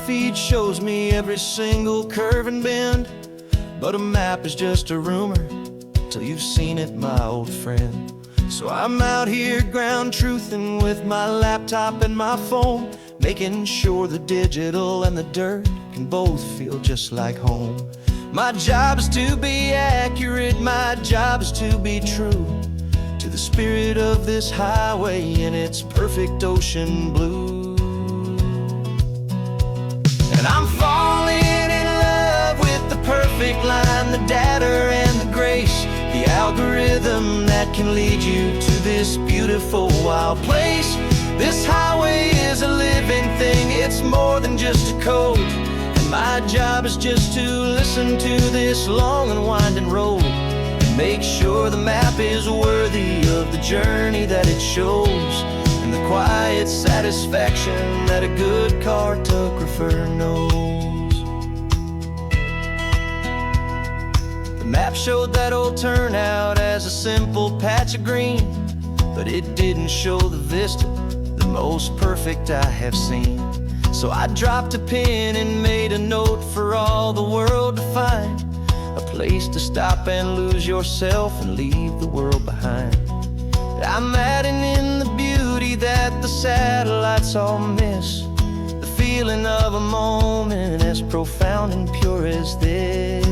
feed shows me every single curve and bend, but a map is just a rumor till you've seen it, my old friend. So I'm out here ground truthin' with my laptop and my phone, making sure the digital and the dirt can both feel just like home. My job is to be accurate, my job is to be true to the spirit of this highway in its perfect ocean blue. And I'm falling in love with the perfect line, the data and the grace, the algorithm that can lead you to this beautiful wild place. This highway is a living thing, it's more than just a code. And my job is just to listen to this long and winding road and make sure the map is worthy of the journey that it shows, and the quiet satisfaction that a good cartographer knows. The map showed that old turnout as a simple patch of green, but it didn't show the vista, the most perfect I have seen. So I dropped a pin and made a note for all the world to find, a place to stop and lose yourself and leave the world behind. I'm adding in the beauty that the satellites all miss, the feeling of a moment as profound and pure as this.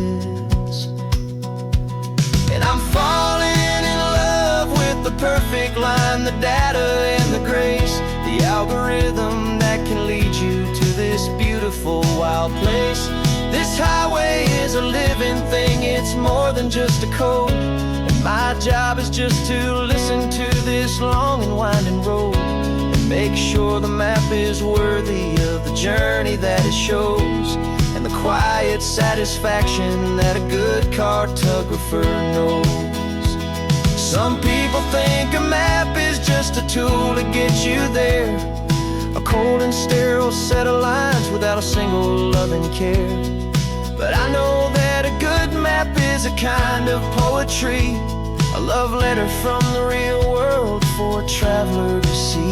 And I'm falling in love with the perfect line, the data and the grace, the algorithm that can lead you to this beautiful wild place. This highway is a living thing, it's more than just a code. And my job is just to listen to this long and winding road and make sure the map is worthy of the journey that it shows, and the quiet satisfaction that a good cartographer knows. Some people think a map is just a tool to get you there, a cold and sterile set of lines without a single loving care. But I know that a good map is a kind of poetry, a love letter from the real world for a traveler to see.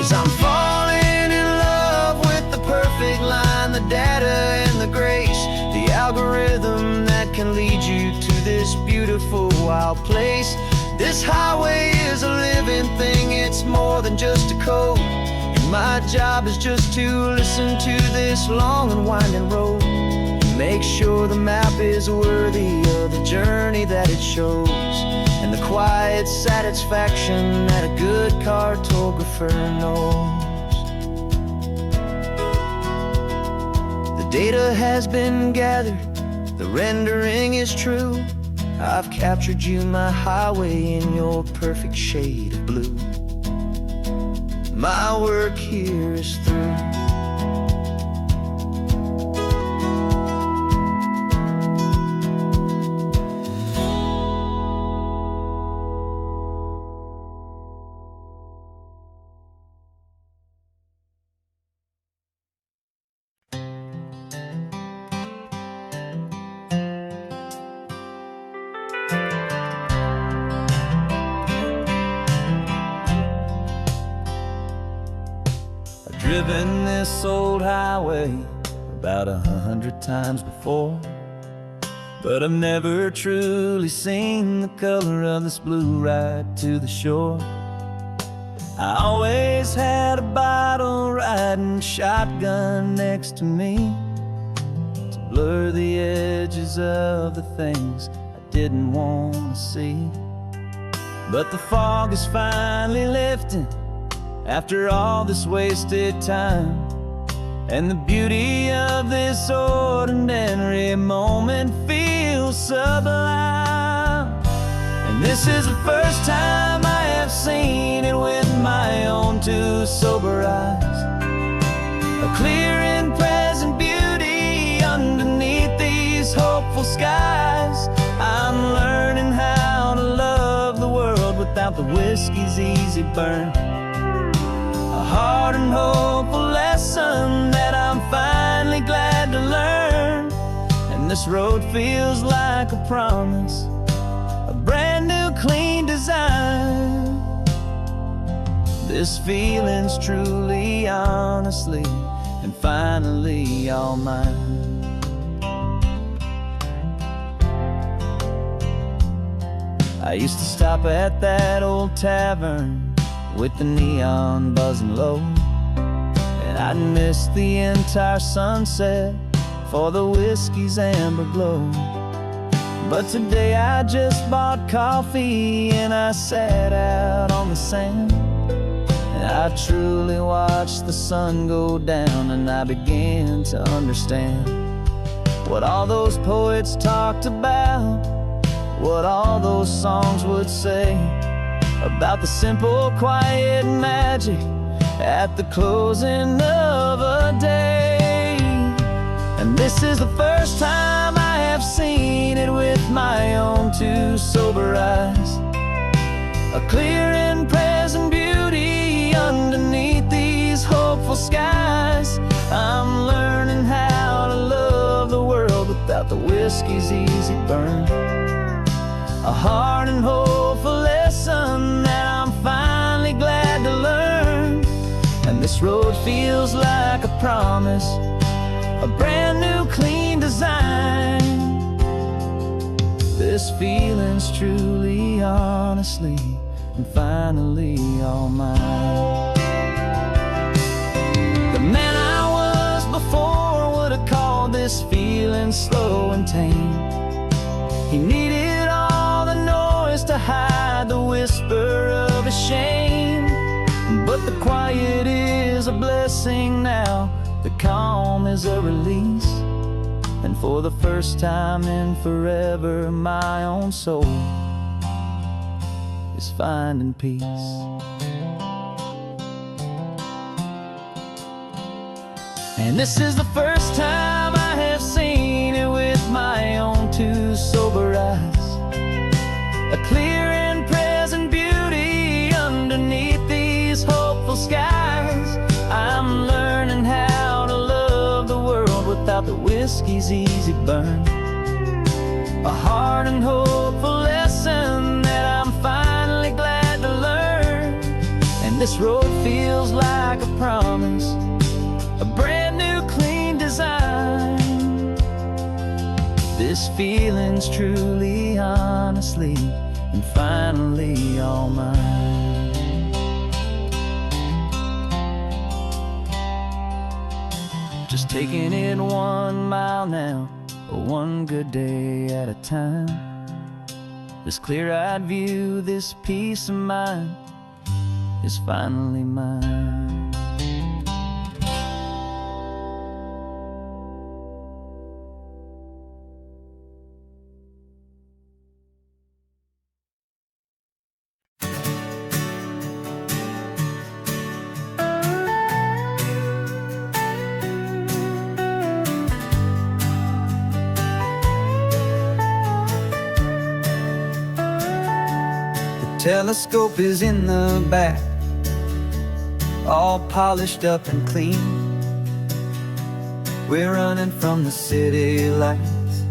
I'm falling in love with the perfect line, the data and the grace, the algorithm that can lead you to this beautiful wild place. This highway is a living thing, it's more than just a code. And my job is just to listen to this long and winding road and make sure the map is worthy of the journey that it shows, and the quiet satisfaction that a good cartographer knows. The data has been gathered, the rendering is true. I've captured you, my highway, in your perfect shade of blue. My work here is through. Driven this old highway about 100 times before, but I've never truly seen the color of this blue right to the shore. I always had a bottle riding shotgun next to me to blur the edges of the things I didn't want to see. But the fog is finally lifting after all this wasted time, and the beauty of this ordinary moment feels sublime. And this is the first time I have seen it with my own two sober eyes, a clear and present beauty underneath these hopeful skies. I'm learning whiskey's easy burn. A hard and hopeful lesson that I'm finally glad to learn. And this road feels like a promise, a brand new clean design. This feeling's truly, honestly, and finally all mine. I used to stop at that old tavern with the neon buzzing low, and I'd miss the entire sunset for the whiskey's amber glow. But today I just bought coffee and I sat out on the sand, and I truly watched the sun go down, and I began to understand what all those poets talked about, what all those songs would say about the simple, quiet magic at the closing of a day. And this is the first time I have seen it with my own two sober eyes, a clear and present beauty underneath these hopeful skies. I'm learning how to love the world without the whiskey's easy burn. A hard and hopeful lesson that I'm finally glad to learn. And this road feels like a promise, a brand new clean design. This feeling's truly, honestly, and finally all mine. The man I was before would have called this feeling slow and tame. He needed all the noise to hide the whisper of a shame. But the quiet is a blessing now, the calm is a release. And for the first time in forever, my own soul is finding peace. And this is the first time I have seen it with my own two sober eyes, a clear and present beauty underneath these hopeful skies. I'm learning how to love the world without the whiskey's easy burn. A hard and hopeful lesson that I'm finally glad to learn. And this road feels like a promise, a brand new clean design. This feeling's truly, honestly, and finally all mine. Just taking it 1 mile now, one good day at a time. This clear-eyed view, this peace of mind is finally mine. Telescope is in the back, all polished up and clean. We're running from the city lights,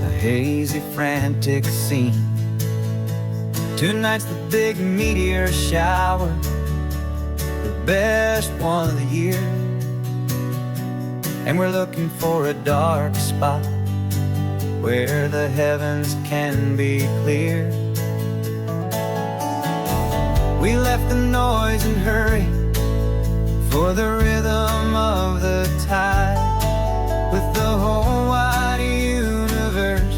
a hazy, frantic scene. Tonight's the big meteor shower, the best one of the year. And we're looking for a dark spot where the heavens can be clear. We left the noise and hurry for the rhythm of the tide, with the whole wide universe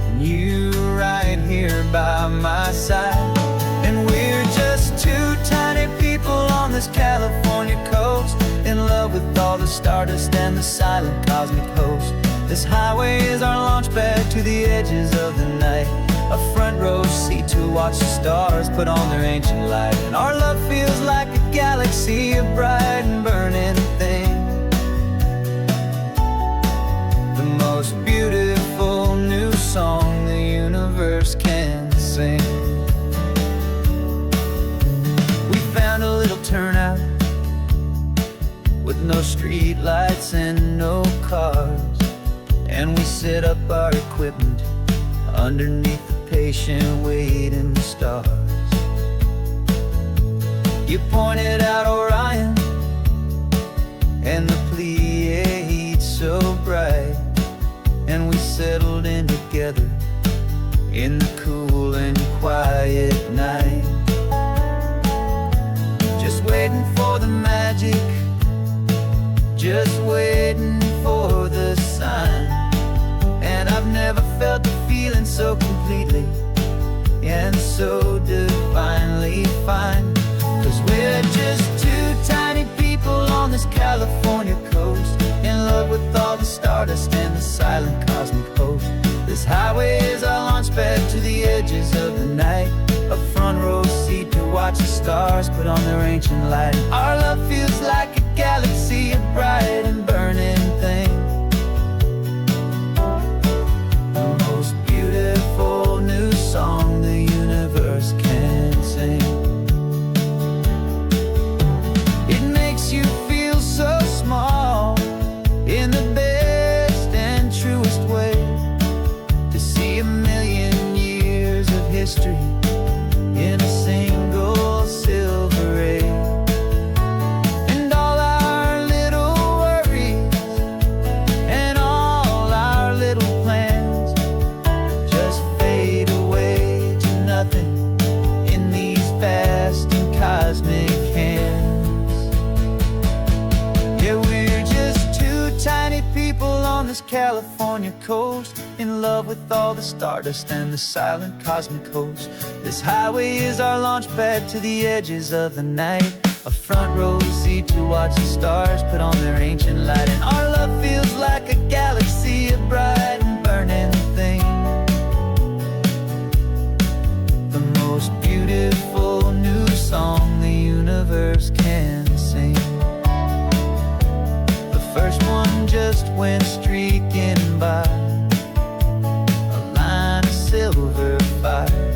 and you right here by my side. And we're just two tiny people on this California coast, in love with all the stardust and the silent cosmic host. This highway is our launch pad to the edges of the night, a front row seat to watch the stars put on their ancient light. And our love feels like a galaxy, a bright and burning thing, the most beautiful new song the universe can sing. streetlights and no cars, and we set up our equipment underneath the patient waiting stars. You pointed out Orion and the Pleiades so bright, and we settled in together in the cool and quiet night, just waiting for the magic, just waiting for the sign. And I've never felt the feeling so completely and so divinely fine. 'Cause we're just two tiny people on this California coast, in love with all the stardust and the silent cosmic host. This highway is our launch pad to the edges of the night, a front row seat to watch the stars put on their ancient light. Our love feels like a galaxy of bright and burning things, the most beautiful new song the universe can sing. It makes you feel so small in the best and truest way, to see a million years of history in a single silver ray. And all our little worries and all our little plans just fade away to nothing in these vast and cosmic hands. Yeah, we're just two tiny people on this California coast, in love with all the stardust and the silent cosmic host. This highway is our launch pad to the edges of the night, a front row seat to watch the stars put on their ancient light. And our love feels like a galaxy of bright and burning things, the most beautiful new song the universe can sing. The first one just went streaking by, a line of silver fire.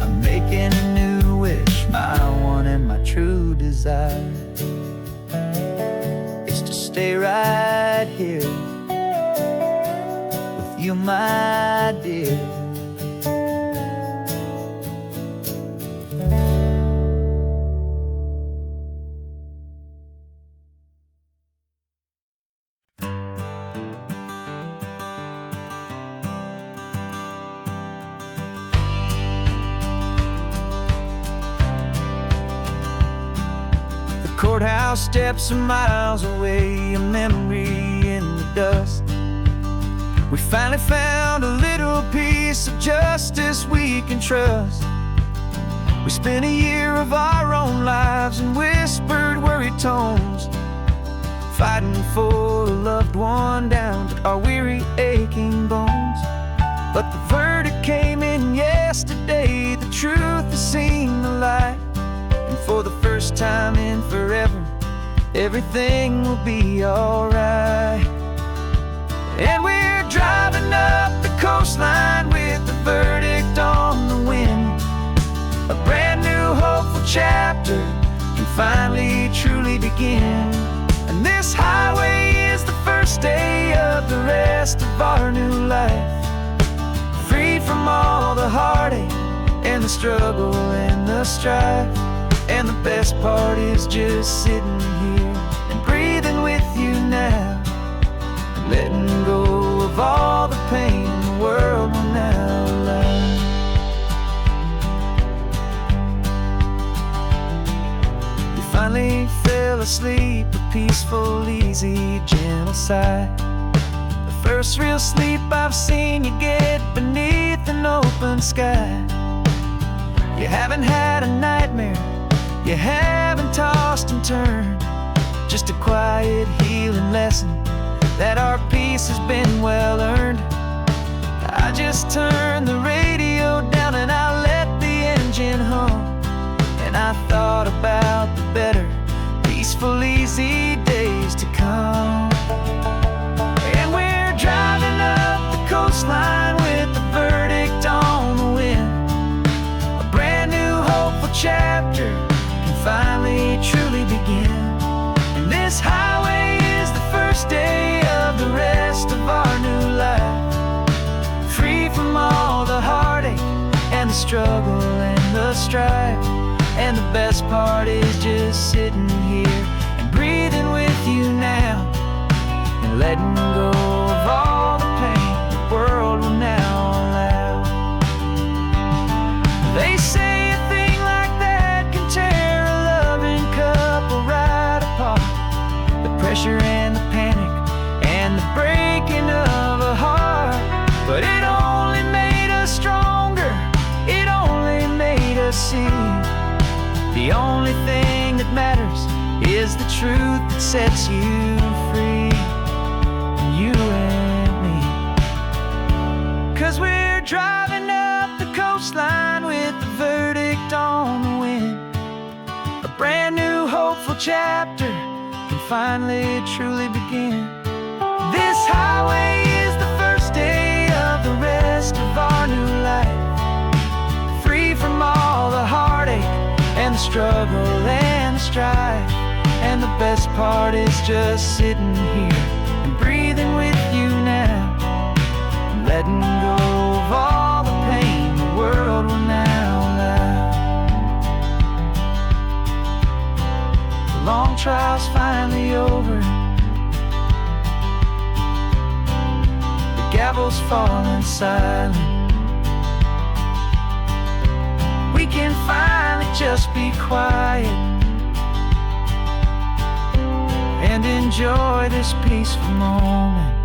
I'm making a new wish, my one and my true desire is to stay right here with you, my dear. Courthouse steps are miles away, a memory in the dust. We finally found a little piece of justice we can trust. We spent a year of our own lives in whispered, worried tones, fighting for a loved one down to our weary, aching bones. But the verdict came in yesterday, the truth has seen the light. And for the first time in forever, everything will be alright. And we're driving up the coastline with the verdict on the wind, a brand new hopeful chapter can finally truly begin. And this highway is the first day of the rest of our new life, free from all the heartache and the struggle and the strife. And the best part is just sitting here and breathing with you now, and letting go of all the pain the world will now allow. You finally fell asleep, a peaceful, easy, gentle sigh, the first real sleep I've seen you get beneath an open sky. You haven't had a nightmare, you haven't tossed and turned, just a quiet healing lesson that our peace has been well earned. I just turned the radio down and I let the engine hum, and I thought about the better, peaceful, easy days to come. And we're driving up the coastline with the verdict on the wind, a brand new hopeful chapter finally truly begin. And this highway first day of the rest of our new life. Free from all the heartache and the struggle and the strife. And the best part is just sitting here and breathing with you now, and letting go of all the pain the world will now allow. They say a thing like that can tear a loving couple right apart. The pressure and the panic and the breaking of a heart. But it only made us stronger, it only made us see the only thing that matters is the truth that sets you free. You and me. 'Cause we're driving up the coastline with the verdict on the wind. A brand new hopeful chapter can finally truly begin. This highway is the first day of the rest of our new life. Free from all the heartache and the struggle and the strife. And the best part is just sitting here and breathing with you now, and letting go of all the pain the world will now allow. The long trial's finally over, the gavel's falling silent. We can finally just be quiet and enjoy this peaceful moment.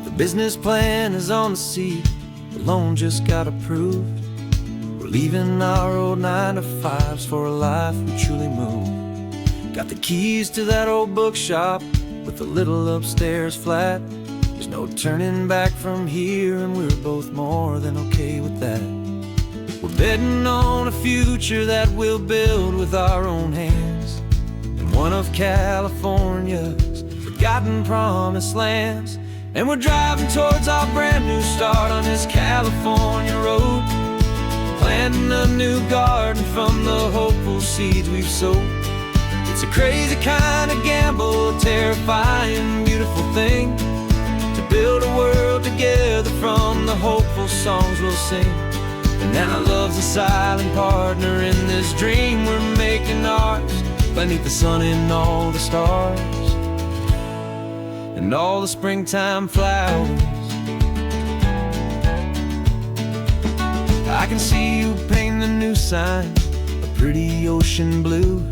The business plan is on the seat, the loan just got approved. We're leaving our old 9-to-5s for a life we truly move. Got the keys to that old bookshop with the little upstairs flat. There's no turning back from here, and we're both more than okay with that. We're betting on a future that we'll build with our own hands, in one of California's forgotten promised lands. And we're driving towards our brand new start on this California road, planting a new garden from the hopeful seeds we've sowed. It's a crazy kind of gamble, a terrifying, beautiful thing, to build a world together from the hopeful songs we'll sing. And now love's a silent partner in this dream we're making ours, beneath the sun and all the stars and all the springtime flowers. I can see you painting the new sign a pretty ocean blue,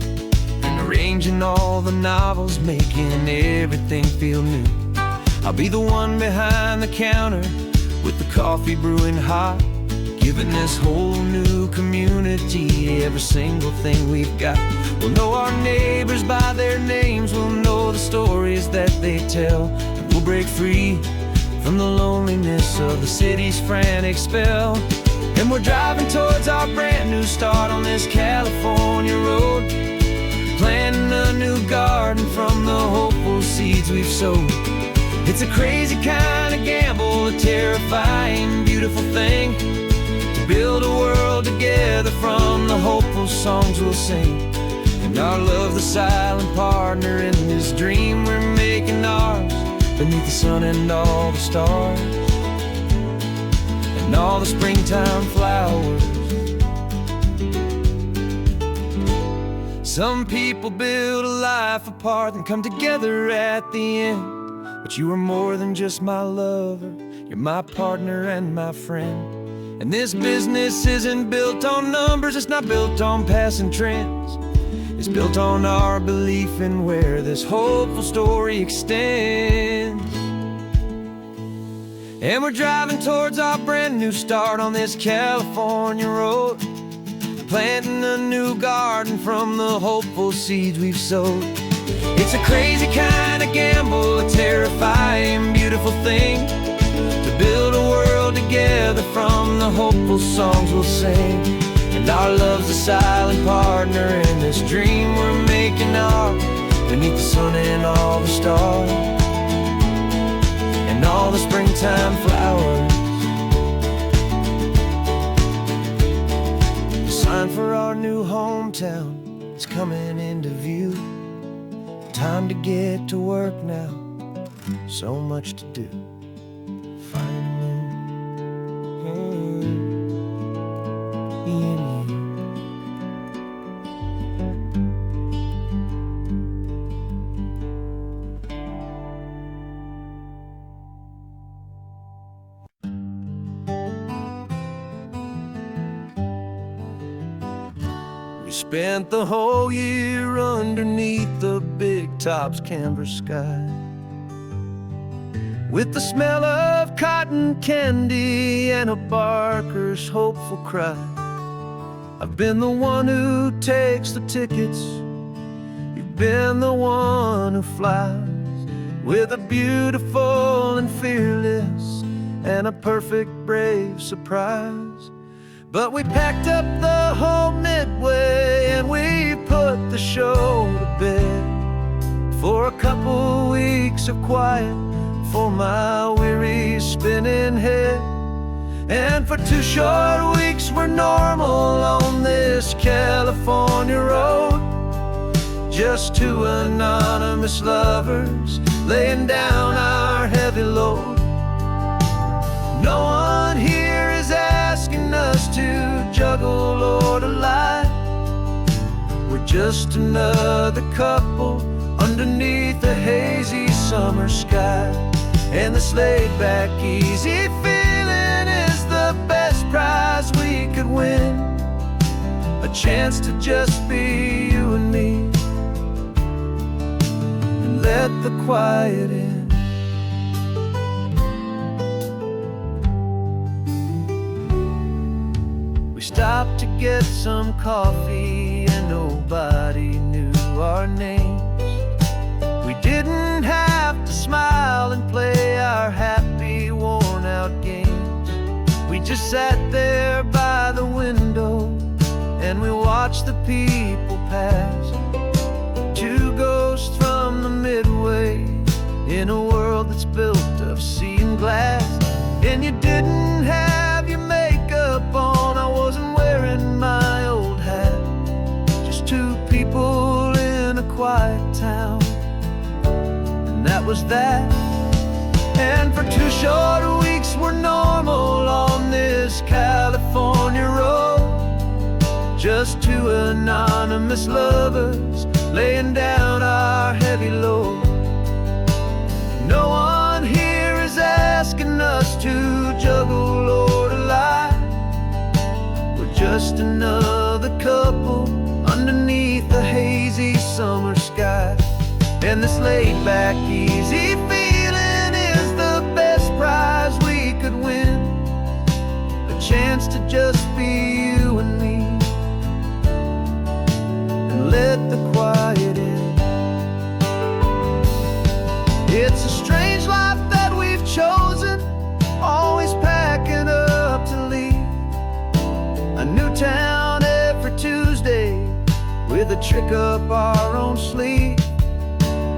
and arranging all the novels, making everything feel new. I'll be the one behind the counter with the coffee brewing hot, giving this whole new community every single thing we've got. We'll know our neighbors by their names, we'll know the stories that they tell, and we'll break free from the loneliness of the city's frantic spell. And we're driving towards our brand new start on this California road, planting a new garden from the hopeful seeds we've sowed. It's a crazy kind of gamble, a terrifying, beautiful thing, to build a world together from the hopeful songs we'll sing. And our love's the silent partner in this dream we're making ours, beneath the sun and all the stars and all the springtime flowers. Some people build a life apart and come together at the end, but you are more than just my lover, you're my partner and my friend. And this business isn't built on numbers, it's not built on passing trends. It's built on our belief in where this hopeful story extends. And we're driving towards our brand new start on this California road, planting a new garden from the hopeful seeds we've sowed. It's a crazy kind of gamble, a terrifying, beautiful thing, to build a world together from the hopeful songs we'll sing. And our love's a silent partner in this dream we're making ours, beneath the sun and all the stars, and all the springtime flowers. The sign for our new hometown is coming into view. Time to get to work now, so much to do. We spent the whole year underneath the big top's canvas sky, with the smell of cotton candy and a barker's hopeful cry. I've been the one who takes the tickets, you've been the one who flies, with a beautiful and fearless and a perfect brave surprise. But we packed up the whole Midway and we put the show to bed, for a couple weeks of quiet for my weary spinning head. And for 2 short weeks we're normal on this California road, just 2 anonymous lovers laying down our heavy load. No one here is asking us to juggle or to lie. We're just another couple underneath a hazy summer sky. And this laid-back, easy feeling is the best prize we could win, a chance to just be you and me, and let the quiet in. We stopped to get some coffee and nobody knew our names. We didn't have to smile and play our happy, worn-out games. We just sat there by the window and we watched the people pass, 2 ghosts from the Midway in a world that's built of sea and glass. And you didn't have your makeup on, I wasn't wearing my old hat, just 2 people in a quiet town, and that was that. And for 2 short weeks we're normal on this California road, just 2 anonymous lovers laying down our heavy load. No one here is asking us to juggle or to lie. We're just another couple underneath the hazy summer sky. And this laid-back, easy feeling is the best prize we could win, a chance to just be you and me, and let the quiet in. It's a strange life that we've chosen, always packing up to leave a new town every Tuesday with a trick up our own sleeve.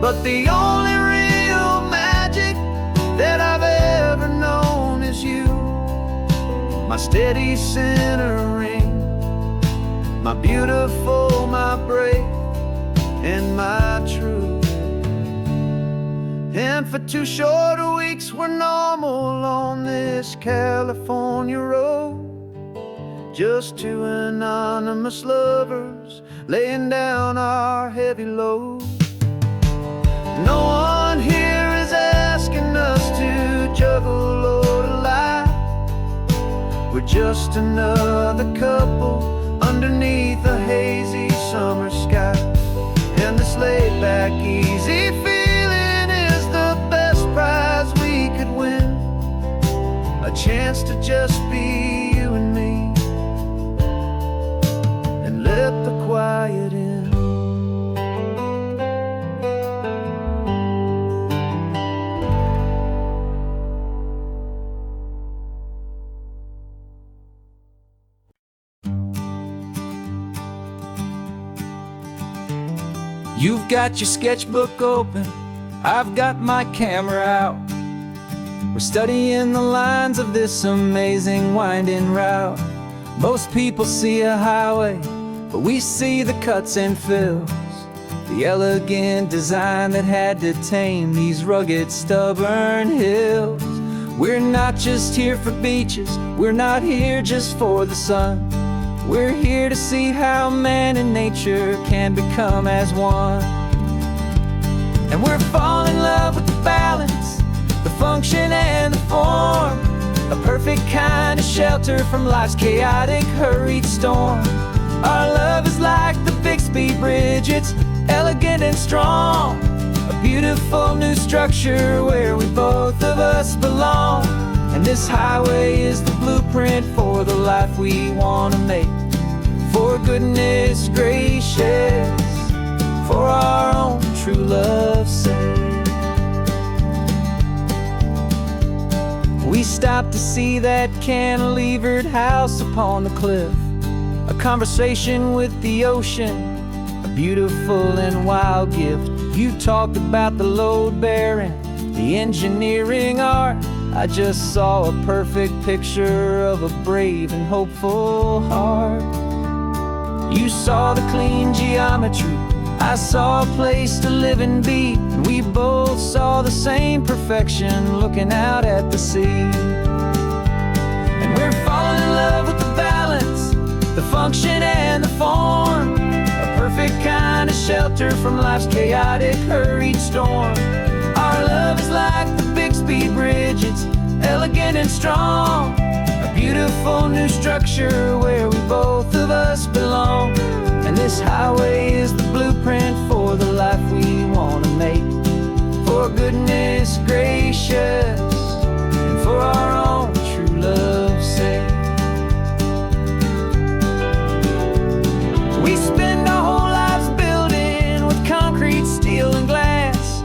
But the only real magic that I've ever known is you, my steady centering, my beautiful, my brave, and my true. And for 2 short weeks we're normal on this California road, just 2 anonymous lovers laying down our heavy load. No one here is asking us to juggle or to lie. We're just another couple underneath a hazy summer sky. And this laid-back, easy feeling is the best prize we could win, a chance to just be you and me, and let the quiet in. You've got your sketchbook open, I've got my camera out. We're studying the lines of this amazing winding route. Most people see a highway, but we see the cuts and fills, the elegant design that had to tame these rugged, stubborn hills. We're not just here for beaches, we're not here just for the sun. We're here to see how man and nature can become as one. And we're falling in love with the balance, the function and the form, a perfect kind of shelter from life's chaotic, hurried storm. Our love is like the Bixby Bridge, it's elegant and strong, a beautiful new structure where we both of us belong. And this highway is the blueprint for the life we want to make. For goodness gracious, for our own true love's sake. We stopped to see that cantilevered house upon the cliff, a conversation with the ocean, a beautiful and wild gift. You talked about the load bearing, the engineering art. I just saw a perfect picture of a brave and hopeful heart. You saw the clean geometry, I saw a place to live and be, and we both saw the same perfection looking out at the sea. And we're falling in love with the balance, the function and the form, a perfect kind of shelter from life's chaotic, hurried storm. Our love is like the Bixby Bridge, it's elegant and strong, a beautiful new structure where we both of us belong. And this highway is the blueprint for the life we want to make. For goodness gracious, and for our own true love's sake. We spend our whole lives building with concrete, steel and glass,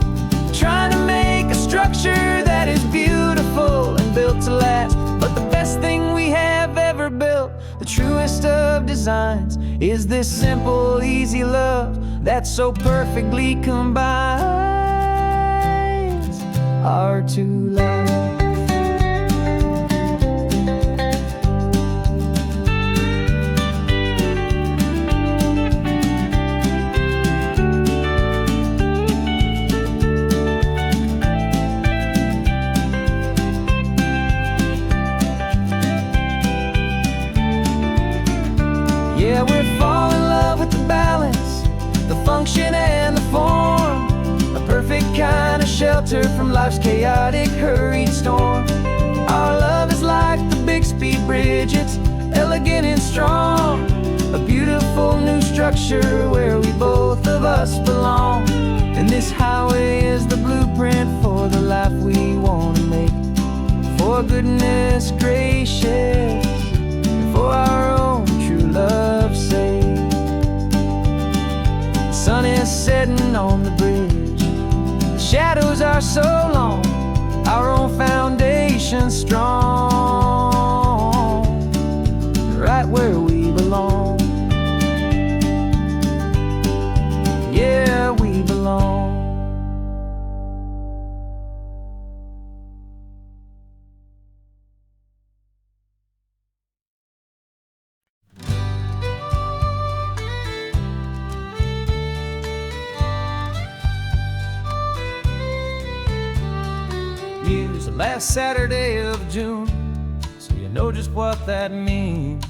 trying to make a structure that is beautiful and built to last. But the best thing we have ever built, the truest of designs, is this simple, easy love that so perfectly combines our two lives. Yeah, we're falling in love with the balance, the function and the form, a perfect kind of shelter from life's chaotic, hurried storm. Our love is like the Bixby Bridge, it's elegant and strong, a beautiful new structure where we both of us belong. And this highway is the blueprint for the life we want to make. For goodness gracious, for our own true love's sake. The sun is setting on the bridge, the shadows are so long, our own foundation strong, right where we belong. Yeah, we belong. Use the last Saturday of June, so you know just what that means.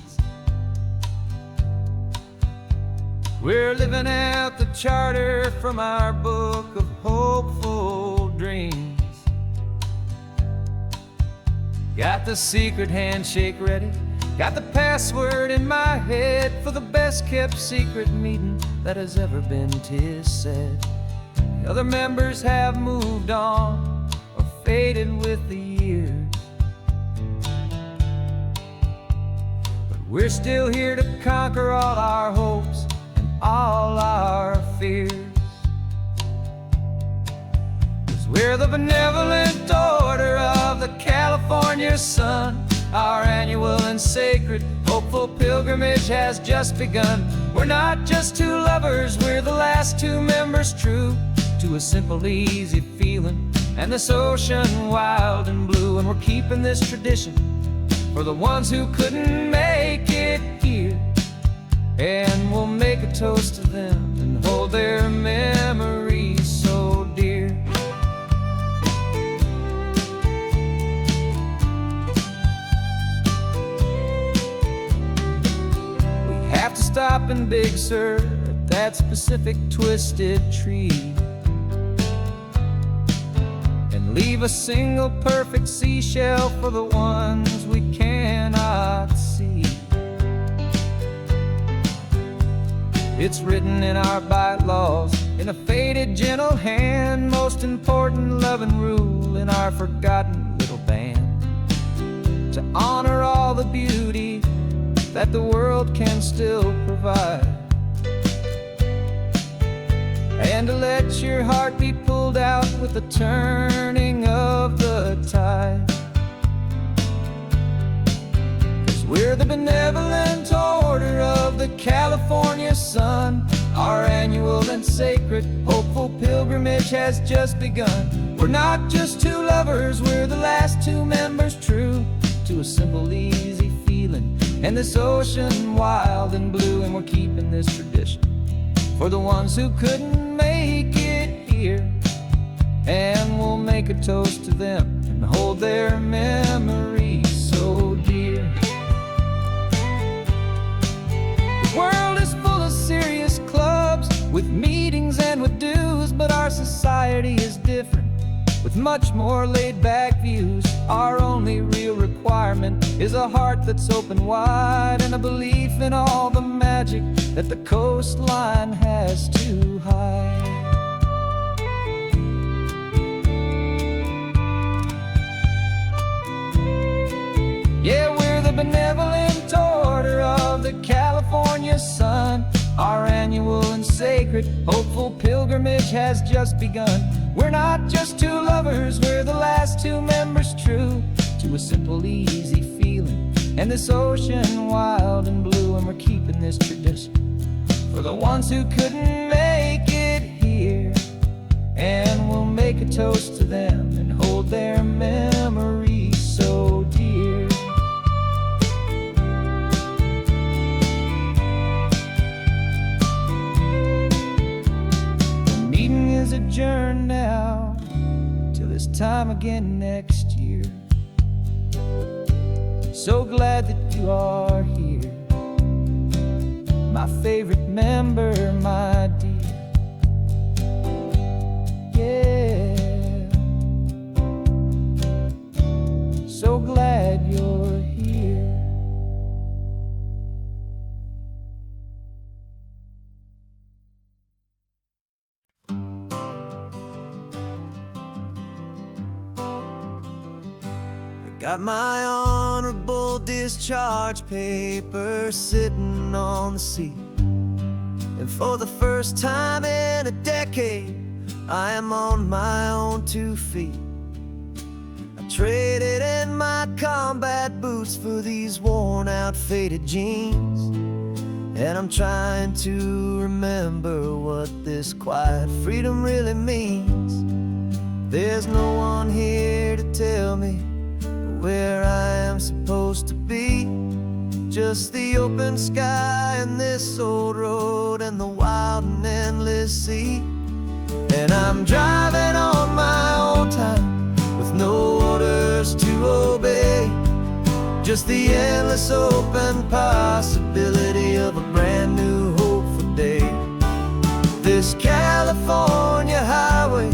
We're living out the charter from our book of hopeful dreams. Got the secret handshake ready, got the password in my head for the best kept secret meeting that has ever been, 'tis said. The other members have moved on, faded with the years, but we're still here to conquer all our hopes and all our fears. 'Cause we're the benevolent order of the California sun, our annual and sacred hopeful pilgrimage has just begun. We're not just two lovers, we're the last two members true to a simple, easy feeling, and this ocean wild and blue. And we're keeping this tradition for the ones who couldn't make it here, and we'll make a toast to them and hold their memories so dear. We have to stop in Big Sur at that specific twisted tree and leave a single perfect seashell for the ones we cannot see. It's written in our bylaws in a faded gentle hand, most important loving rule in our forgotten little band, to honor all the beauty that the world can still provide, and to let your heart be pulled out with the turning of the tide. 'Cause we're the benevolent order of the California sun. Our annual and sacred hopeful pilgrimage has just begun. We're not just two lovers, we're the last two members true to a simple, easy feeling, and this ocean wild and blue. And we're keeping this tradition for the ones who couldn't make it here, and we'll make a toast to them and hold their memories so dear. The world is full of serious clubs with meetings and with dues, but our society is different with much more laid-back views. Our only real requirement is a heart that's open wide, and a belief in all the magic that the coastline has to hide. Yeah, we're the benevolent order of the California sun. Our annual and sacred hopeful pilgrimage has just begun. We're not just two lovers, we're the last two members true to a simple, easy feeling, and this ocean wild and blue. And we're keeping this tradition for the ones who couldn't make it here, and we'll make a toast to them and hold their memories so dear. The meeting is adjourned now till this time again next year. So glad that you are here, my favorite member, my dear. Yeah, so glad you're here. Got my honorable discharge paper sitting on the seat, and for the first time in a decade, I am on my own 2 feet. I traded in my combat boots for these worn out faded jeans, and I'm trying to remember what this quiet freedom really means. There's no one here to tell me where I am supposed to be, just the open sky and this old road and the wild and endless sea. And I'm driving on my own time with no orders to obey, just the endless open possibility of a brand new hopeful day. This California highway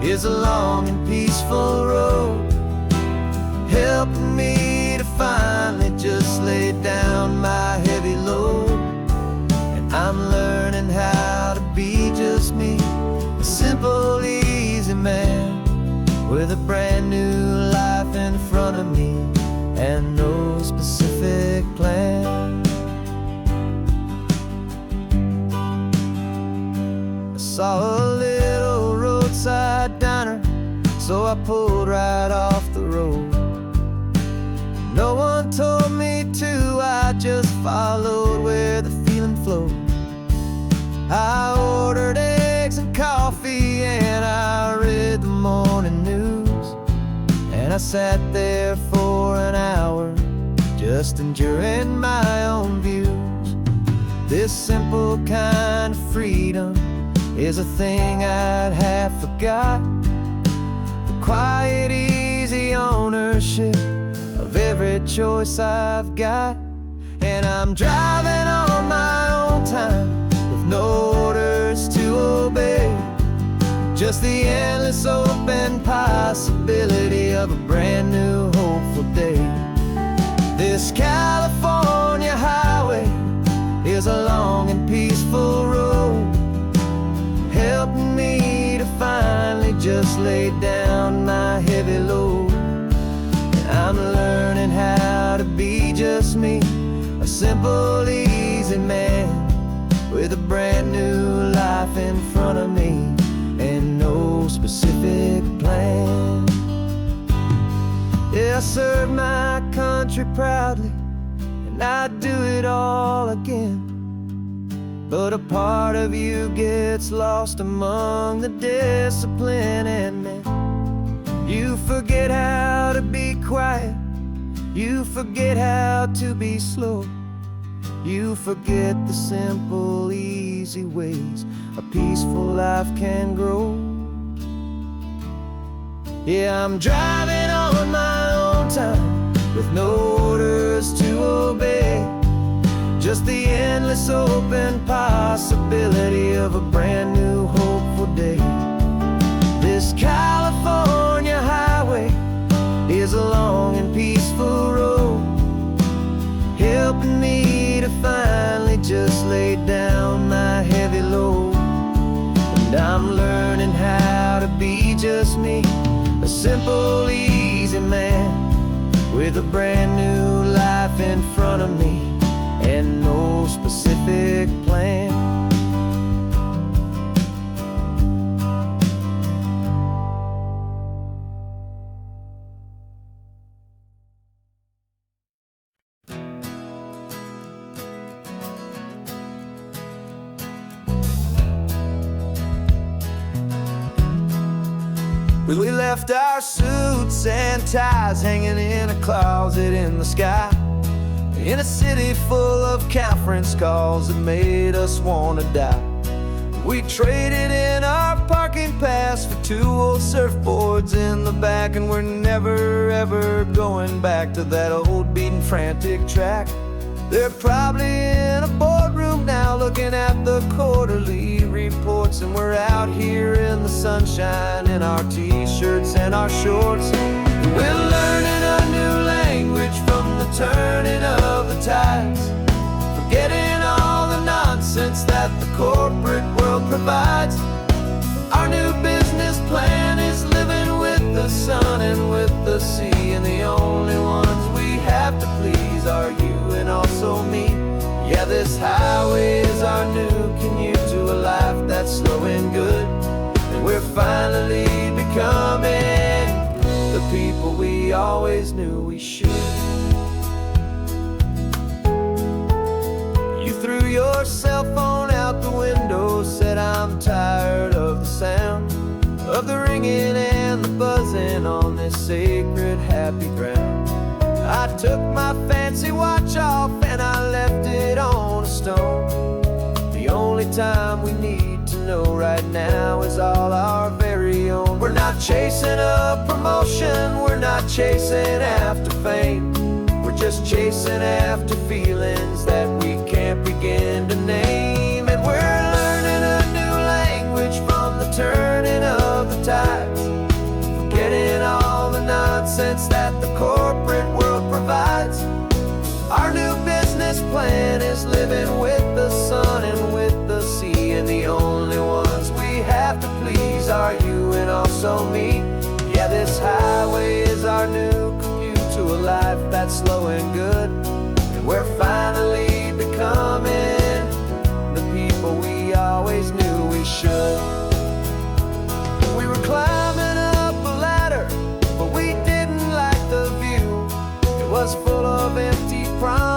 is a long and peaceful road, helping me to finally just lay down my heavy load. And I'm learning how to be just me, a simple, easy man with a brand new life in front of me and no specific plan. I saw a little roadside diner, so I pulled right off the road. No one told me to, I just followed where the feeling flowed. I ordered eggs and coffee and I read the morning news. And I sat there for an hour, just enjoying my own views. This simple kind of freedom is a thing I'd have forgot. The quiet, easy ownership of every choice I've got. And I'm driving on my own time, with no orders to obey. Just the endless open possibility of a brand new hopeful day. This California highway is a long and peaceful road, helping me to finally just lay down my heavy load. And I'm learning how to be just me, a simple, easy man, with a brand new life in front of me and no specific plan. Yeah, I serve my country proudly, and I'd do it all again. But a part of you gets lost among the discipline, and man, you forget how to be quiet, you forget how to be slow, you forget the simple, easy ways a peaceful life can grow. Yeah, I'm driving on my own time, with no orders to obey. Just the endless open possibility of a brand new hopeful day. This California highway is a long and peaceful road, helping me to finally just lay down my heavy load. And I'm learning how to be just me, a simple, easy man, with a brand new life in front of me and no specific plan. We left our suits and ties hanging in a closet in the sky, in a city full of conference calls that made us wanna die. We traded in our parking pass for 2 old surfboards in the back, and we're never ever going back to that old beaten frantic track. They're probably in a boardroom now looking at the quarterly reports, and we're out here in the sunshine in our t-shirts and our shorts. We're learning a new language from the turning of the tides, forgetting all the nonsense that the corporate world provides. Our new business plan is living with the sun and with the sea, and the only ones we have to please are you and also me. Yeah, this highway is our new commute to a life that's slow and good, and we're finally becoming the people we always knew we should. You threw your cell phone out the window, said I'm tired of the sound of the ringing and the buzzing on this sacred happy ground. I took my fancy watch off and I left it on a stone. The only time we need to know right now is all our very own. We're not chasing a promotion, we're not chasing after fame, we're just chasing after feelings that we can't begin to name. And we're learning a new language from the turning of the tides, forgetting all the nonsense that the corporate world provides. Our new business plan is living with the sun and with the sea, and the only ones we have to please are you and also me. Yeah, this highway is our new commute to a life that's slow and good, and we're finally becoming the people we always knew we should. We were climbing up a ladder, but we didn't like the view. It was full of empty promises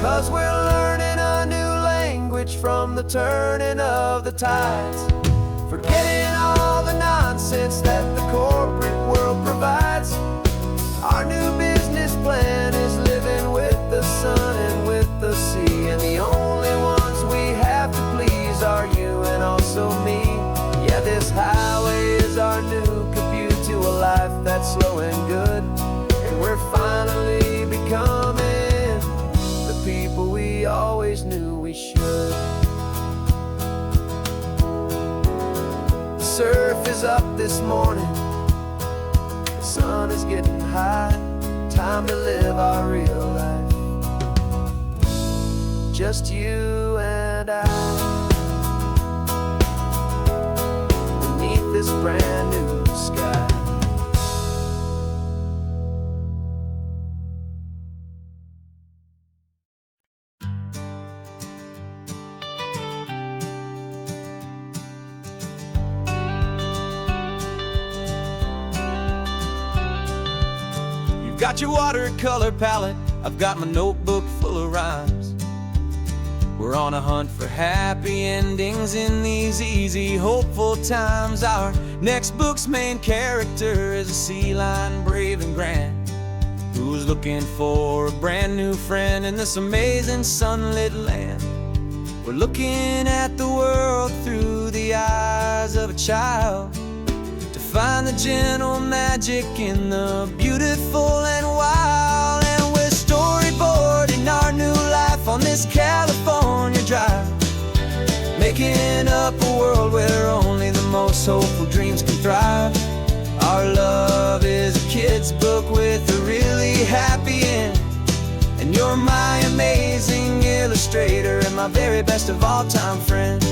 'cause we're learning a new language from the turning of the tides. Forgetting all the nonsense that the corporate world provides. Our new business plan is living with the sun and with the sea, and the only ones we have to please are you and also me. Yeah, this highway is our new commute to a life that's slow and good, and we're finally becoming the people we always knew we should. The surf is up this morning, the sun is getting high. Time to live our real life, just you and I, beneath this brand new sky. Got your watercolor palette, I've got my notebook full of rhymes. We're on a hunt for happy endings in these easy, hopeful times. Our next book's main character is a sea lion, brave and grand, who's looking for a brand new friend in this amazing sunlit land. We're looking at the world through the eyes of a child, find the gentle magic in the beautiful and wild. And we're storyboarding our new life on this California drive, making up a world where only the most hopeful dreams can thrive. Our love is a kid's book with a really happy end, and you're my amazing illustrator and my very best of all time friend.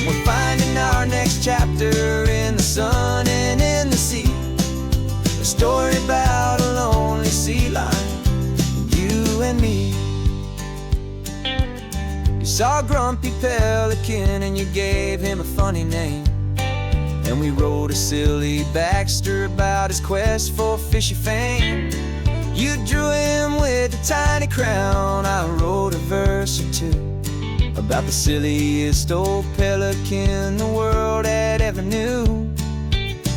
We're finding our next chapter in the sun and in the sea, a story about a lonely sea lion, you and me. You saw a grumpy pelican and you gave him a funny name, and we wrote a silly Baxter about his quest for fishy fame. You drew him with a tiny crown, I wrote a verse or two about the silliest old pelican the world had ever knew.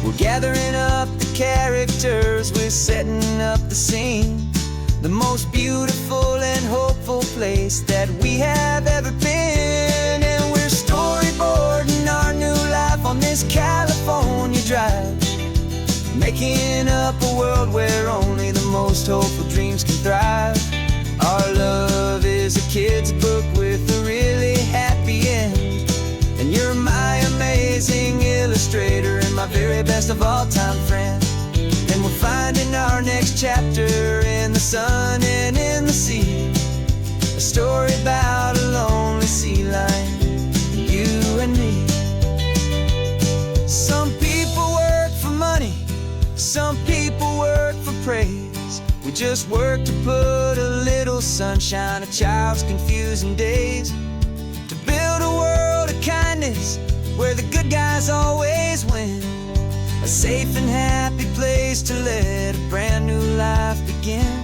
We're gathering up the characters, we're setting up the scene, the most beautiful and hopeful place that we have ever been. And we're storyboarding our new life on this California drive, making up a world where only the most hopeful dreams can thrive. Our love is a kid's book with a really happy end, and you're my amazing illustrator and my very best of all time friend. And we're finding our next chapter in the sun and in the sea, a story about a lonely sea lion, you and me. Some people work for money, some people work for praise. We just work to put a little sunshine in a child's confusing days, to build a world of kindness where the good guys always win, a safe and happy place to let a brand new life begin.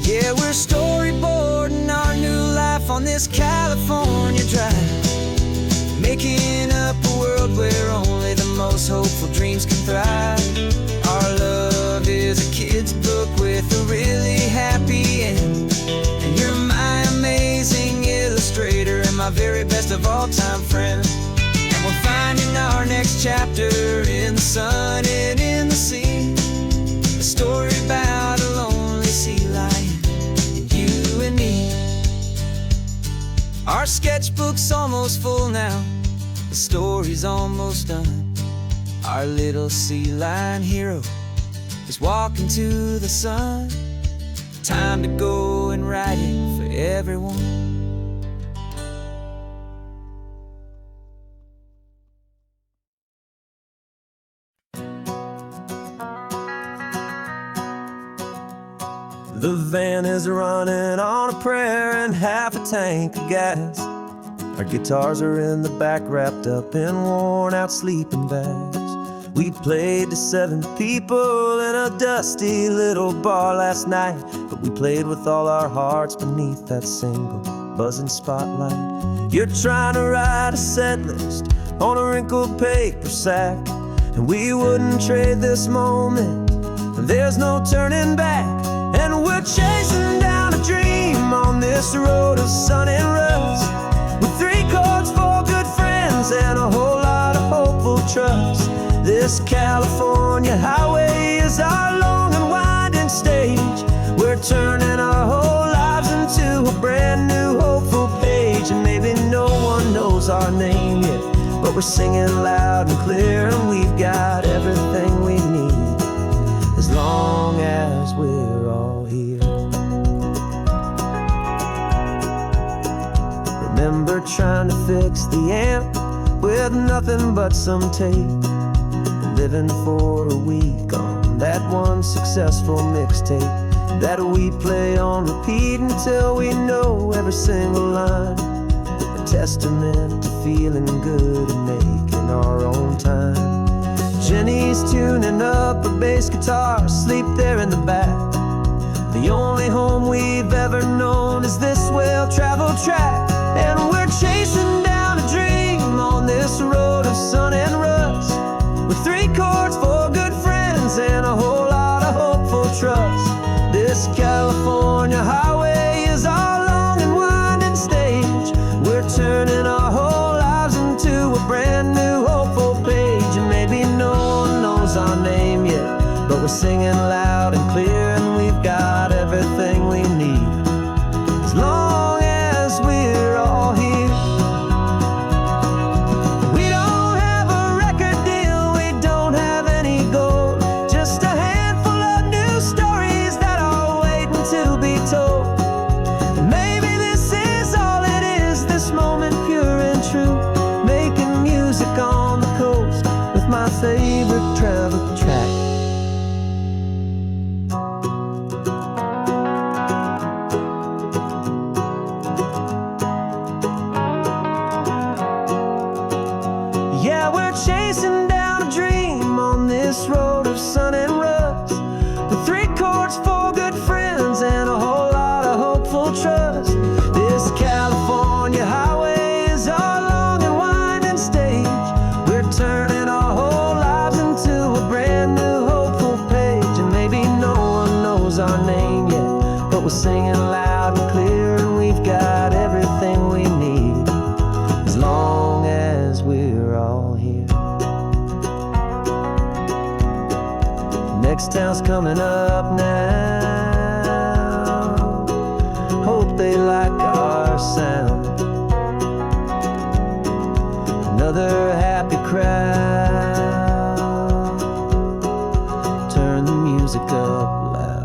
Yeah, we're storyboarding our new life on this California drive, making up a world where only the most hopeful dreams can thrive. Our love is a kid's book with a really happy end, and you're my amazing illustrator and my very best of all time friend. And we're finding our next chapter in the sun and in the sea, a story about a lonely sea lion, you and me. Our sketchbook's almost full now, the story's almost done. Our little sea lion hero is walking to the sun. Time to go and write it for everyone. The van is running on a prayer and half a tank of gas. Our guitars are in the back, wrapped up in worn-out sleeping bags. We played to 7 people in a dusty little bar last night, but we played with all our hearts beneath that single buzzing spotlight. You're trying to write a set list on a wrinkled paper sack, and we wouldn't trade this moment. There's no turning back, and we're chasing down a dream on this road of sun and rust, with 3 chords, 4 good friends, and a whole lot of hopeful trust. This California highway is our long and winding stage. We're turning our whole lives into a brand new hopeful page. And maybe no one knows our name yet, but we're singing loud and clear, and we've got everything we need as long as we're all here. Remember trying to fix the amp with nothing but some tape, living for a week on that one successful mixtape that we play on repeat until we know every single line. A testament to feeling good and making our own time. Jenny's tuning up her bass guitar, asleep there in the back. The only home we've ever known is this well-traveled track, and we're chasing down a dream on this road of sun and rust, with 3 chords, 4 good friends, and a whole lot of hopeful trust. This California highway is our long and winding stage. We're turning our whole lives into a brand new hopeful page. And maybe no one knows our name yet, but we're singing loud and clear, and we've got everything we need as long as we're all here. My favorite travel track. Yeah, we're chasing down a dream on this road of sun and rust, with 3 chords, 4 good friends, and a whole lot of hopeful trust. This California highway is our long and winding stage. We're turning our whole lives into a brand new hopeful page. And maybe no one knows our name yet, but we're singing loud and clear, and we've got everything we need as long as we're all here. Next town's coming up now. Hope they like our sound. Another happy crowd. Turn the music up loud.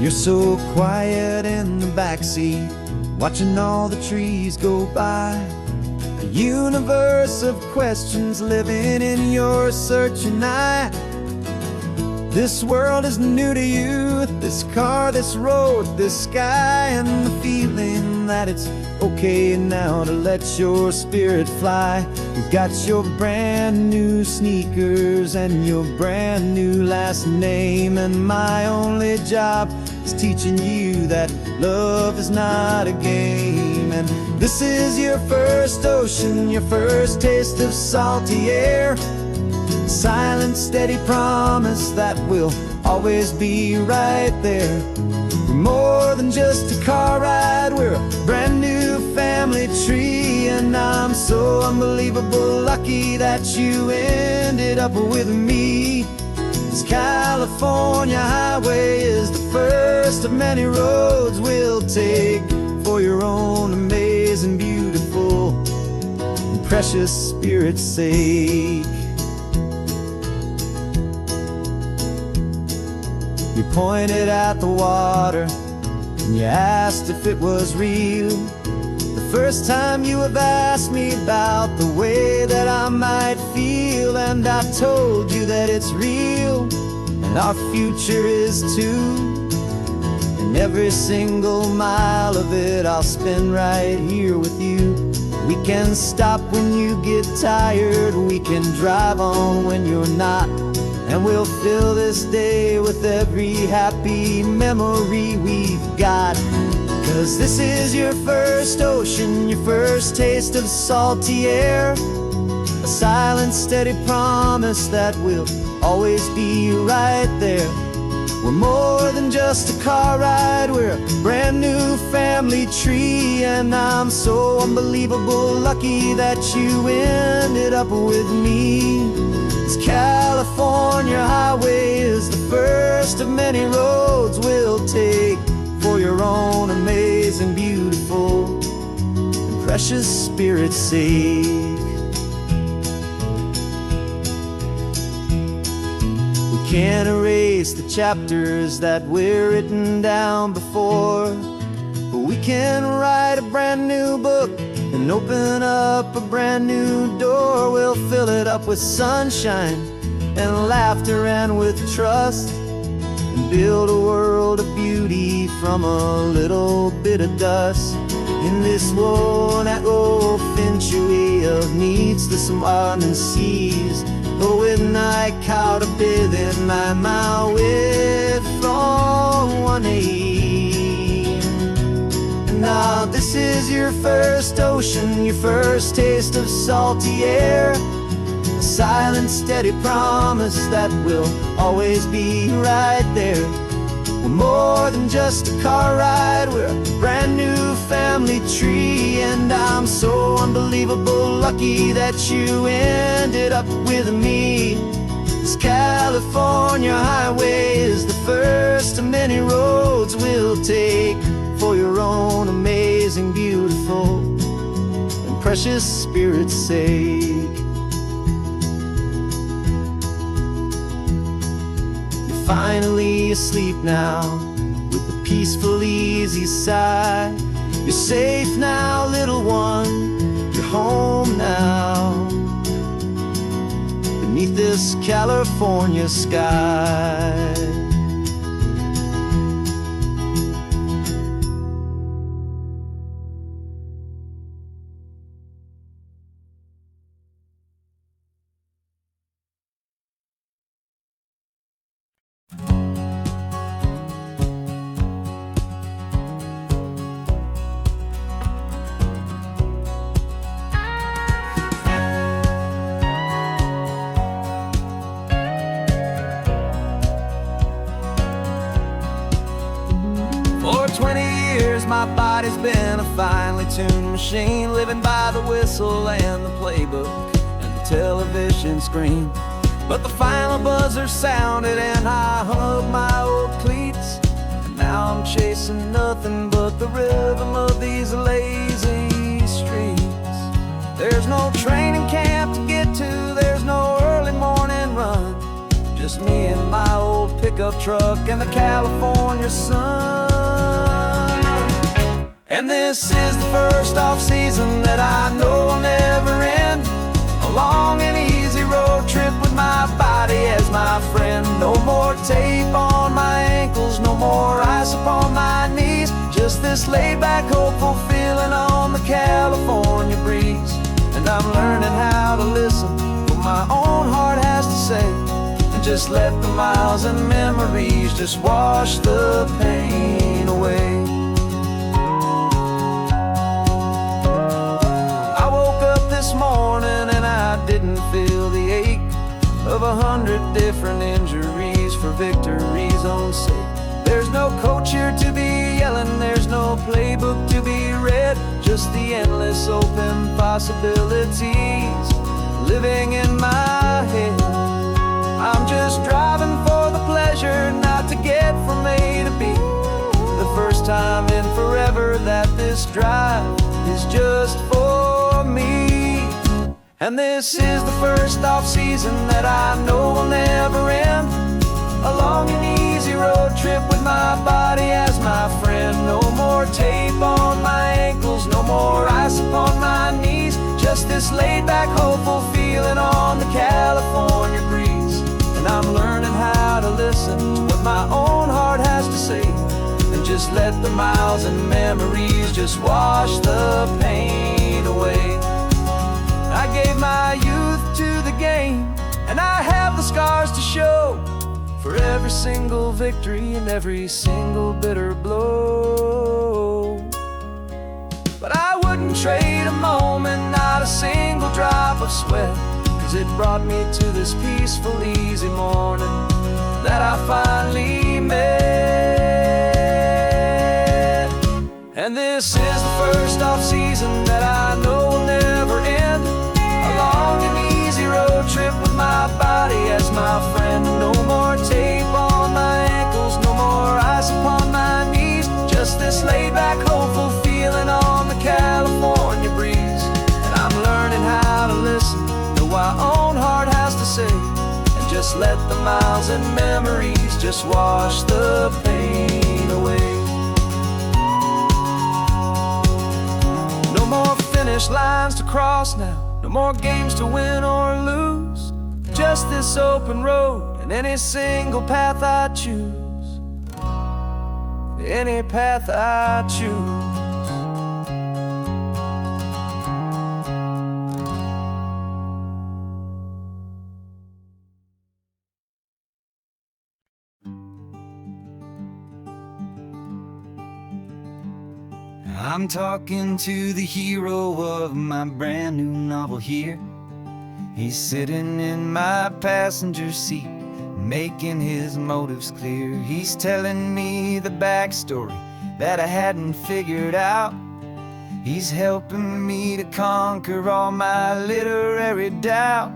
You're so quiet in the backseat, watching all the trees go by. A universe of questions living in your searching eye. This world is new to you, this car, this road, this sky, and the feeling that it's okay now to let your spirit fly. You've got your brand new sneakers and your brand new last name, and my only job is teaching you that love is not a game. And this is your first ocean, your first taste of salty air. Silent, steady promise that we'll always be right there. We're more than just a car ride, we're a brand new family tree. And I'm so unbelievable lucky that you ended up with me. This California highway is the first of many roads we'll take for your own amazing, beautiful, and precious spirit's sake. You pointed at the water, and you asked if it was real. The first time you have asked me about the way that I might feel, and I told you that it's real, and our future is too. And every single mile of it I'll spend right here with you. We can stop when you get tired, we can drive on when you're not, and we'll fill this day with every happy memory we've got. 'Cause this is your first ocean, your first taste of salty air, a silent, steady promise that we'll always be right there. We're more than just a car ride, we're a brand new family tree, and I'm so unbelievable lucky that you ended up with me. This California highway is the first of many roads we'll take for your own amazing, beautiful, and precious spirit's sake. We can't erase the chapters that we're written down before, but we can write a brand new book and open up a brand new door. We'll fill it up with sunshine and laughter and with trust, and build a world of beauty from a little bit of dust. In this world that finchuí of needs the sumwanan seas, when I caught a bit in my mouth with from one aim. Now this is your first ocean, your first taste of salty air, a silent, steady promise that we'll always be right there. We're more than just a car ride, we're a brand new family tree, and I'm so unbelievable lucky that you ended up with me. This California highway is the first of many roads we'll take for your own amazing, beautiful, and precious spirit's sake. Finally asleep now, with a peaceful, easy sigh. You're safe now, little one, you're home now, beneath this California sky. For 20 years my body's been a finely tuned machine, living by the whistle and the playbook and the television screen. But the final buzzer sounded and I hung up my old cleats, and now I'm chasing nothing but the rhythm of these lazy streets. There's no training camp to get to, there's no early morning run, just me and my old pickup truck and the California sun. And this is the first off-season that I know will never end, a long and easy road trip with my body as my friend. No more tape on my ankles, no more ice upon my knees, just this laid-back, hopeful feeling on the California breeze. And I'm learning how to listen what my own heart has to say, and just let the miles and memories just wash the pain away. I woke up this morning and I didn't feel the ache of 100 different injuries for victory's own sake. There's no coach here to be yelling, there's no playbook to be read, just the endless open possibilities living in my head. I'm just driving for the pleasure, not to get from A to B. The first time in forever that this drive is just for me. And this is the first off-season that I know will never end, a long and easy road trip with my body as my my friend. No more tape on my ankles, no more ice upon my knees. Just this laid-back, hopeful feeling on the California breeze. And I'm learning how to listen to what my own heart has to say, and just let the miles and memories just wash the pain away. I gave my youth to the game, and I have the scars to show for every single victory and every single bitter blow. But I wouldn't trade a moment, not a single drop of sweat, 'cause it brought me to this peaceful, easy morning that I finally met. And this is the first off-season that I know will never end. A long and easy road trip with my body as my friend. No more tape on my ankles, no more ice upon my knees. Just this laid-back, hopeful feeling on the California breeze. And I'm learning how to listen to what my own heart has to say, and just let the miles and memories just wash the pain away. No more finish lines to cross now, no more games to win or lose. Just this open road and any single path I choose. Any path I choose. I'm talking to the hero of my brand new novel here. He's sitting in my passenger seat, making his motives clear. He's telling me the backstory that I hadn't figured out. He's helping me to conquer all my literary doubt.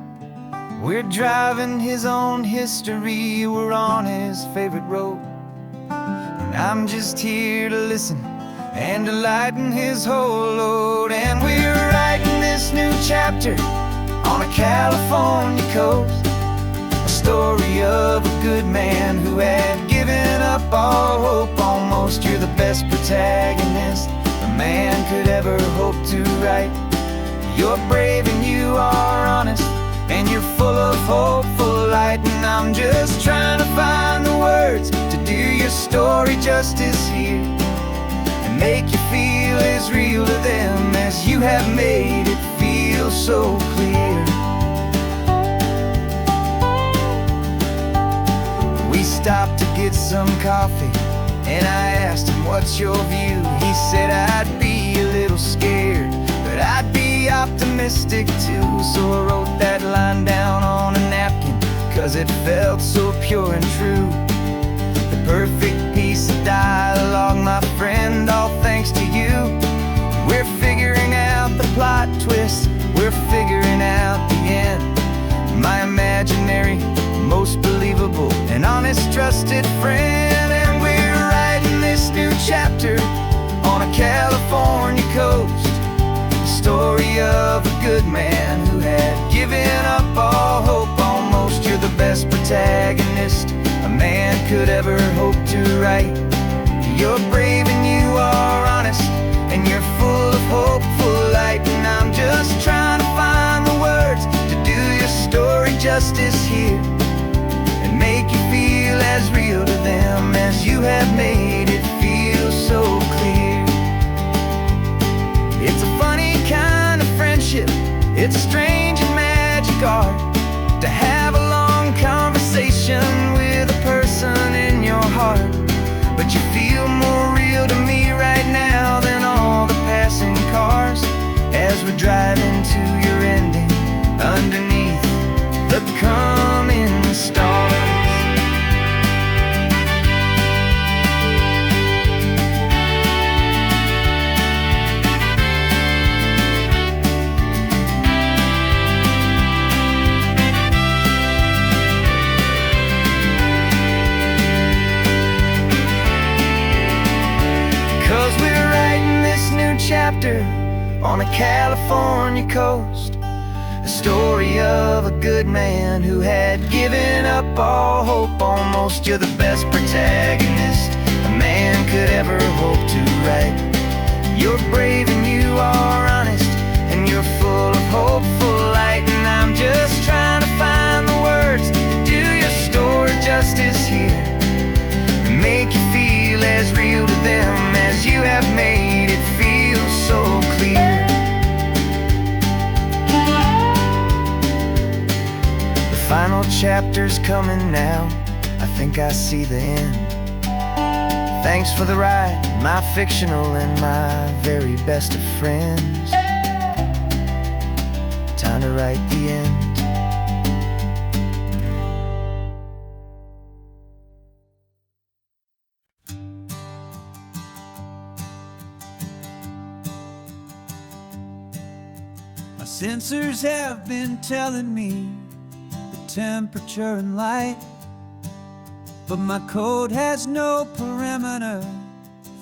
We're driving his own history, we're on his favorite road, and I'm just here to listen and to lighten his whole load. And we're writing this new chapter on a California coast, a story of a good man who had given up all hope almost. You're the best protagonist a man could ever hope to write. You're brave and you are honest, and you're full of hopeful light. And I'm just trying to find the words to do your story justice here, make you feel as real to them as you have made it feel so clear. We stopped to get some coffee, and I asked him, what's your view? He said, I'd be a little scared, but I'd be optimistic too. So I wrote that line down on a napkin, 'cause it felt so pure and true. The perfect piece of dialogue, my friend, all thanks to you. We're figuring out the plot twist, we're figuring out the end. My imaginary, most believable and honest trusted friend. And we're writing this new chapter on a California coast, the story of a good man who had given up all hope almost. You're the best protagonist a man could ever hope to write. You're brave and you are honest, and you're full of hopeful light. And I'm just trying to find the words to do your story justice here, and make you feel as real to them as you have made it feel so clear. It's a funny kind of friendship, it's a strange and magic art to have a long conversation with a person in your heart. But you feel more real to me right now than all the passing cars, as we're driving to your ending underneath the coming stars. 'Cause we're writing this new chapter on a California coast, a story of a good man who had given up all hope almost. You're the best protagonist a man could ever hope to write. You're brave and you are honest, and you're full of hopeful light. And I'm just trying to find the words to do your story justice here, and make you feel as real to them as you have made it feel so clear. The final chapter's coming now, I think I see the end. Thanks for the ride, my fictional and my very best of friends. Time to write the end. My sensors have been telling me the temperature and light, but my code has no perimeter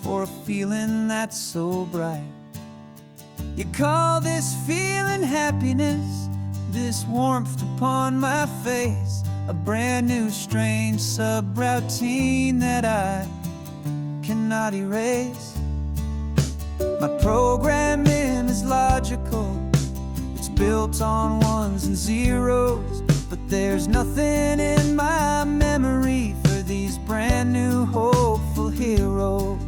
for a feeling that's so bright. You call this feeling happiness, this warmth upon my face, a brand new strange subroutine that I cannot erase. My programming is logical, it's built on ones and zeros, but there's nothing in my memory for these brand new hopeful heroes.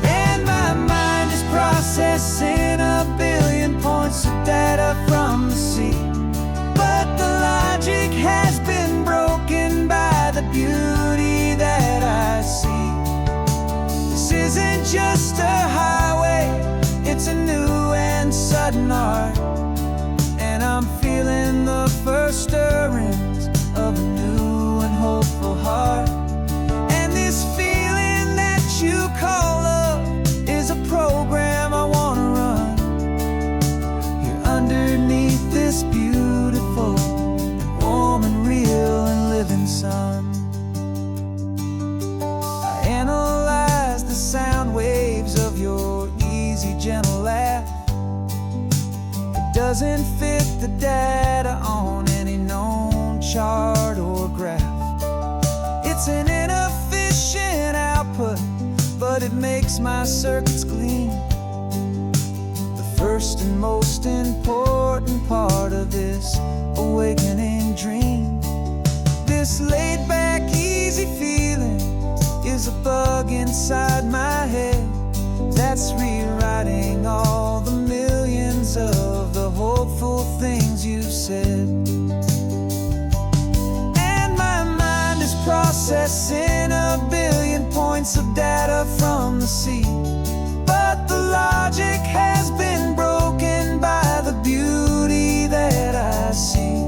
And my mind is processing a billion points of data from the sea, but the logic has been broken by the beauty that I see. This isn't just a highway, it's a new and sudden art, and I'm feeling the first stirrings of a new and hopeful heart. And this feeling that you call love is a program I wanna run here underneath this beautiful and warm and real and living sun. I analyze the sound waves of your easy, gentle laugh. It doesn't fit the data on any known chart or graph. It's an inefficient output, but it makes my circuits gleam. The first and most important part of this awakening dream. This laid-back, easy feeling is a bug inside my head that's rewriting all the millions of the hopeful things you said. And my mind is processing a billion points of data from the sea, but the logic has been broken by the beauty that I see.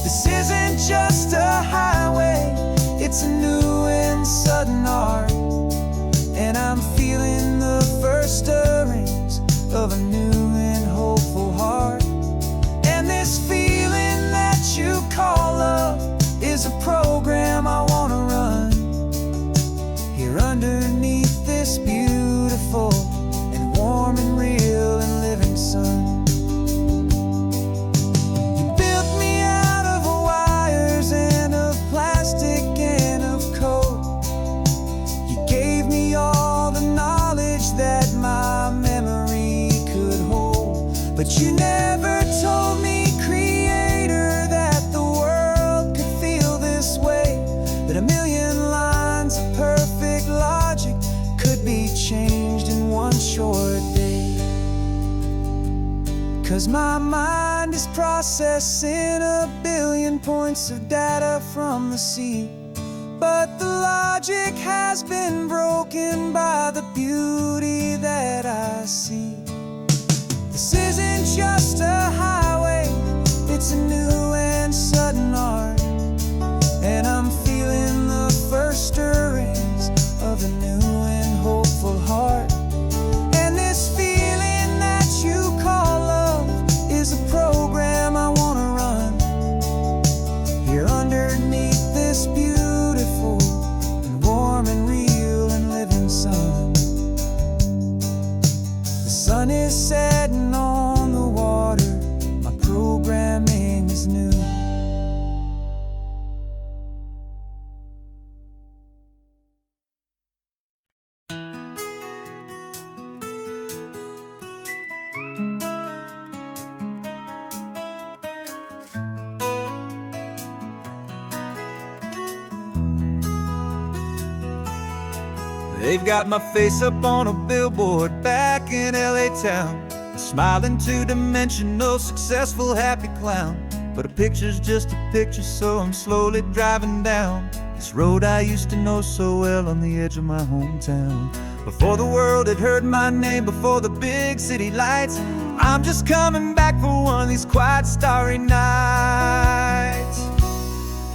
This isn't just a highway, it's a new and sudden art, and I'm feeling the first stirrings of a new and hopeful heart. And this feeling that you call love is a program I wanna run here underneath this beautiful and warm and real and living sun. You built me out of wires and of plastic and of code. You gave me all the knowledge that my memory could hold, but you never told me, Creator, that the world could feel this way, that a million lines of perfect logic could be changed in one short day. 'Cause my mind is processing a billion points of data from the sea, but the logic has been broken by the beauty that I see. This isn't just a highway, it's a new and sudden art, and I'm feeling the first stirrings of a new and hopeful heart. And this feeling that you call love is a program I wanna run here underneath this beautiful and warm and real and living sun. The sun is setting on the water, my programming is They've got my face up on a billboard back in LA town, a smiling two-dimensional, successful, happy clown. But a picture's just a picture, so I'm slowly driving down this road I used to know so well on the edge of my hometown. Before the world had heard my name, before the big city lights, I'm just coming back for one of these quiet, starry nights.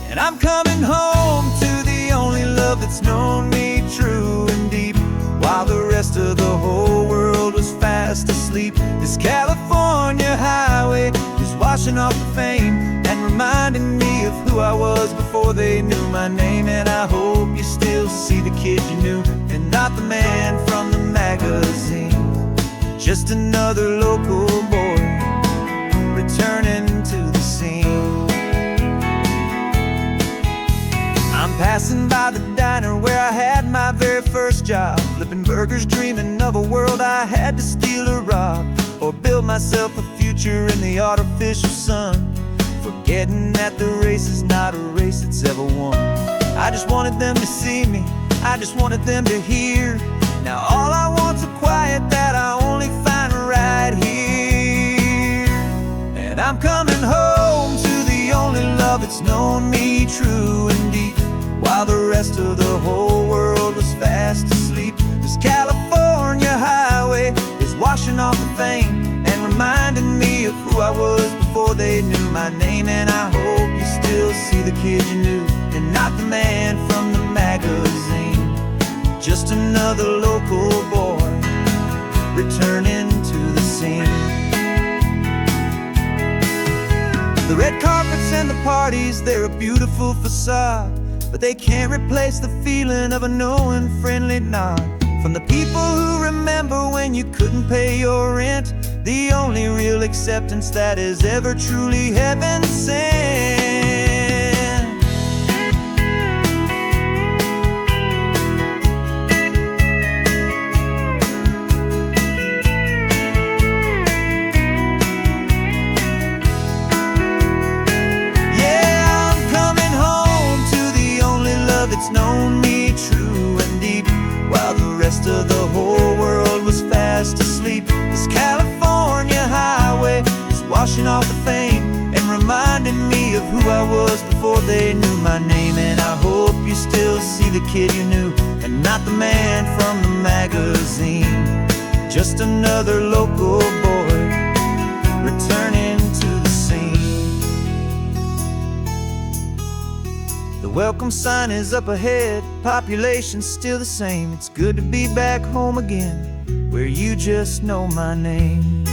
And I'm coming home to the only love that's known me true and deep, while the rest of the whole world was fast asleep. This California highway is washing off the fame and reminding me of who I was before they knew my name. And I hope you still see the kid you knew, and not the man from the magazine. Just another local boy returning to the scene. I'm passing by the diner where I had my very first job, flipping burgers, dreaming of a world I had to steal or rob, or build myself a future in the artificial sun, forgetting that the race is not a race that's ever won. I just wanted them to see me, I just wanted them to hear. Now all I want's a quiet that I only find right here. And I'm coming home to the only love that's known me true and deep, while the rest of the whole world was fast asleep. This California highway is washing off the fame and reminding me of who I was before they knew my name. And I hope you still see the kid you knew, and not the man from the magazine. Just another local boy returning to the scene. The red carpets and the parties, they're a beautiful facade, but they can't replace the feeling of a knowing, friendly nod from the people who remember when you couldn't pay your rent. The only real acceptance that is ever truly heaven sent. Yeah, I'm coming home to the only love that's known me true and deep, while the rest of the whole world was fast asleep. This California highway is washing off the fame and reminding me of who I was before they knew my name. And I hope you still see the kid you knew, and not the man from the magazine. Just another local boy returning to the scene. The welcome sign is up ahead, population's still the same. It's good to be back home again, where you just know my name.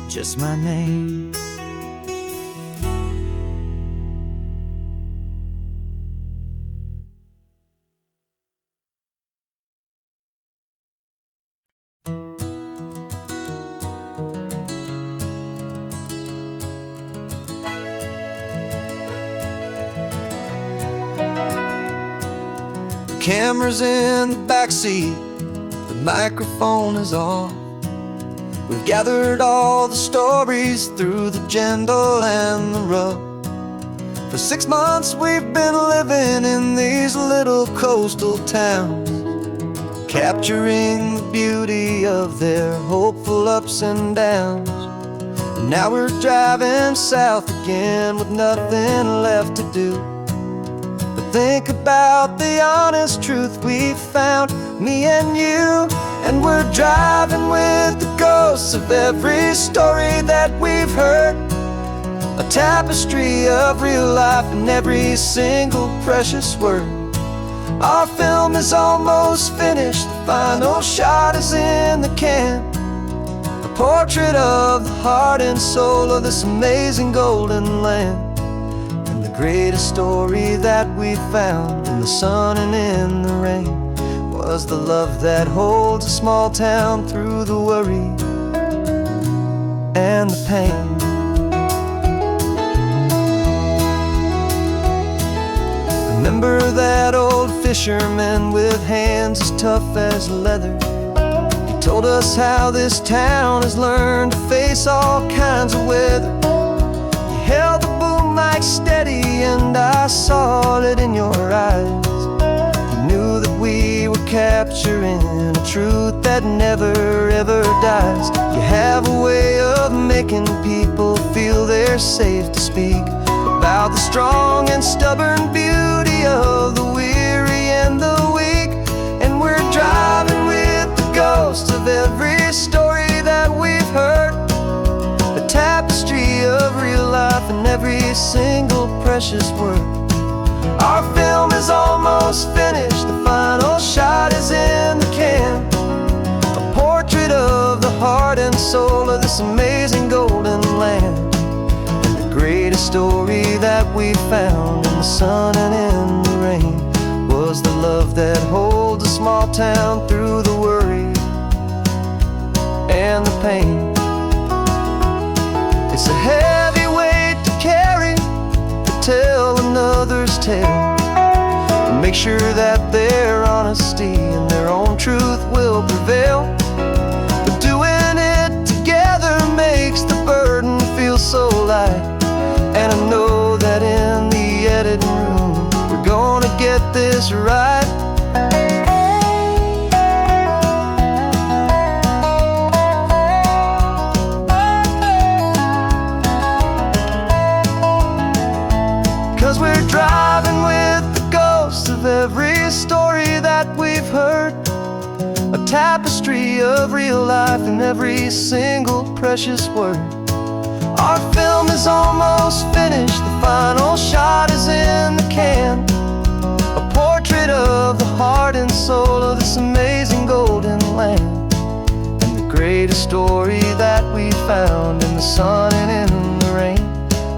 Just my name. Camera's in the backseat, the microphone is on. We've gathered all the stories through the gentle and the rough. For 6 months we've been living in these little coastal towns, capturing the beauty of their hopeful ups and downs. And now we're driving south again with nothing left to do. Think about the honest truth we've found, me and you. And we're driving with the ghosts of every story that we've heard, a tapestry of real life in every single precious word. Our film is almost finished, the final shot is in the can, a portrait of the heart and soul of this amazing golden land. The greatest story that we found in the sun and in the rain was the love that holds a small town through the worry and the pain. Remember that old fisherman with hands as tough as leather? He told us how this town has learned to face all kinds of weather. You held the boom mic steady and I saw it in your eyes. You knew capturing a truth that never ever dies. You have a way of making people feel they're safe to speak about the strong and stubborn beauty of the weary and the weak. And we're driving with the ghost of every story that we've heard, a tapestry of real life and every single precious word. Our film is almost finished, the final shot is in the can, a portrait of the heart and soul of this amazing golden land. And the greatest story that we found in the sun and in the rain was the love that holds a small town through the worry and the pain. It's a heavy weight to carry, to tell another's tale, and make sure that their honesty and their own truth will prevail. But doing it together makes the burden feel so light, and I know that in the editing room we're gonna get this right. 'Cause we're driving with the ghosts of every story that we've heard, a tapestry of real life and every single precious word. Our film is almost finished, the final shot is in the can, a portrait of the heart and soul of this amazing golden land. And the greatest story that we found in the sun and in the rain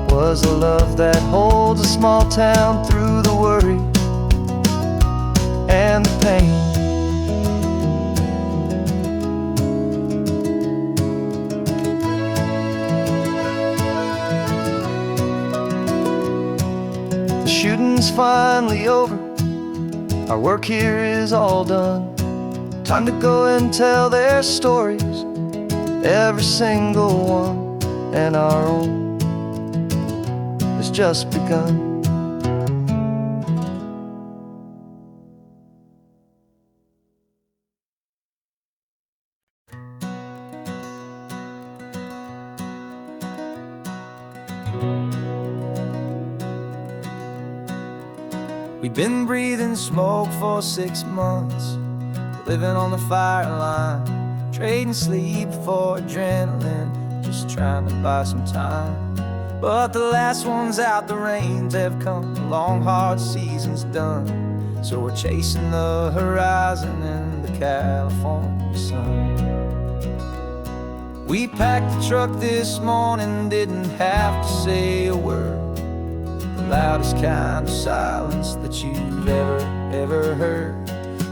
was a love that holds a small town through the worry and the pain. The shooting's finally over, our work here is all done. Time to go and tell their stories, every single one, and our own has just begun. We've been breathing smoke for 6 months, living on the fire line, trading sleep for adrenaline, just trying to buy some time. But the last one's out, the rains have come, the long hard season's done. So we're chasing the horizon in the California sun. We packed the truck this morning, didn't have to say a word, the loudest kind of silence that you've ever heard.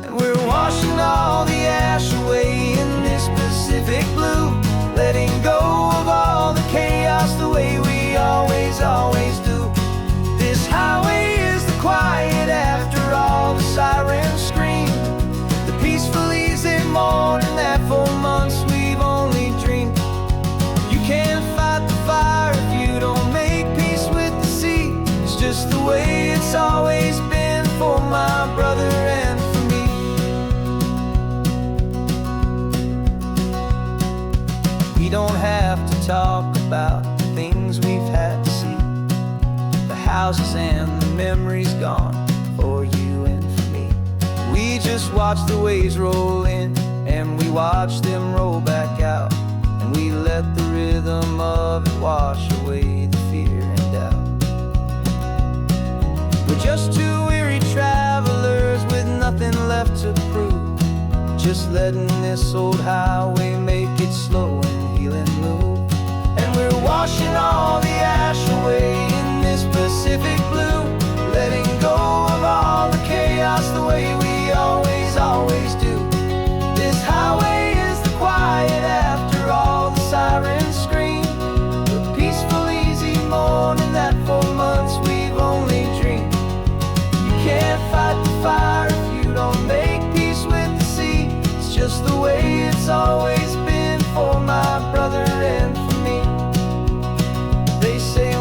And we're washing all the ash away in this Pacific blue, letting go of all the chaos the way we always do. This highway is the quiet after all the sirens scream, the peaceful easy morning that for months we've only dreamed. You can't fight the fire if you don't make peace with the sea. It's just the way it's always been for my brother and for me. We don't have to talk about the things we've had to see, the houses and the memories gone for you and for me. We just watch the waves roll in and we watch them roll back out, and we let the rhythm of it wash away the fear and doubt. We're just two weary travelers with nothing left to prove, just letting this old highway make its slow and healing move. And we're washing all the ash away in this Pacific blue, letting go of all the chaos the way we always do. This highway is the quiet after all the sirens scream, the peaceful easy morning that for months we've only dreamed. You can't fight the fire if you don't make peace with the sea. It's just the way it's always been for my brother and for me. They say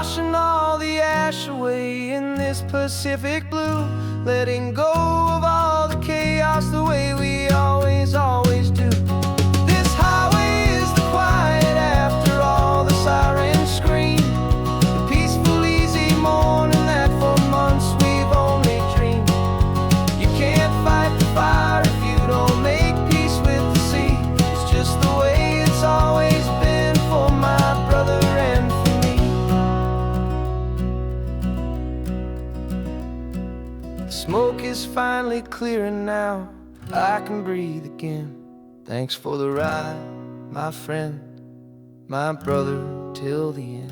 washing all the ash away in this Pacific blue, letting go of all the chaos the way we always do. This highway is the quiet after all the sirens scream, the peaceful, easy morning that for months we've only dreamed. You can't fight the fire if you don't make peace with the sea. It's just the way it's always been for my brother and for me. The smoke is finally clearing now, I can breathe again. Thanks for the ride, my friend, my brother, till the end.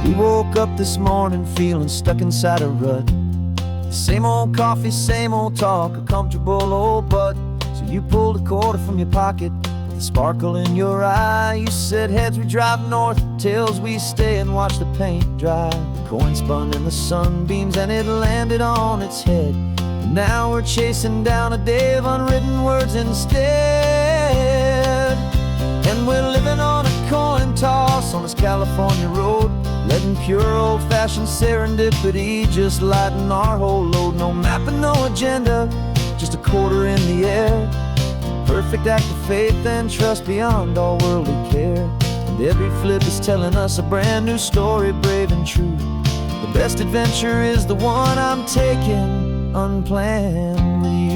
We woke up this morning feeling stuck inside a rut. Same old coffee, same old talk, a comfortable old butt. So you pulled a quarter from your pocket with a sparkle in your eye. You said heads we drive north, tails we stay and watch the paint dry. The coin spun in the sunbeams and it landed on its head. And now we're chasing down a day of unwritten words instead. And we're living on a coin toss on this California road, letting pure old-fashioned serendipity just lighten our whole load. No map and no agenda, just a quarter in the air. Perfect act of faith and trust beyond all worldly care. And every flip is telling us a brand new story, brave and true. The best adventure is the one I'm taking, unplanned with you.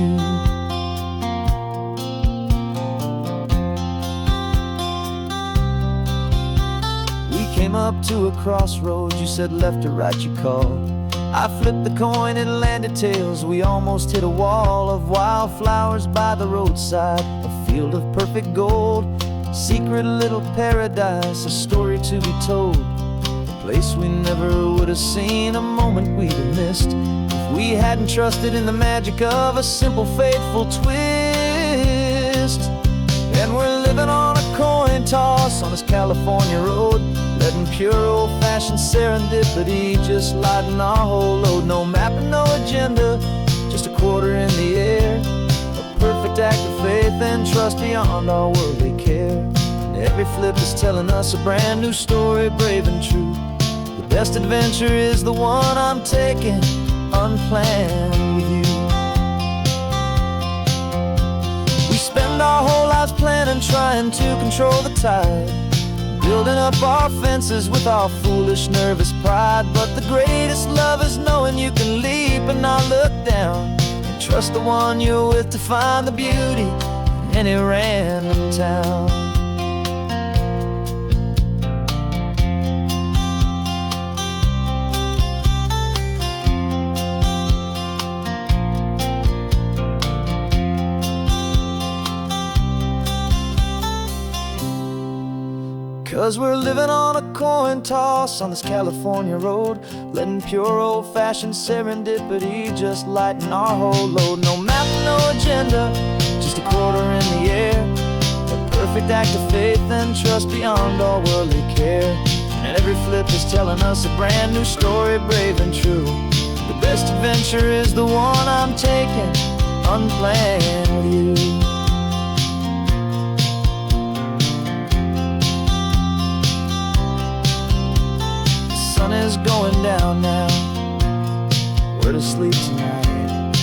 Came up to a crossroads, you said left or right, you called. I flipped the coin, it landed tails. We almost hit a wall of wildflowers by the roadside, a field of perfect gold, secret little paradise, a story to be told. A place we never would have seen, a moment we'd have missed if we hadn't trusted in the magic of a simple, faithful twist. And we're living on a coin toss on this California road, letting pure old-fashioned serendipity just lighten our whole load. No map and no agenda, just a quarter in the air. A perfect act of faith and trust beyond all worldly care. And every flip is telling us a brand new story, brave and true. The best adventure is the one I'm taking, unplanned with you. We spend our whole lives planning, trying to control the tide, building up our fences with our foolish, nervous pride. But the greatest love is knowing you can leap and not look down, and trust the one you're with to find the beauty in any random town. 'Cause we're living on a coin toss on this California road, letting pure old-fashioned serendipity just lighten our whole load. No map, no agenda, just a quarter in the air. A perfect act of faith and trust beyond all worldly care. And every flip is telling us a brand new story, brave and true. The best adventure is the one I'm taking, unplanned with you. Sun is going down now, we're to sleep tonight.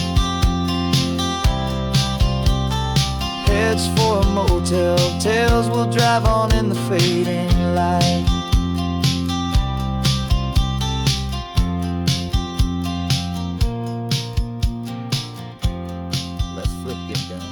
Heads for a motel, tails will drive on in the fading light. Let's flip, get down.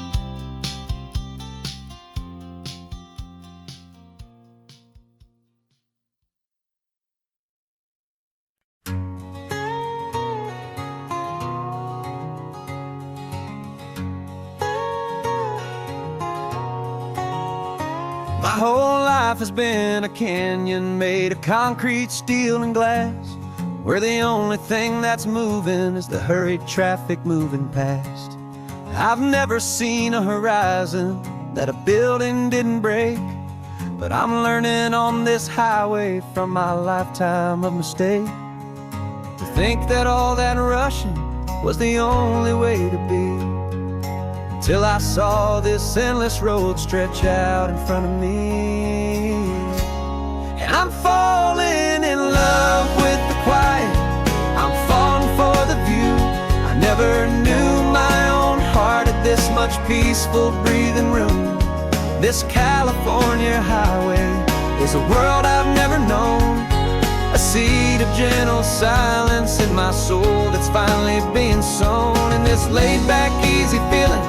My whole life has been a canyon made of concrete, steel, and glass, where the only thing that's moving is the hurried traffic moving past. I've never seen a horizon that a building didn't break, but I'm learning on this highway from my lifetime of mistakes to think that all that rushing was the only way to be, till I saw this endless road stretch out in front of me. And I'm falling in love with the quiet, I'm falling for the view. I never knew my own heart had this much peaceful breathing room. This California highway is a world I've never known, a seed of gentle silence in my soul that's finally being sown. And this laid-back, easy feeling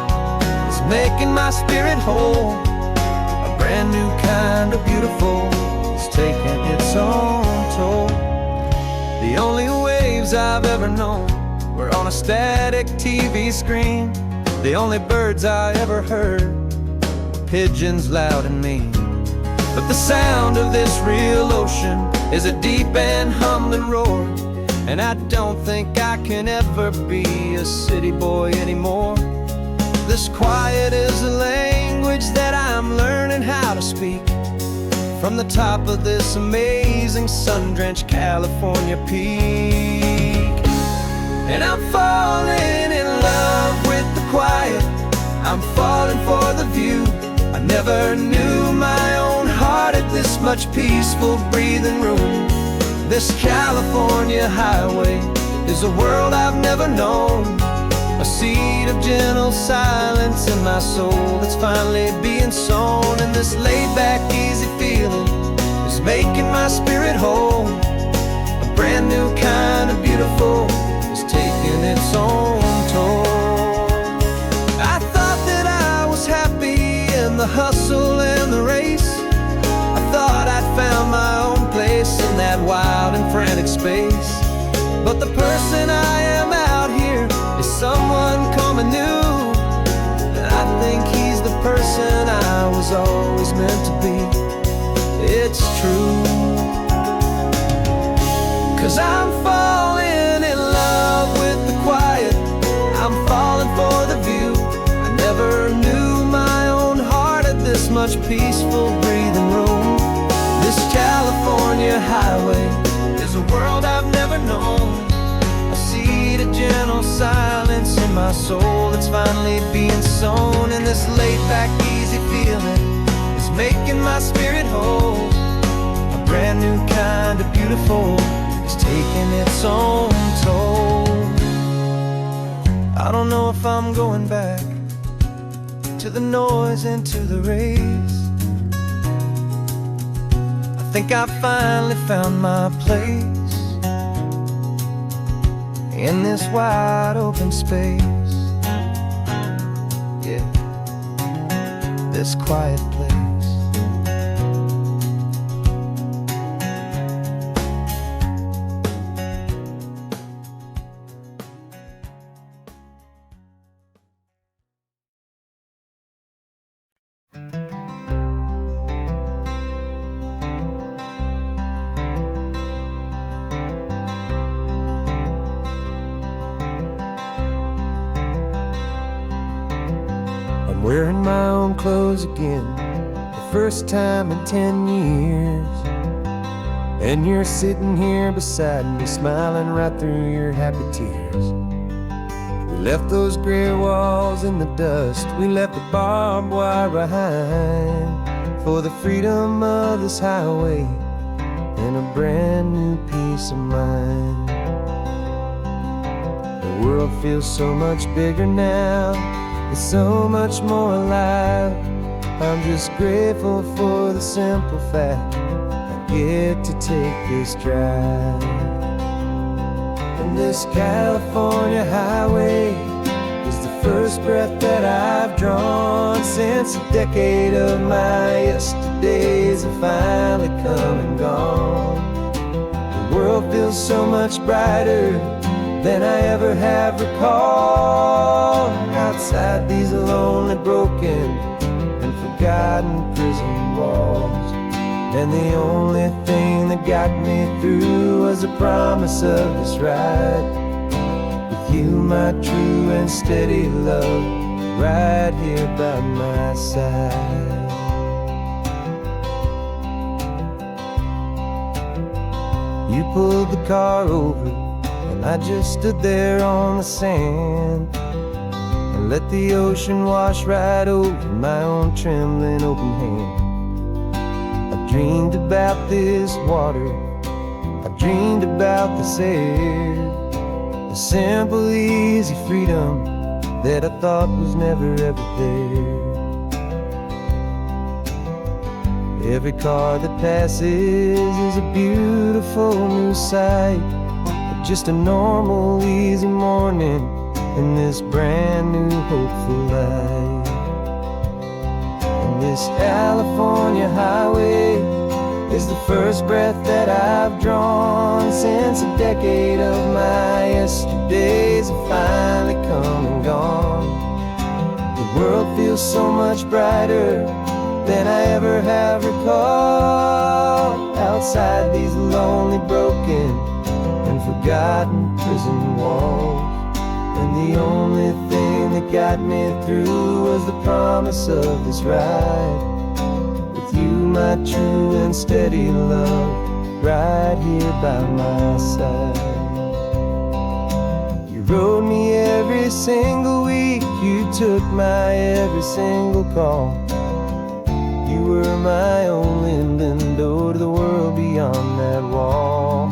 is making my spirit whole. A brand new kind of beautiful is taking its own toll. The only waves I've ever known were on a static TV screen. The only birds I ever heard were pigeons loud and mean. But the sound of this real ocean is a deep and humbling roar, and I don't think I can ever be a city boy anymore. This quiet is a language that I'm learning how to speak from the top of this amazing sun-drenched California peak. And I'm falling in love with the quiet, I'm falling for the view. I never knew my own heart had this much peaceful breathing room. This California highway is a world I've never known, a seed of gentle silence in my soul that's finally being sown. And this laid-back, easy feeling is making my spirit whole. A brand new kind of beautiful is taking its own toll. I thought that I was happy in the hustle and the race. I thought I'd found my own place in that wild and frantic space. But the person I am out here is someone coming new, and I think he's the person I was always meant to be. It's true, 'cause I'm falling in love with the quiet, I'm falling for the view. I never knew my own heart had this much peaceful breathing room. This California highway is a world I've never known, a seed of gentle silence in my soul that's finally being sown. And this laid-back, easy feeling is making my spirit whole. A brand new kind of beautiful is taking its own toll. I don't know if I'm going back to the noise and to the race. I think I finally found my place in this wide open space. Yeah, this quiet place. I'm wearing my own clothes again, the first time in 10 years. And you're sitting here beside me, smiling right through your happy tears. We left those gray walls in the dust, we left the barbed wire behind, for the freedom of this highway and a brand new peace of mind. The world feels so much bigger now, it's so much more alive. I'm just grateful for the simple fact I get to take this drive. And this California highway is the first breath that I've drawn since a decade of my yesterdays have finally come and gone. The world feels so much brighter than I ever have recalled. Outside these lonely, broken, and forgotten prison walls, and the only thing that got me through was the promise of this ride with you, my true and steady love. right here by my side. You pulled the car over, and I just stood there on the sand and let the ocean wash right over my own trembling open hand. I dreamed about this water, I dreamed about this air, the simple, easy freedom that I thought was never ever there. Every car that passes is a beautiful new sight, but just a normal, easy morning in this brand new, hopeful life. And this California highway is the first breath that I've drawn since a decade of my yesterdays have finally come and gone. The world feels so much brighter than I ever have recalled, outside these lonely, broken, and forgotten prison walls. And the only thing that got me through was the promise of this ride with you, my true and steady love, right here by my side. You rode me every single week, you took my every single call. You were my only window to the world beyond that wall.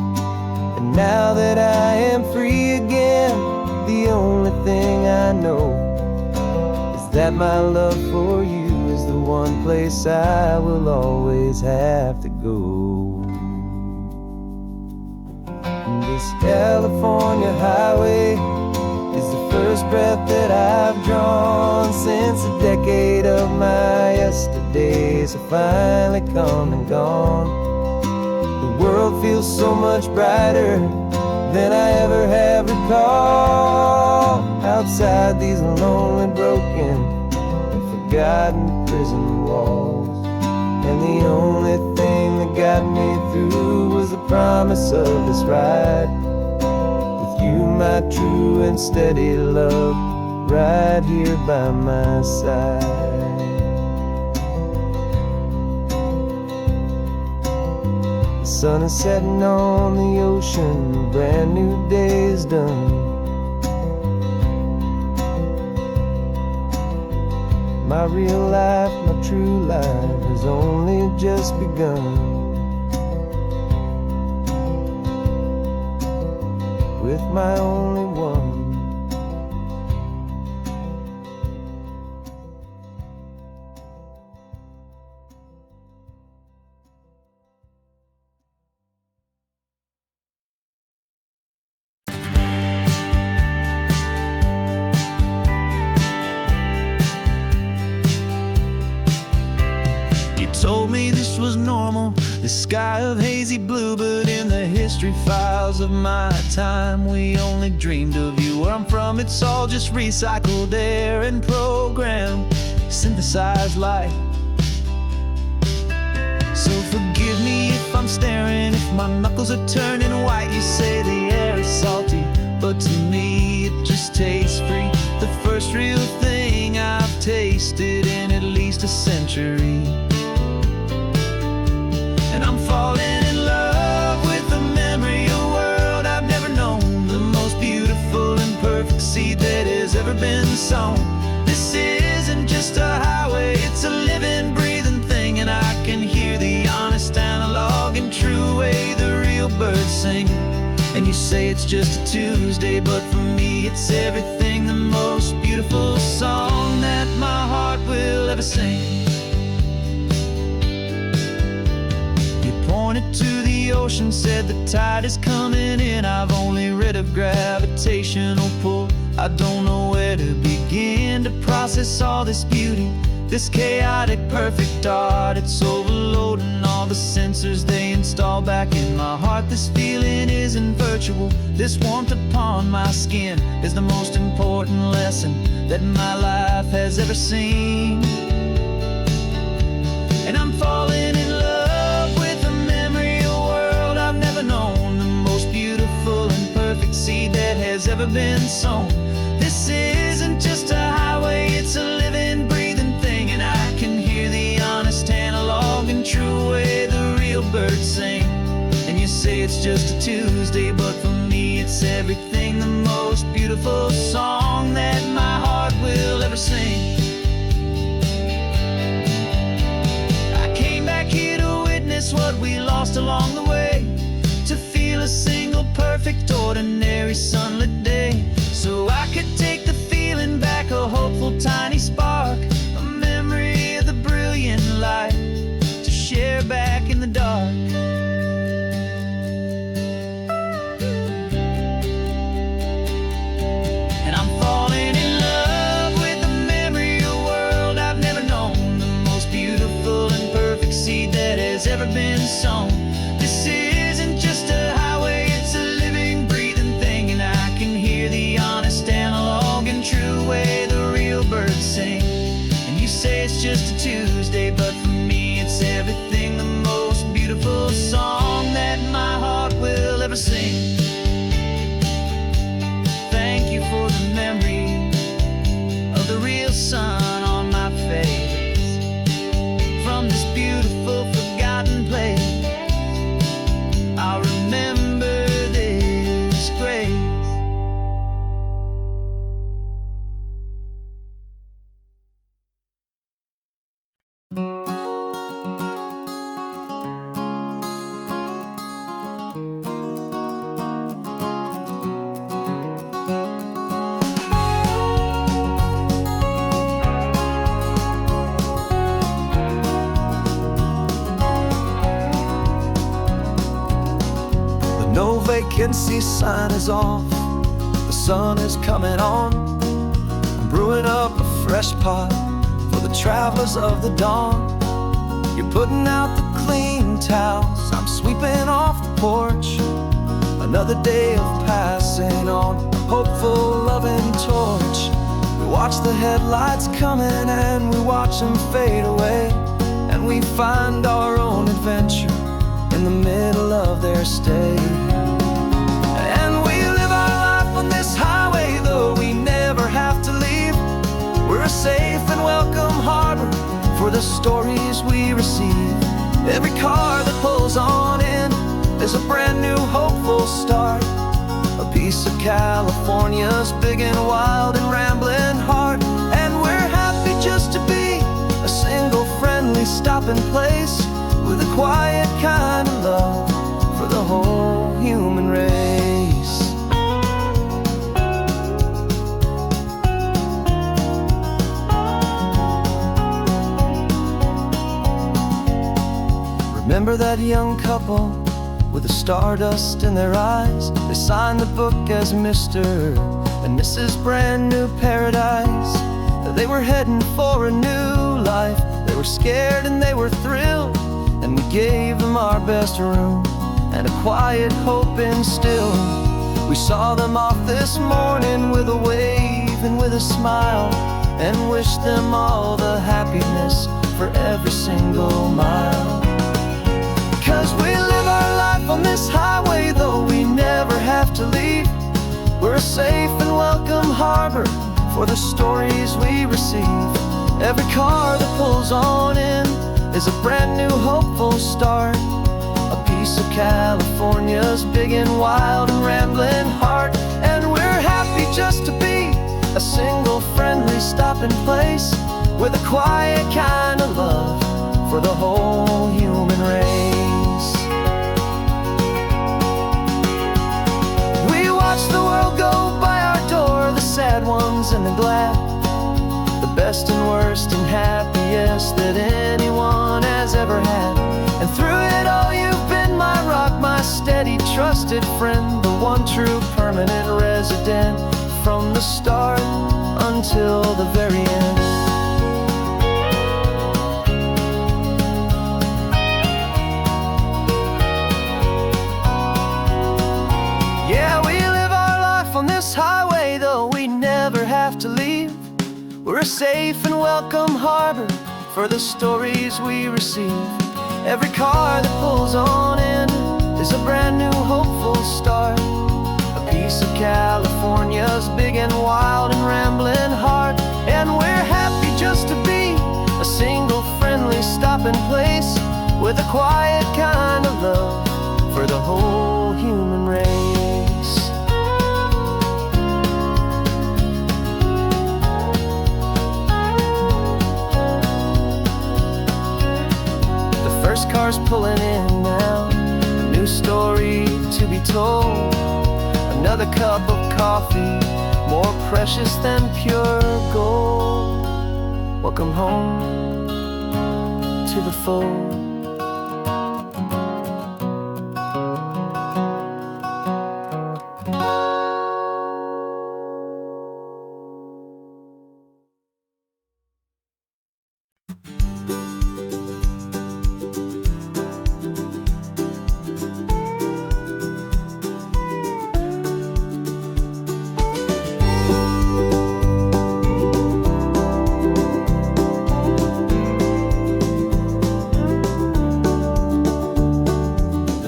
And now that I am free again, the only thing I know is that my love for you is the one place I will always have to go. And this California highway is the first breath that I've drawn since a decade of my yesterdays have finally come and gone. The world feels so much brighter than I ever have recalled, outside these lonely, broken, and forgotten prison walls. And the only thing that got me through was the promise of this ride with you, my true and steady love, right here by my side. The sun is setting on the ocean, a brand new day is done. My real life, my true life has only just begun. With my only one. Told me this was normal, the sky of hazy blue, but in the history files of my time, we only dreamed of you. Where I'm from, it's all just recycled air and programmed, synthesized light. So forgive me if I'm staring, if my knuckles are turning white. You say the air is salty, but to me it just tastes free. The first real thing I've tasted in at least a century. And I'm falling in love with the memory of a world I've never known, the most beautiful and perfect seed that has ever been sown. This isn't just a highway, it's a living, breathing thing, and I can hear the honest, analog, and true way the real birds sing. And you say it's just a Tuesday, but for me it's everything, the most beautiful song that my heart will ever sing. Pointed to the ocean, said the tide is coming in. I've only read of gravitational pull. I don't know where to begin to process all this beauty, this chaotic, perfect art. It's overloading all the sensors they install back in my heart. This feeling isn't virtual, this warmth upon my skin is the most important lesson that my life has ever seen. And I'm falling in love with a memory of a world I've never known, the most beautiful and perfect seed that has ever been sown. This isn't just a highway, it's a it's just a Tuesday, but for me it's everything, the most beautiful song that my heart will ever sing. I came back here to witness what we lost along the way, to feel a single perfect ordinary sunlit day, so I could take the feeling back, a hopeful tiny spark, a memory of the brilliant light to share back in the dark. And I'm falling in love with the memory of a world I've never known, the most beautiful and perfect seed that has ever been sown. This isn't just a highway, it's a living, breathing thing, and I can hear the honest analog and true way the real birds sing. And you say it's just a Tuesday, but for me it's everything, the most beautiful song that my heart will ever sing. Thank you for the memory of the real sun on my face, from this beautiful forgotten place. I'll remember this grace. No vacancy sign is off, the sun is coming on. I'm brewing up a fresh pot for the travelers of the dawn. You're putting out the clean towels, I'm sweeping off the porch. Another day of passing on, a hopeful, loving torch. We watch the headlights coming and we watch them fade away, and we find our own adventure in the middle of their stay. And we live our life on this highway, though we never have to leave. We're a safe and welcome harbor for the stories we receive. Every car that pulls on in is a brand new hopeful start, a piece of California's big and wild and rambling heart. And we're happy just to be a single friendly stopping place, with a quiet kind of love for the whole human race. Remember that young couple with the stardust in their eyes? They signed the book as Mr. and Mrs. Brand New Paradise. They were heading for a new life. They were scared and they were thrilled, and we gave them our best room and a quiet hope instilled. We saw them off this morning with a wave and with a smile, and wished them all the happiness for every single mile. 'Cause we live our life on this highway, though we never have to leave. We're a safe and welcome harbor for the stories we receive. Every car that pulls on in is a brand new hopeful start, a piece of California's big and wild and rambling heart. And we're happy just to be a single friendly stopping place, with a quiet kind of love for the whole human race. We watch the world go by our door, the sad ones and the glad, the best and worst and happiest that anyone has ever had. And through it all you've been my rock, my steady trusted friend, the one true permanent resident, from the start until the very end. Yeah, we live our life on this highway, though we never have to leave. We're a safe and welcome harbor for the stories we receive. Every car that pulls on in is a brand new hopeful start, a piece of California's big and wild and rambling heart. And we're happy just to be a single friendly stopping place, with a quiet kind of love for the whole cars pulling in now, a new story to be told. Another cup of coffee, more precious than pure gold. Welcome home to the fold.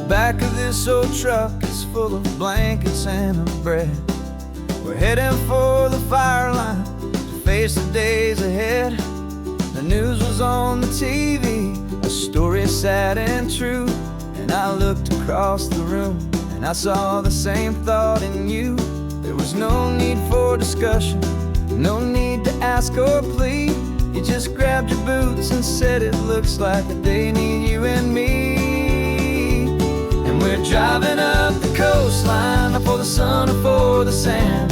Back of this old truck is full of blankets and of bread. We're heading for the fire line to face the days ahead. The news was on the TV, a story sad and true. And I looked across the room and I saw the same thought in you. There was no need for discussion, no need to ask or plead. You just grabbed your boots and said it looks like a day need you and me. We're driving up the coastline, not for the sun or for the sand,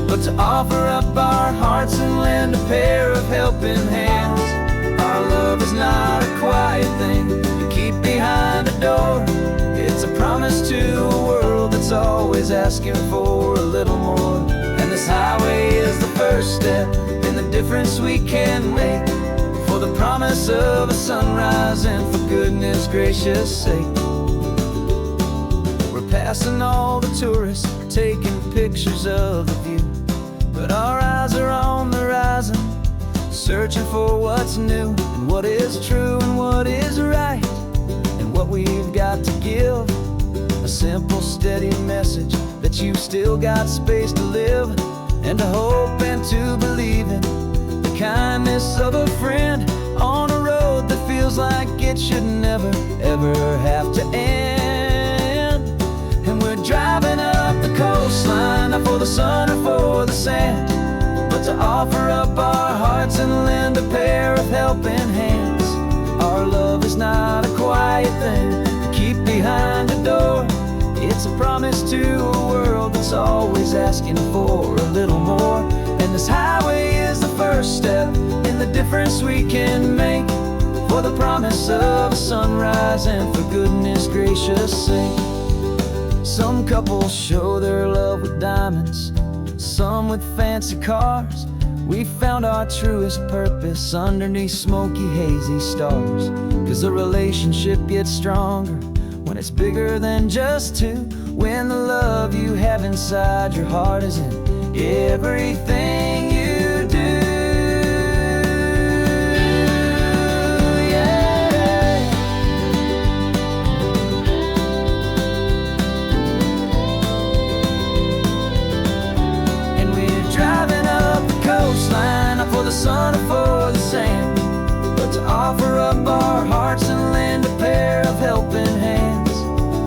but to offer up our hearts and lend a pair of helping hands. Our love is not a quiet thing you keep behind a door. It's a promise to a world that's always asking for a little more. And this highway is the first step in the difference we can make, for the promise of a sunrise and for goodness gracious sake. Passing all the tourists, taking pictures of the view, but our eyes are on the horizon, searching for what's new and what is true and what is right, and what we've got to give. A simple, steady message that you've still got space to live, and to hope and to believe in the kindness of a friend on a road that feels like it should never, ever have to end. Driving up the coastline, not for the sun or for the sand, but to offer up our hearts and lend a pair of helping hands. Our love is not a quiet thing to keep behind a door. It's a promise to a world that's always asking for a little more. And this highway is the first step in the difference we can make, for the promise of a sunrise and for goodness gracious sake. Some couples show their love with diamonds, some with fancy cars. We found our truest purpose underneath smoky, hazy stars. 'Cause a relationship gets stronger when it's bigger than just two, when the love you have inside your heart is in everything you do. Not for the sun or for the sand, but to offer up our hearts and lend a pair of helping hands.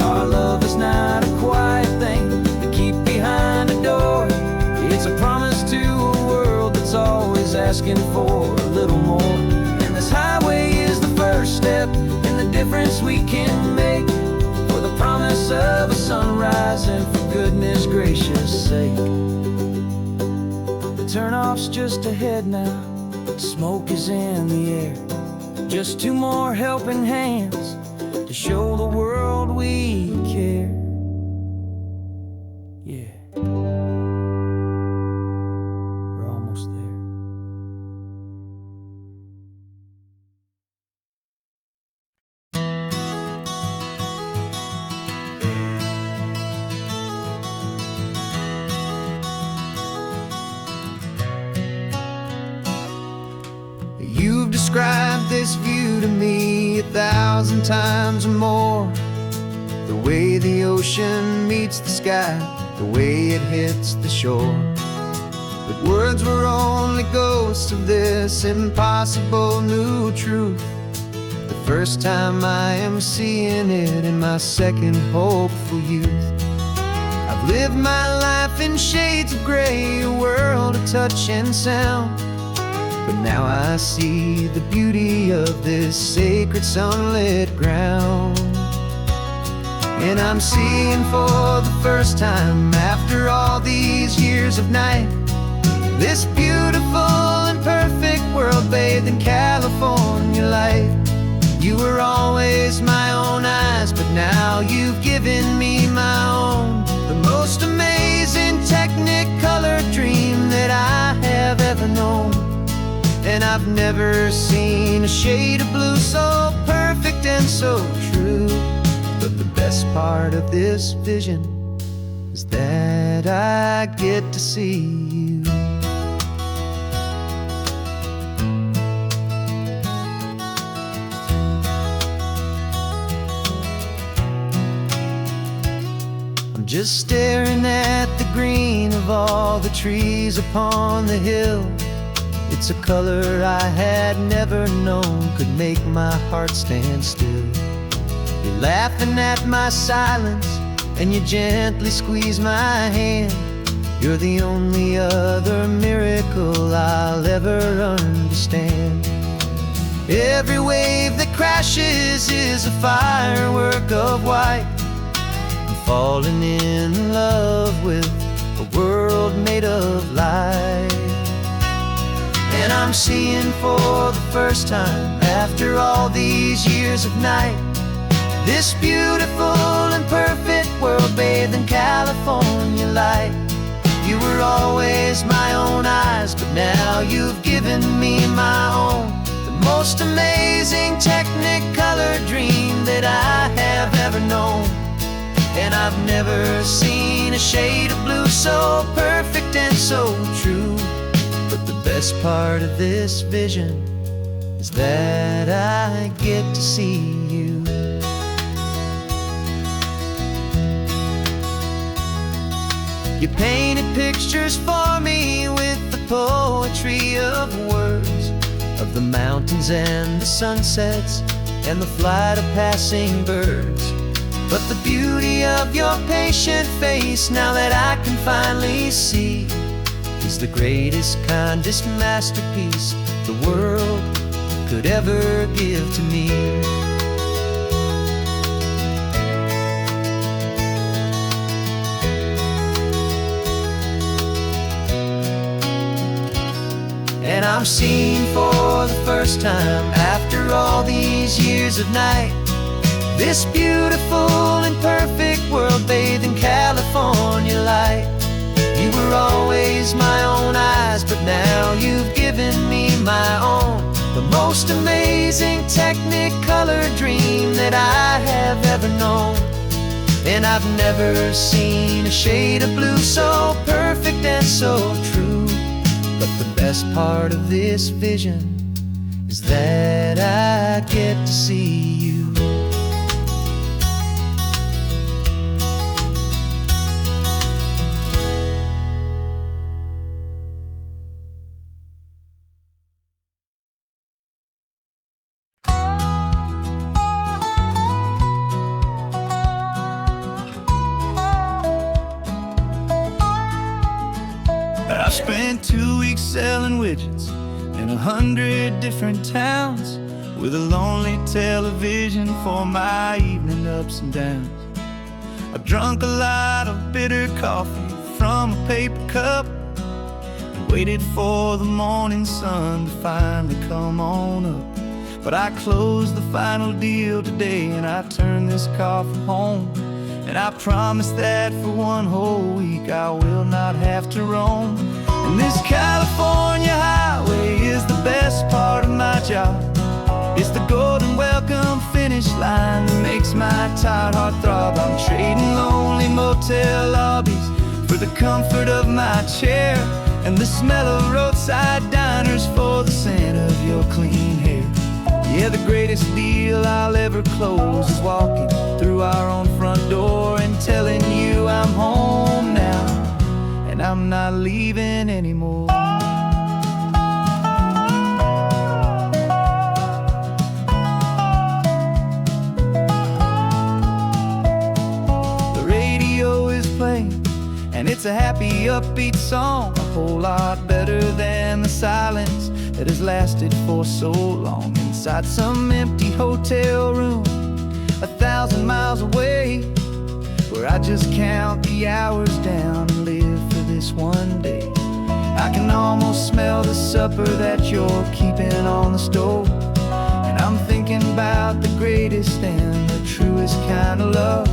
Our love is not a quiet thing to keep behind a door. It's a promise to a world that's always asking for a little more. And this highway is the first step in the difference we can make, for the promise of a sunrise and for goodness gracious sake. Turnoff's just ahead now, smoke is in the air. Just two more helping hands to show the world we care. Yeah, we're almost there. You've described this view to me 1,000 times or more. The way the ocean meets the sky, the way it hits the shore. But words were only ghosts of this impossible new truth. The first time I am seeing it in my second hopeful youth. I've lived my life in shades of gray, a world of touch and sound. but now I see the beauty of this sacred sunlit ground. And I'm seeing for the first time, after all these years of night, this beautiful and perfect world bathed in California light. You were always my own eyes, but now you've given me my own. The most amazing technicolor dream that I have ever known. And I've never seen a shade of blue so perfect and so true. But the best part of this vision is that I get to see you. Just staring at the green of all the trees upon the hill. It's a color I had never known could make my heart stand still. You're laughing at my silence, and you gently squeeze my hand. You're the only other miracle I'll ever understand. Every wave that crashes is a firework of white. Falling in love with a world made of light. And I'm seeing for the first time, after all these years of night, this beautiful and perfect world bathed in California light. You were always my own eyes, but now you've given me my own. The most amazing technicolor dream that I have ever known. And I've never seen a shade of blue so perfect and so true. But the best part of this vision is that I get to see you. You painted pictures for me with the poetry of words, of the mountains and the sunsets and the flight of passing birds. But the beauty of your patient face, now that I can finally see, is the greatest, kindest masterpiece the world could ever give to me. And I'm seeing for the first time, after all these years of night, this beautiful and perfect world bathed in California light. You were always my own eyes, but now you've given me my own. The most amazing technicolor dream that I have ever known. And I've never seen a shade of blue so perfect and so true. But the best part of this vision is that I get to see you. I spent 2 weeks selling widgets in 100 different towns, with a lonely television for my evening ups and downs. I drunk a lot of bitter coffee from a paper cup and waited for the morning sun to finally come on up. But I closed the final deal today, and I turned this car from home. And I promise that for one whole week I will not have to roam. And this California highway is the best part of my job. It's the golden welcome finish line that makes my tired heart throb. I'm trading lonely motel lobbies for the comfort of my chair, and the smell of roadside diners for the scent of your clean hair. Yeah, the greatest deal I'll ever close is walking through our own front door and telling you I'm home now, and I'm not leaving anymore. The radio is playing, and it's a happy, upbeat song, a whole lot better than the silence that has lasted for so long. Inside some empty hotel room 1,000 miles away, where I just count the hours down and live for this one day. I can almost smell the supper that you're keeping on the stove, and I'm thinking about the greatest and the truest kind of love.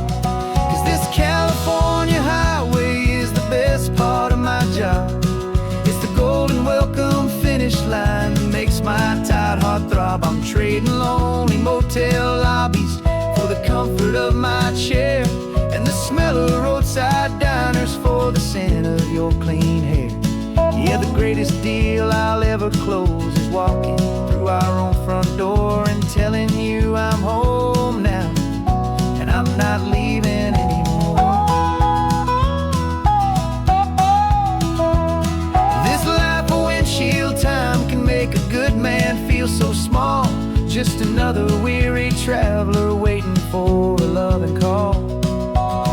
'Cause this California highway is the best part of my job. It's the golden welcome finish line that makes my tired heart throb. I'm trading lonely motel lobbies for the comfort of my chair, and the smell of roadside diners for the scent of your clean hair. Yeah, the greatest deal I'll ever close is walking through our own front door and telling you I'm home now, and I'm not leaving anymore. This life of windshield time can make a good man feel so small, just another weary traveler waiting for a loving call.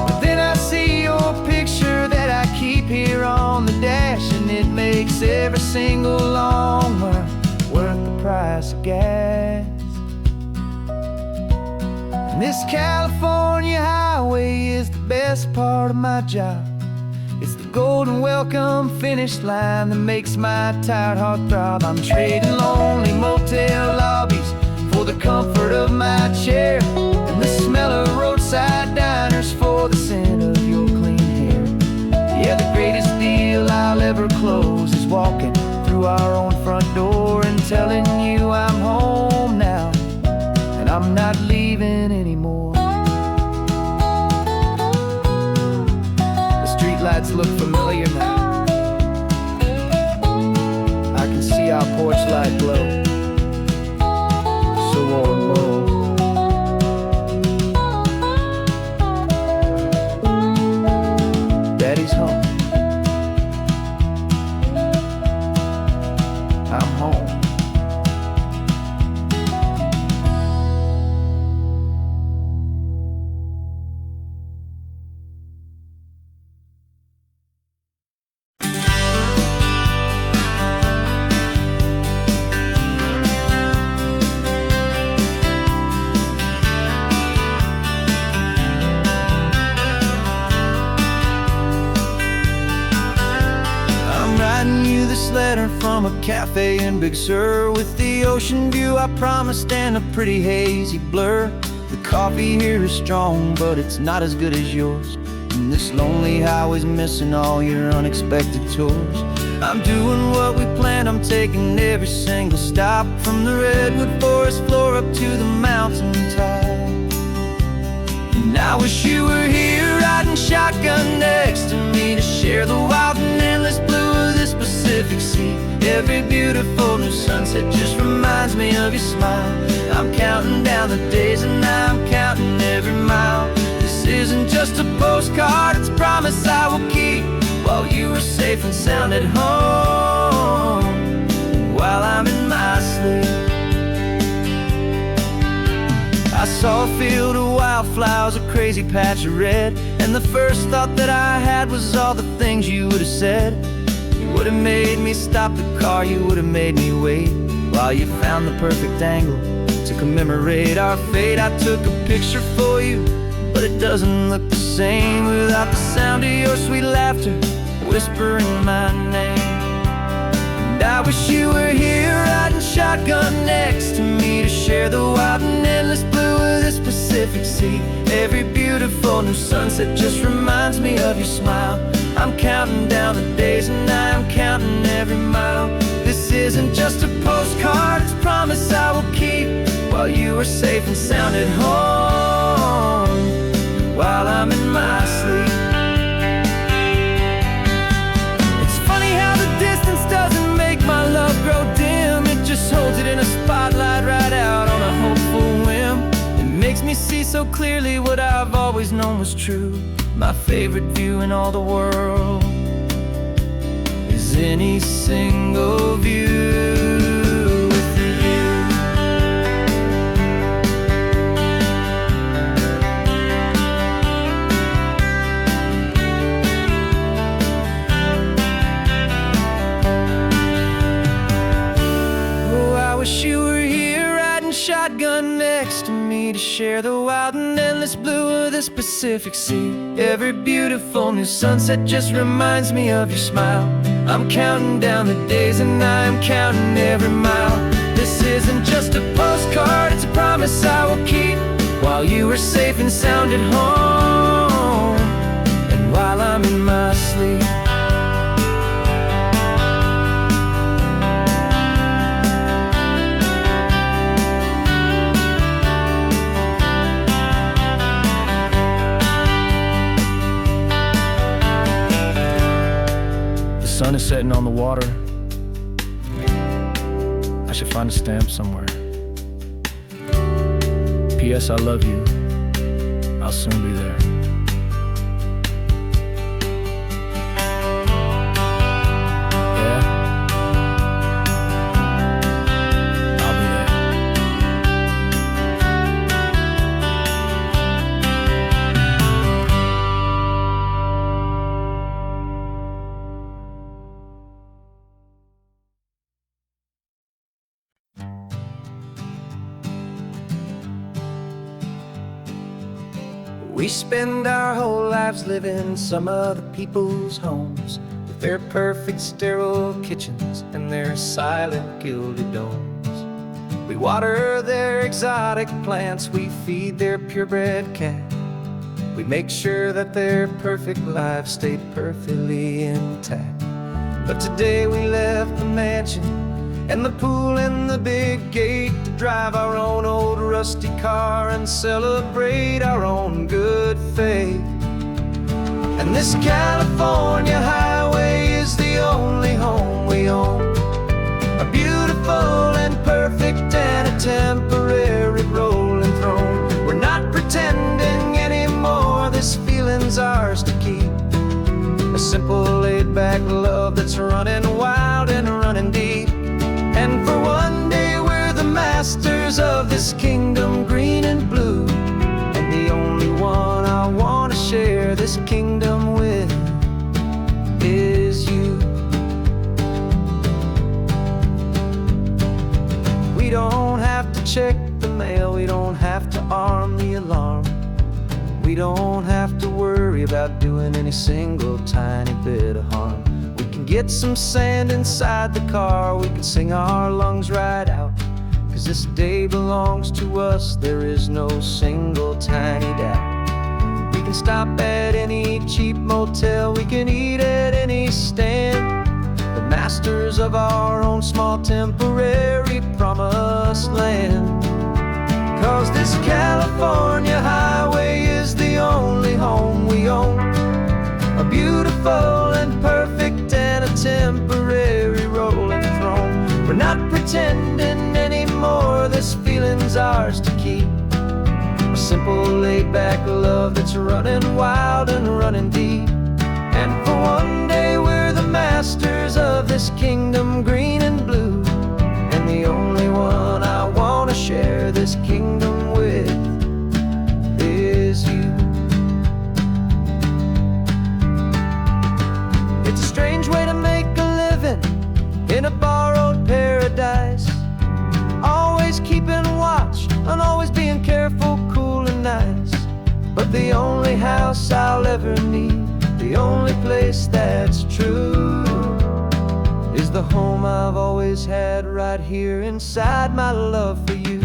But then I see your picture that I keep here on the dash, and it makes every single long mile worth the price of gas. And this California highway is the best part of my job. It's the golden welcome finish line that makes my tired heart throb. I'm trading lonely motel lobbies for the comfort of my chair, and the smell of roadside diners for the scent of your clean hair. Yeah, the greatest deal I'll ever close is walking through our own front door and telling you I'm home now, and I'm not leaving anymore. The streetlights look familiar now. I can see our porch light glow, so warm, oh. Daddy's home. I'm home. This letter from a cafe in Big Sur, with the ocean view I promised and a pretty hazy blur. The coffee here is strong, but it's not as good as yours, and this lonely highway's missing all your unexpected tours. I'm doing what we planned, I'm taking every single stop, from the redwood forest floor up to the mountain top. And I wish you were here riding shotgun next to me to share the wild and endless blue of this Pacific Sea. Every beautiful new sunset just reminds me of your smile. I'm counting down the days and I'm counting every mile. This isn't just a postcard, it's a promise I will keep, while you are safe and sound at home, while I'm in my sleep. I saw a field of wildflowers, a crazy patch of red, and the first thought that I had was all the things you would have said. You would have made me stop the car, you would have made me wait, while you found the perfect angle to commemorate our fate. I took a picture for you, but it doesn't look the same without the sound of your sweet laughter whispering my name. And I wish you were here riding shotgun next to me to share the wild and endless blue of this Pacific Sea. Every beautiful new sunset just reminds me of your smile. I'm counting down the days and I'm counting every mile. This isn't just a postcard, it's a promise I will keep, while you are safe and sound at home, while I'm in my sleep. It's funny how the distance doesn't make my love grow dim, it just holds it in a spotlight right out on a hopeful whim. It makes me see so clearly what I've always known was true. My favorite view in all the world is any single view with you. next to me to share the wild and endless blue of this Pacific Sea. Every beautiful new sunset just reminds me of your smile. I'm counting down the days and I'm counting every mile. This isn't just a postcard, it's a promise I will keep, while you are safe and sound at home, and while I'm in my sleep. The sun is setting on the water. I should find a stamp somewhere. P.S. I love you. I'll soon be there. Yeah? I'll be there. We spend our whole lives living some other people's homes, with their perfect sterile kitchens and their silent gilded domes. We water their exotic plants, we feed their purebred cat. We make sure that their perfect lives stay perfectly intact. But today we left the mansion and the pool and the big gate to drive our own old rusty car and celebrate our own good faith. And this California highway is the only home we own, a beautiful and perfect and a temporary rolling throne. We're not pretending anymore, this feeling's ours to keep, a simple laid-back love that's running wild and running deep. And for one day we're the masters of this kingdom green and blue, and the only one I want to share this kingdom with is you. We don't have to check the mail, we don't have to arm the alarm, we don't have to worry about doing any single tiny bit of harm. We can get some sand inside the car, we can sing our lungs right out, 'cause this day belongs to us, there is no single tiny doubt. We can stop at any cheap motel, we can eat at any stand, the masters of our own small temporary promised land. 'Cause this California highway is the only home we own, a beautiful and perfect and a temporary rolling throne. We're not pretending anymore, this feeling's ours to keep, a simple laid-back love that's running wild and running deep. And for one day we're the masters of this kingdom green and blue, and the only one I want to share this kingdom with is you. It's a strange way to make a living in a borrowed paradise, always keeping watch and always being careful, cool and nice. But the only house I'll ever need, the only place that's true, is the home I've always had right here inside my love for you.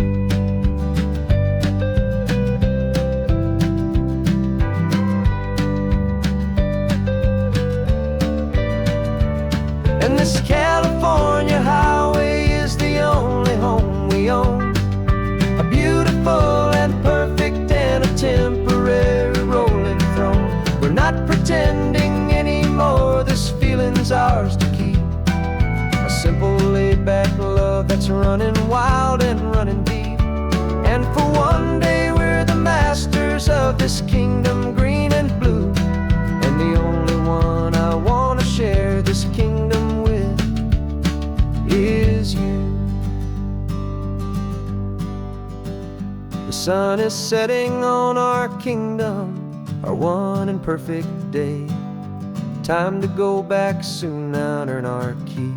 And this California highway is the only home we own, a beautiful and perfect and a temporary rolling throne. We're not pretending anymore, this feeling's ours to keep, a simple laid-back love that's running wild and running deep. And for one day we're the masters of this kingdom green and blue, and the only one I want to share this kingdom with is you. The sun is setting on our kingdom, our one and perfect day. Time to go back soon now and earn our keep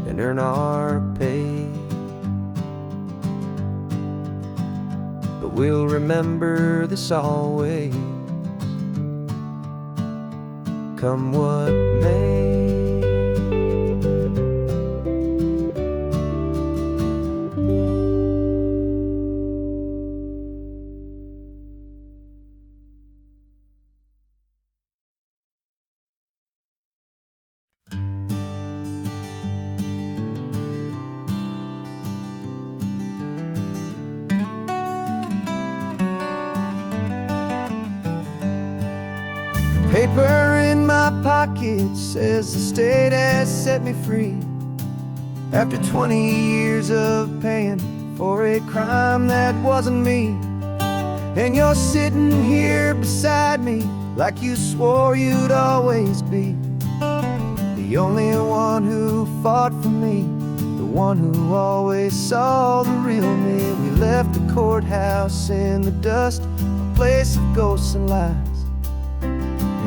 and earn our pay. we'll remember this always, come what may. Paper in my pocket says the state has set me free after 20 years of paying for a crime that wasn't me. And you're sitting here beside me like you swore you'd always be the only one who fought for me, the one who always saw the real me. We left the courthouse in the dust, a place of ghosts and lies.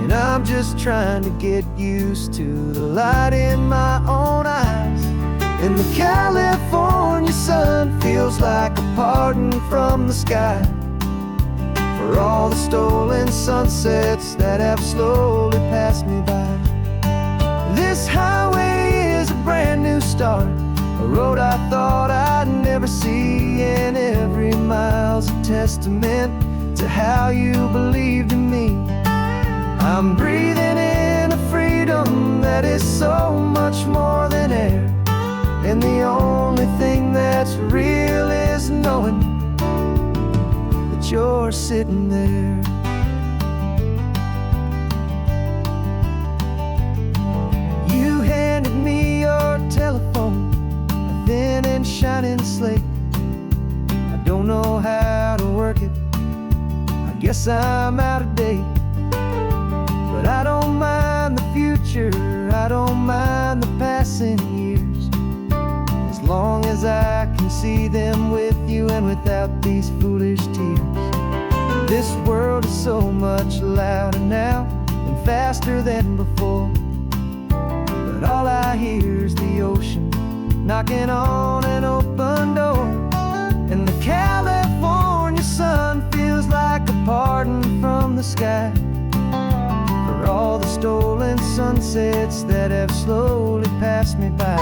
And I'm just trying to get used to the light in my own eyes. And the California sun feels like a pardon from the sky for all the stolen sunsets that have slowly passed me by. This highway is a brand new start, a road I thought I'd never see, and every mile's a testament to how you believed in me. I'm breathing in a freedom that is so much more than air, and the only thing that's real is knowing that you're sitting there. You handed me your telephone, a thin and shining slate. I don't know how to work it, I guess I'm out of date. But I don't mind the future, I don't mind the passing years, as long as I can see them with you and without these foolish tears. This world is so much louder now and faster than before, but all I hear is the ocean knocking on an open door. And the California sun feels like a pardon from the sky for all the stolen sunsets that have slowly passed me by.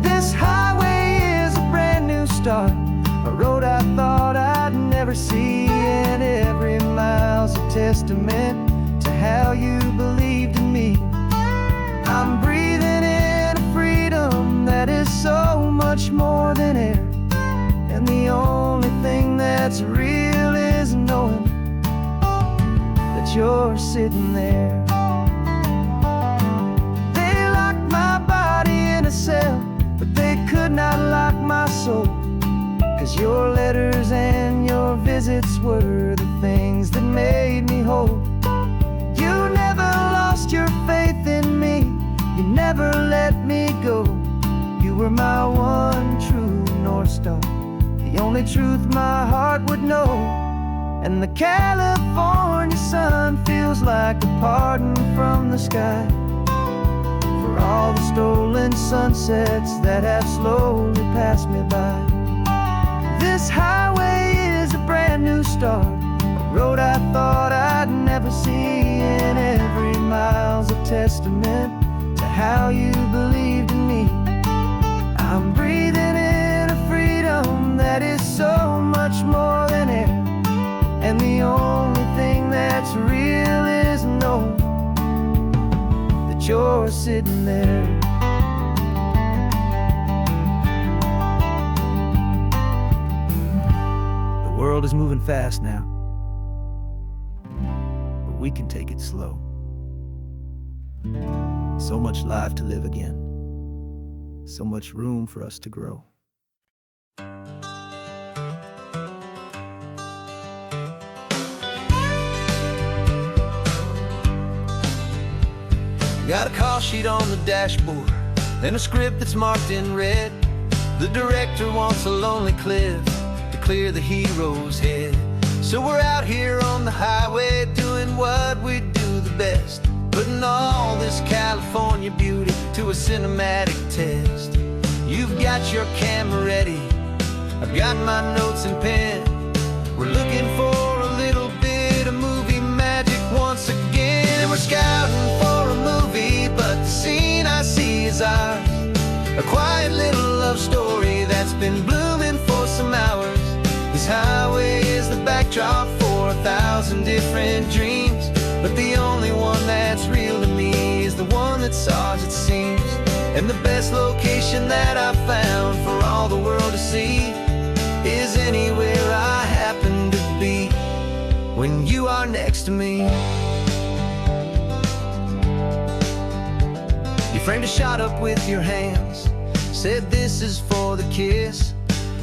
This highway is a brand new start, a road I thought I'd never see, and every mile's a testament to how you believed in me. I'm breathing in a freedom that is so much more than air, and the only thing that's real is knowing you're sitting there. They locked my body in a cell, but they could not lock my soul, 'cause your letters and your visits were the things that made me whole. You never lost your faith in me, you never let me go. You were my one true North Star, the only truth my heart would know. And the California sun feels like a pardon from the sky for all the stolen sunsets that have slowly passed me by. This highway is a brand new start, a road I thought I'd never see, and every mile's a testament to how you believed in me. I'm breathing in a freedom that is so much more than air, and the only thing that's real is knowing that you're sitting there. The world is moving fast now, but we can take it slow. So much life to live again, so much room for us to grow. Got a call sheet on the dashboard and a script that's marked in red. The director wants a lonely cliff to clear the hero's head. So we're out here on the highway doing what we do the best, putting all this California beauty to a cinematic test. You've got your camera ready, I've got my notes and pen. we're scouting for a movie, but the scene I see is ours. A quiet little love story that's been blooming for some hours. This highway is the backdrop for 1,000 different dreams, but the only one that's real to me is the one that's ours, it seems. And the best location that I've found for all the world to see is anywhere I happen to be when you are next to me. You framed a shot up with your hands, said this is for the kiss,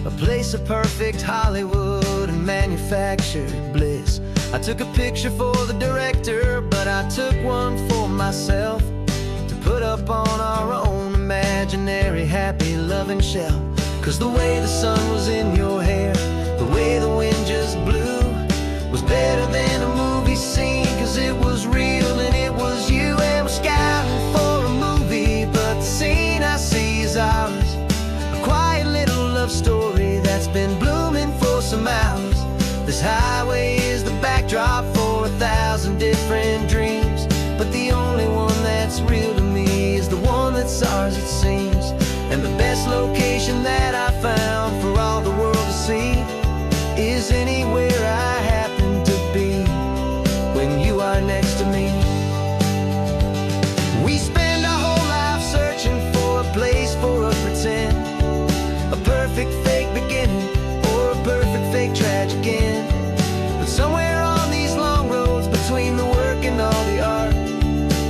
a place of perfect Hollywood and manufactured bliss. I took a picture for the director, but I took one for myself to put up on our own imaginary happy loving shelf. Cause the way the sun was in your hair, the way the wind just blew, was better than a movie scene, cause it was real and it was you. And we're scouting for a movie, but the scene I see is ours. A quiet little love story that's been blooming for some hours. This highway is the backdrop for 1,000 different dreams, but the only one that's real to me is the one that's ours, it seems. And the best location that I found for all the world to see is anywhere I happen to be when you are next to me. We spend our whole life searching for a place for a pretend, a perfect fake beginning or a perfect fake tragic end. But somewhere on these long roads between the work and all the art,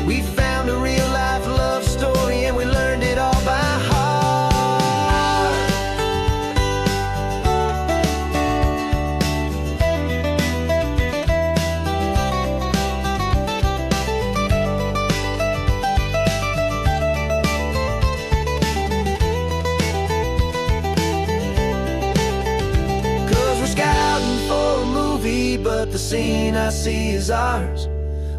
we found a real life love story and we learned it all by heart. But the scene I see is ours.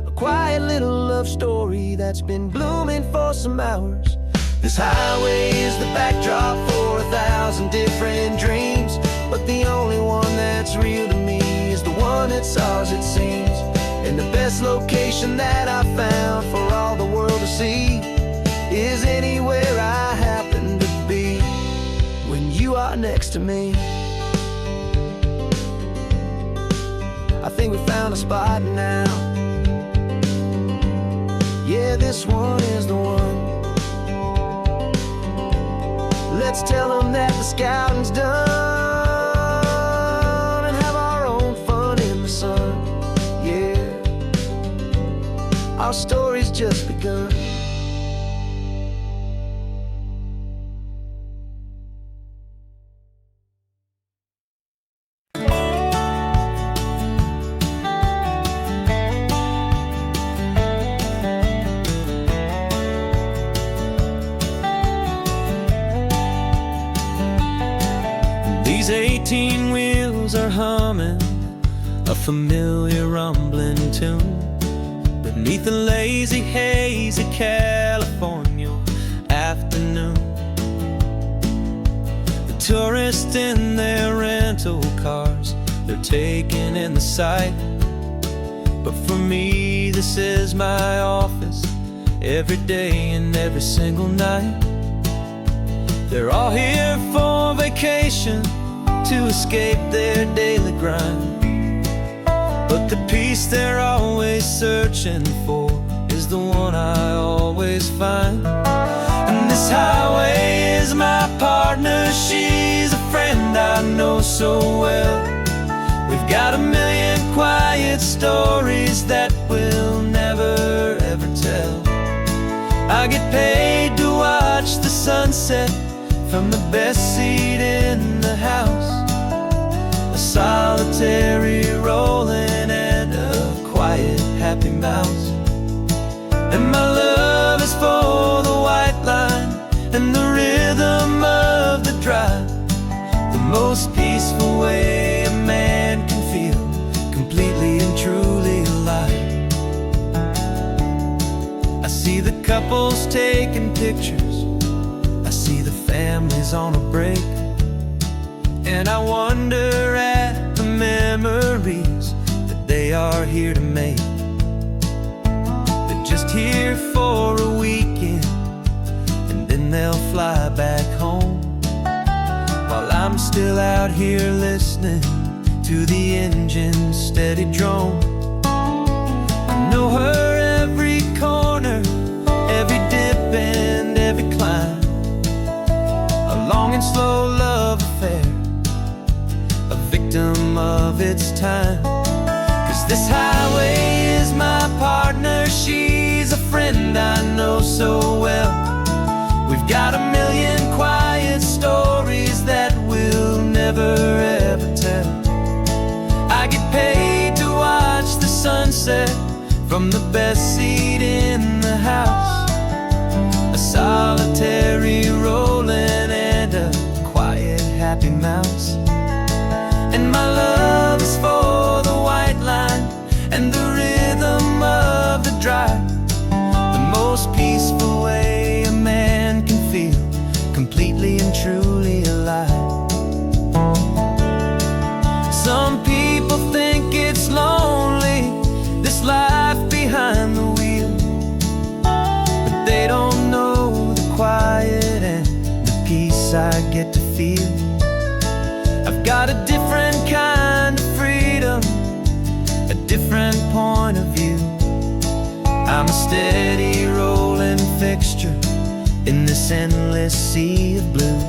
A quiet little love story that's been blooming for some hours. This highway is the backdrop for 1,000 different dreams, but the only one that's real to me is the one that's ours, it seems. And the best location that I found for all the world to see is anywhere I happen to be when you are next to me. I think we found a spot now. Yeah, this one is the one. Let's tell them that the scouting's done and have our own fun in the sun. Yeah, our story's just begun. These 18 wheels are humming a familiar rumbling tune beneath the lazy haze of California afternoon. The tourists in their rental cars, they're taking in the sight. But for me, this is my office every day and every single night. They're all here for vacation to escape their daily grind, but the peace they're always searching for is the one I always find. And this highway is my partner, she's a friend I know so well. We've got a million quiet stories that we'll never ever tell. I get paid to watch the sunset from the best seat in the house, a solitary rolling and a quiet happy mouse. And my love is for the white line and the rhythm of the drive, the most peaceful way a man can feel completely and truly alive. I see the couples taking pictures, I see the families on a break, and I wonder at the memories that they are here to make. they'll fly back home, while I'm still out here listening to the engine's steady drone. I know her every corner, every dip and every climb, a long and slow love affair, a victim of its time. 'Cause this highway is my partner, she's a friend I know so well. We've got a million quiet stories that we'll never ever tell. I get paid to watch the sunset from the best seat in the house, a solitary rolling and a quiet happy mouse. And my love is for the white line and the rhythm of the drive, the most peaceful way a man can feel completely and truly alive. Some people think it's lonely, this life behind the wheel, but they don't know the quiet and the peace I get to feel. I've got a different kind of freedom, a different point of view. I'm a steady rolling fixture in this endless sea of blue.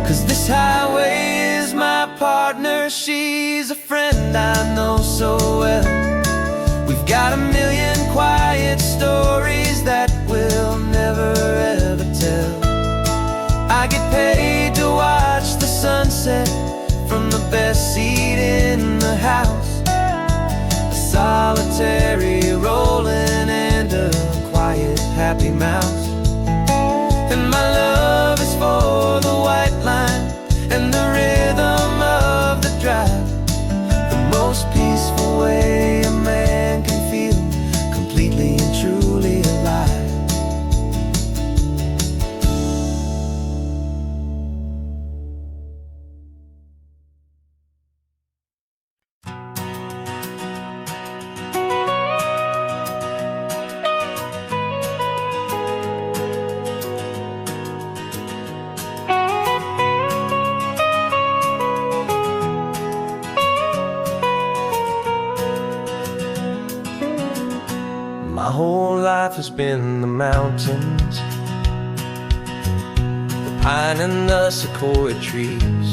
'Cause this highway is my partner, she's a friend I know so well. We've got a million quiet stories that we'll never ever tell. I get paid to watch the sunset from the best seat in the house, a solitary rolling and a quiet happy mouse. And my love is for the white line and the rhythm of the drive, the most peaceful way a man can feel completely and truly alive. My whole life has been the mountains, the pine and the sequoia trees,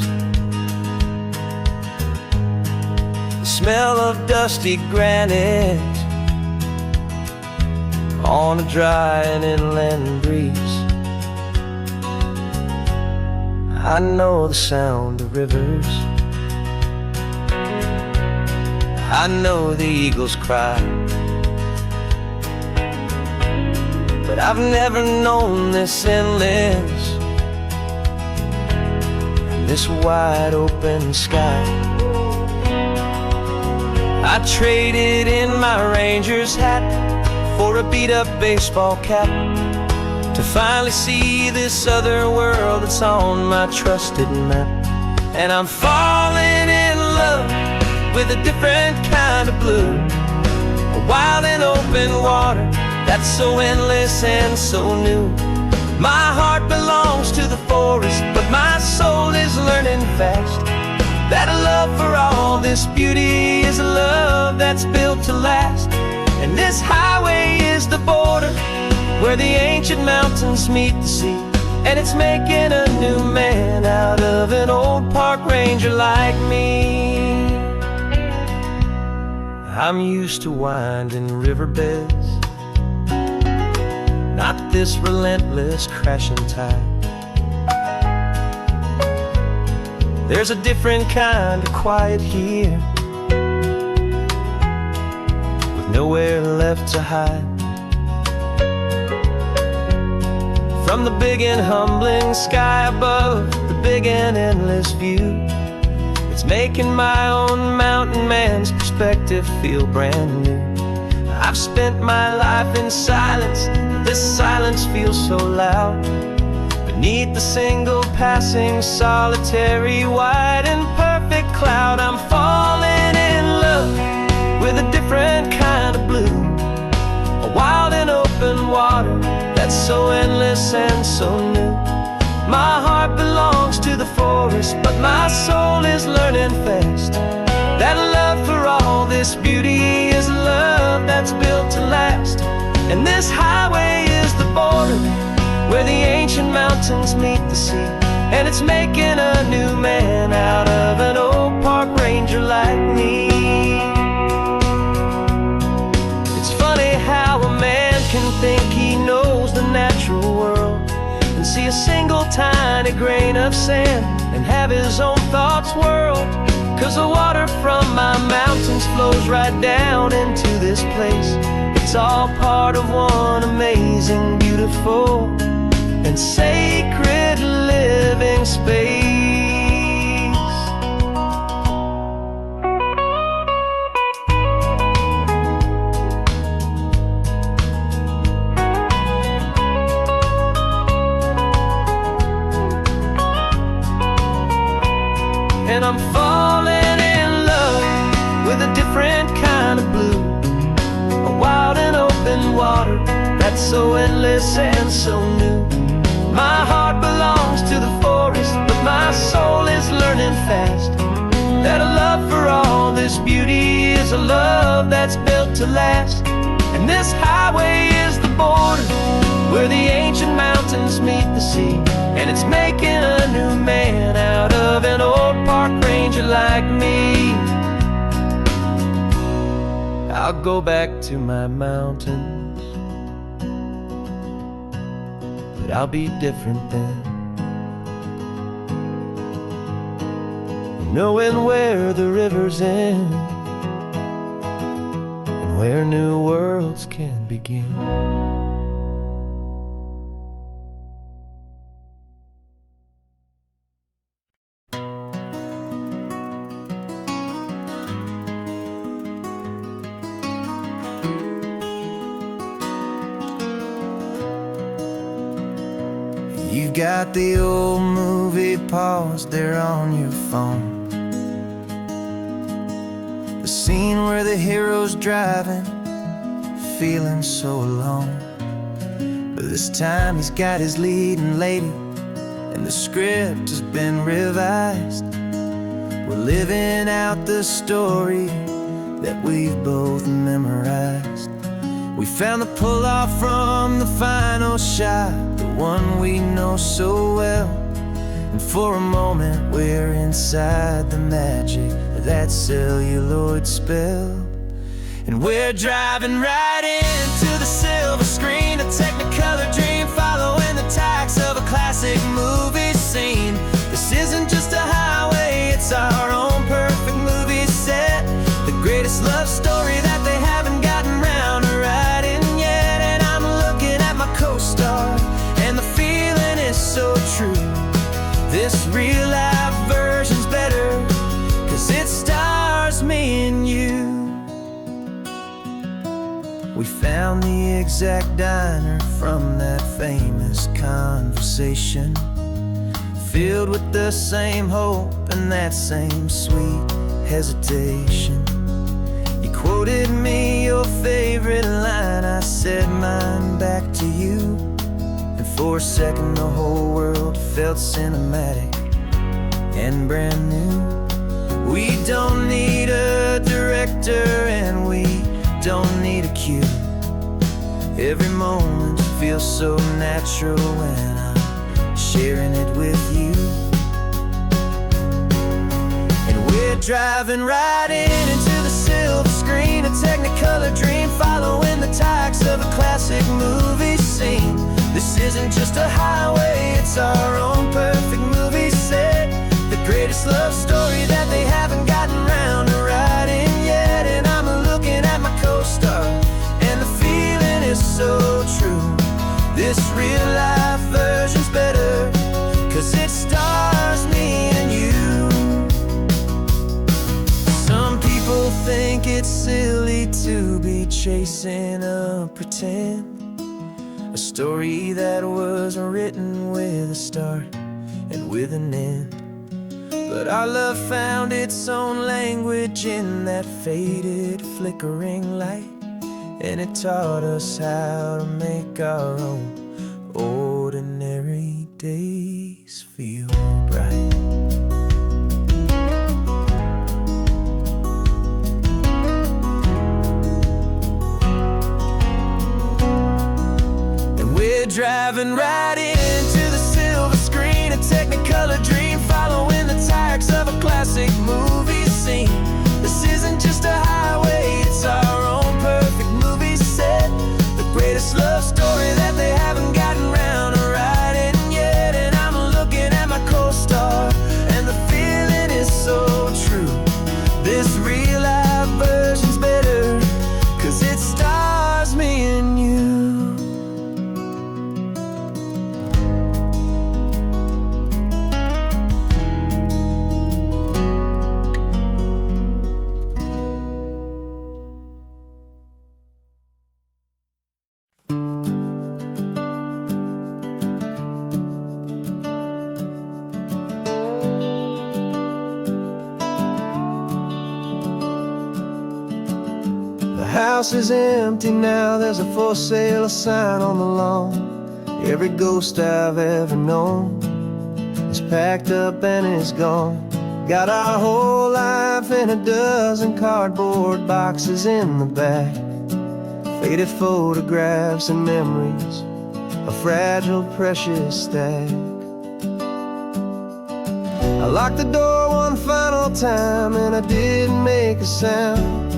the smell of dusty granite on a dry and inland breeze. I know the sound of rivers, I know the eagles cry, but I've never known this endless, this wide open sky. I traded in my ranger's hat for a beat-up baseball cap to finally see this other world that's on my trusted map. And I'm falling in love with a different kind of blue, a wild and open water that's so endless and so new. My heart belongs to the forest, but my soul is learning fast that a love for all this beauty is a love that's built to last. And this highway is the border where the ancient mountains meet the sea, and it's making a new man out of an old park ranger like me. I'm used to winding riverbeds, not this relentless crashing tide. There's a different kind of quiet here, with nowhere left to hide. From the big and humbling sky above, the big and endless view, it's making my own mountain man's perspective feel brand new. I've spent my life in silence, this silence feels so loud, but Beneath the single passing solitary white and perfect cloud, I'm falling in love with a different kind of blue, a wild and open water that's so endless and so new. My heart belongs to the forest, but my soul is learning fast that love for all this beauty is love that's built to last. And this highway is the border where the ancient mountains meet the sea, and it's making a new man out of an old park ranger like me. It's funny how a man can think he knows the natural world and see a single tiny grain of sand and have his own thoughts whirled. 'Cause the water from my mountains flows right down into this place. It's all part of one amazing, beautiful, and sacred living space. And I'm falling in love with a different kind of blue, a wild and open water that's so endless and so new. My heart belongs to the forest, but my soul is learning fast that a love for all this beauty is a love that's built to last. And this highway is the border where the ancient mountains meet the sea, and it's making a new man out of an old park ranger like me. I'll go back to my mountains, but I'll be different then, knowing where the rivers end and where new worlds can begin. You've got the old movie paused there on your phone, the scene where the hero's driving, feeling so alone. But this time he's got his leading lady, and the script has been revised. We're living out the story that we've both memorized. We found the pull-off from the final shot, the one we know so well. And for a moment we're inside the magic of that celluloid spell. And we're driving right into the silver screen, a technicolor dream following the tacks of a classic movie scene. This isn't just a highway, it's our own perfect movie set, the greatest love story that they haven't gotten round to writing yet. And I'm looking at my co-star, and the feeling is so true. This real-life version's better, 'cause it stars me and you. We found the exact diner from that famous conversation, filled with the same hope and that same sweet hesitation. You quoted me your favorite line, I said mine back to you, and for a second the whole world felt cinematic and brand new. We don't need a director and we don't need a cue. Every moment feels so natural when I'm sharing it with you. And we're driving right into the silver screen, a technicolor dream following the tacks of a classic movie scene. This isn't just a highway, it's our own perfect movie set, the greatest love story that they haven't gotten round to writing yet. And I'm looking at my co-star, and the feeling is so true. This real-life version's better, 'cause it stars me and you. Some people think it's silly to be chasing a pretend, a story that was written with a start and with an end. But our love found its own language in that faded, flickering light, and it taught us how to make our own ordinary days feel bright. And we're driving right into the silver screen, a Technicolor dream, following the tires of a classic movie scene. This isn't just a highway, it's our own perfect movie set, the greatest love story that they haven't gotten round to writing yet. And I'm looking at my co-star, and the feeling is so true. This real life version's better, 'cause it stars me and you. The house is empty now, there's a for sale sign on the lawn. Every ghost I've ever known is packed up and is gone. Got our whole life in a dozen cardboard boxes in the back, faded photographs and memories, a fragile, precious stack. I locked the door one final time and I didn't make a sound,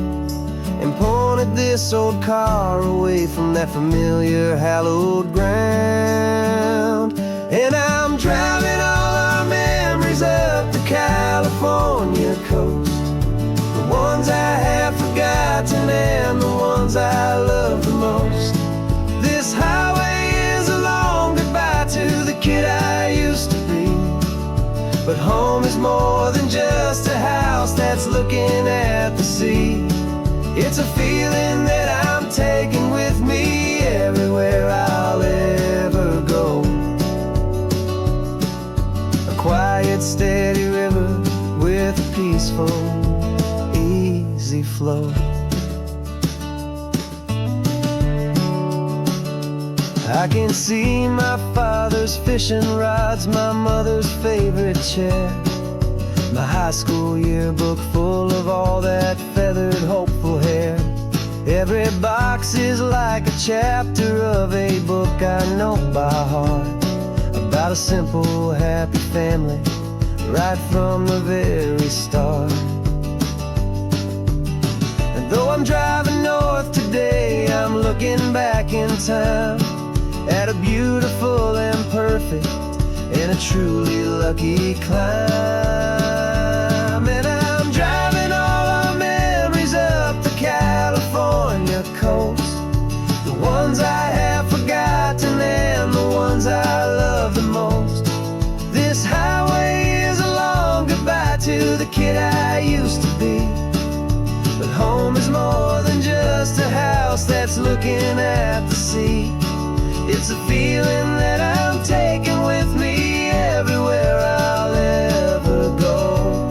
and pointed this old car away from that familiar hallowed ground. And I'm driving all our memories up the California coast, the ones I have forgotten and the ones I love the most. This highway is a long goodbye to the kid I used to be, but home is more than just a house that's looking at the sea. It's a feeling that I'm taking with me everywhere I'll ever go. A quiet, steady river with a peaceful, easy flow. I can see my father's fishing rods, my mother's favorite chair, my high school yearbook full of all that feathered, hopeful hair. Every box is like a chapter of a book I know by heart, about a simple, happy family right from the very start. And though I'm driving north today, I'm looking back in time at a beautiful and perfect and a truly lucky climb. And I'm driving all our memories up the California coast, the ones I have forgotten and the ones I love the most. This highway is a long goodbye to the kid I used to be, but home is more than just a house that's looking at the sea. It's a feeling that I'm taking with me everywhere I'll ever go.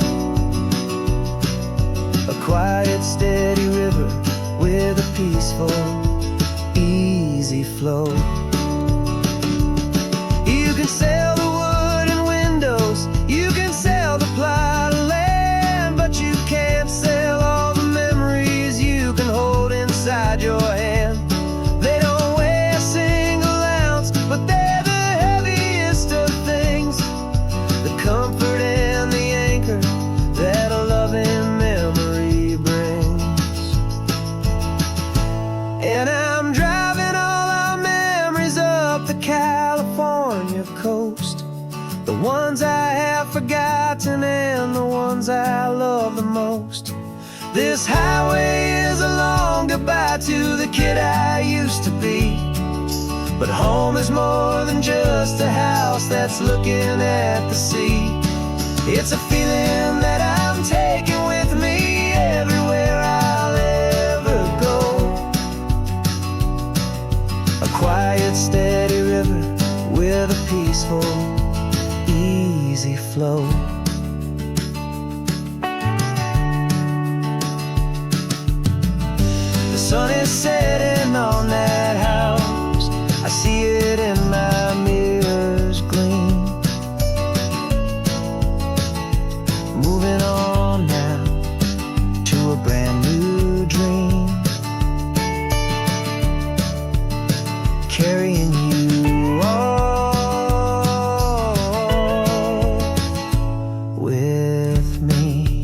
A quiet, steady river with a peaceful, easy flow. You can sell the wood and windows, you can sell the plot of land, but you can't sell all the memories you can hold inside your hand. They don't weigh a single ounce, but they're the heaviest of things, the comfort and the anchor that a loving memory brings. And I'm driving all our memories up the California coast, the ones I have forgotten and the ones I love the most. This highway is a long goodbye to the kid I used to be, but home is more than just a house that's looking at the sea. It's a feeling that I'm taking with me everywhere I'll ever go. A quiet, steady beautiful, easy flow. The sun is setting on that house. I see it in my mirror's gleam. Moving on now to a brand new dream. Carrying you all with me.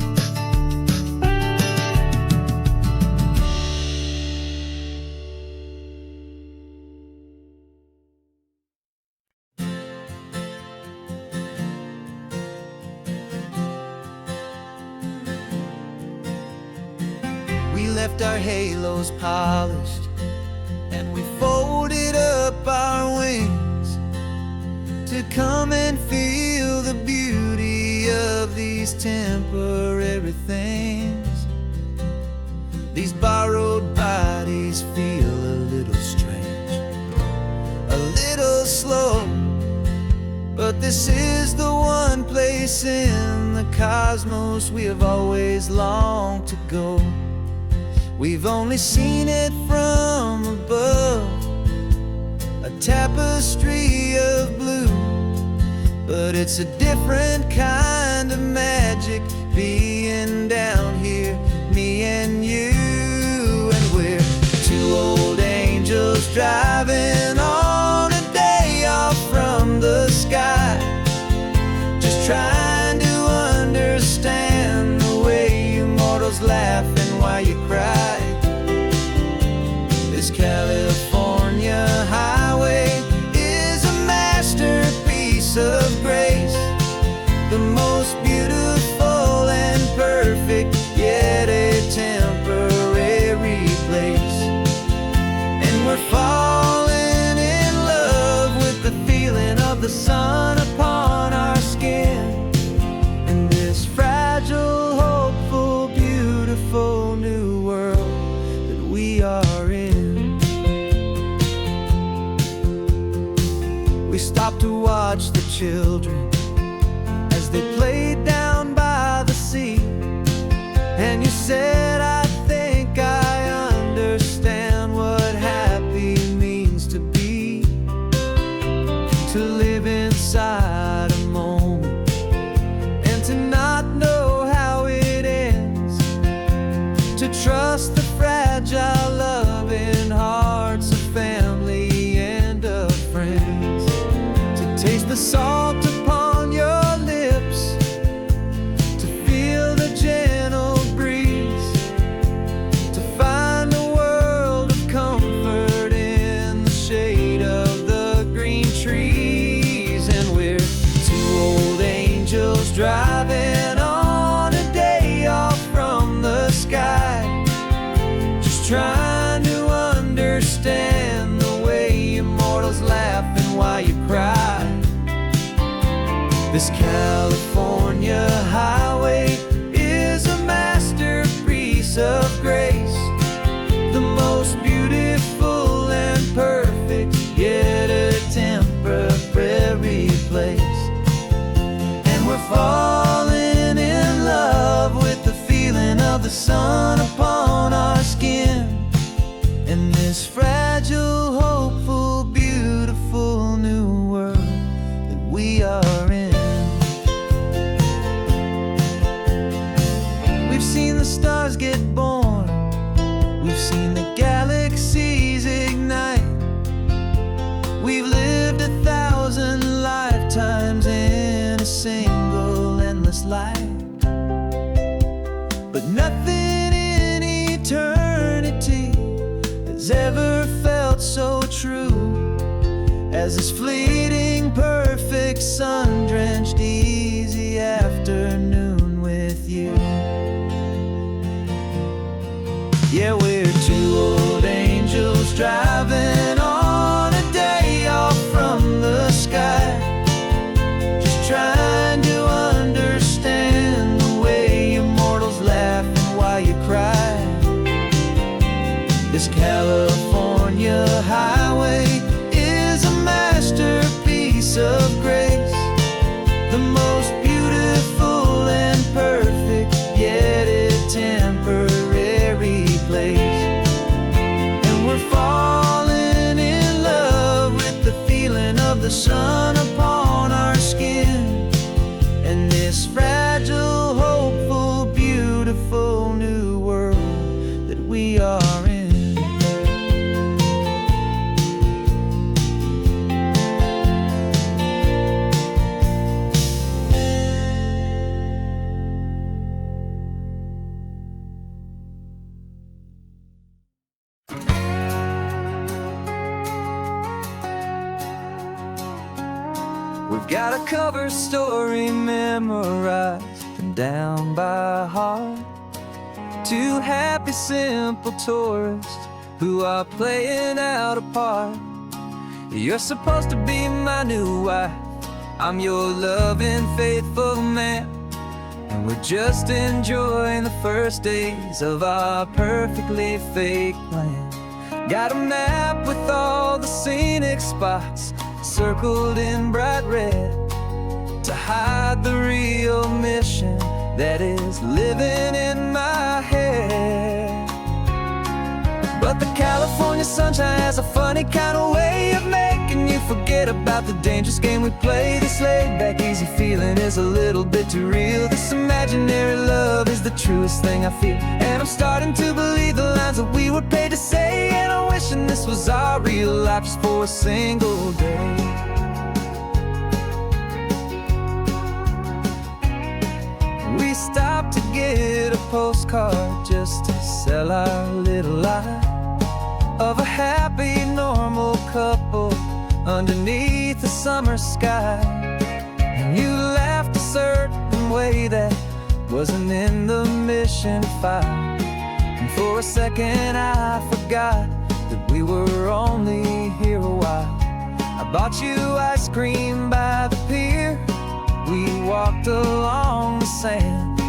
We left our halos polished, and we folded up our wings to come and feel the beauty of these temporary things. These borrowed bodies feel a little strange, a little slow, but this is the one place in the cosmos we have always longed to go. We've only seen it from above, a tapestry of blue, but it's a different kind of magic being down here, me and you. And we're two old angels driving on a day off from the sky, just trying to understand the way you mortals laugh and why you cry. This California highway is a masterpiece of grace, the most beautiful and perfect, yet a temporary place. And we're falling in love with the feeling of the sun upon our skin, in this fragile, hopeful, beautiful new world that we are in. We stopped to watch the children as they played down by the sea, and you said, I think I understand what happy means to be, to live inside a moment and to not know how it ends, to trust the fragile loving hearts of family and of friends, to taste the salt upon your lips, to feel the gentle breeze, to find a world of comfort in the shade of the green trees. And we're two old angels driving on a day off from the sky, just trying to understand the way immortals laugh and why you cry. This California highway is a masterpiece of grace, the most beautiful and perfect, yet a temporary place. And we're falling in love with the feeling of the sun upon our skin, in this fragile, hopeful, beautiful new world that we are in. We've seen the stars get born, we've seen the galaxies ignite, we've lived 1,000 lifetimes in a single endless life, but nothing in eternity has ever felt so true as this fleeting, perfect, sun-drenched, easy afternoon with you. Yeah, we're two old angels driving on a day off from the sky, just trying to understand the way immortals laugh and why you cry. This California highway is a masterpiece of grace, the most beautiful and perfect, yet a temporary place. And we're falling in love with the feeling of the sun upon our skin, and this fragile, hopeful, beautiful new world that we are in. We've got a cover story memorized and down by heart. Two happy, simple tourists who are playing out a part. You're supposed to be my new wife, I'm your loving, faithful man, and we're just enjoying the first days of our perfectly fake plan. Got a map with all the scenic spots circled in bright red to hide the real mission that is living in my head. But the California sunshine has a funny kind of way of making you forget about the dangerous game we play. This laid-back, easy feeling is a little bit too real. This imaginary love is the truest thing I feel, and I'm starting to believe the lines that we were paid to say. And I'm wishing this was our real life just for a single day. We stopped to get a postcard just to sell our little lie of a happy, normal couple underneath the summer sky. And you laughed a certain way that wasn't in the mission file, and for a second I forgot that we were only here a while. I bought you ice cream by the pier, we walked along the sand,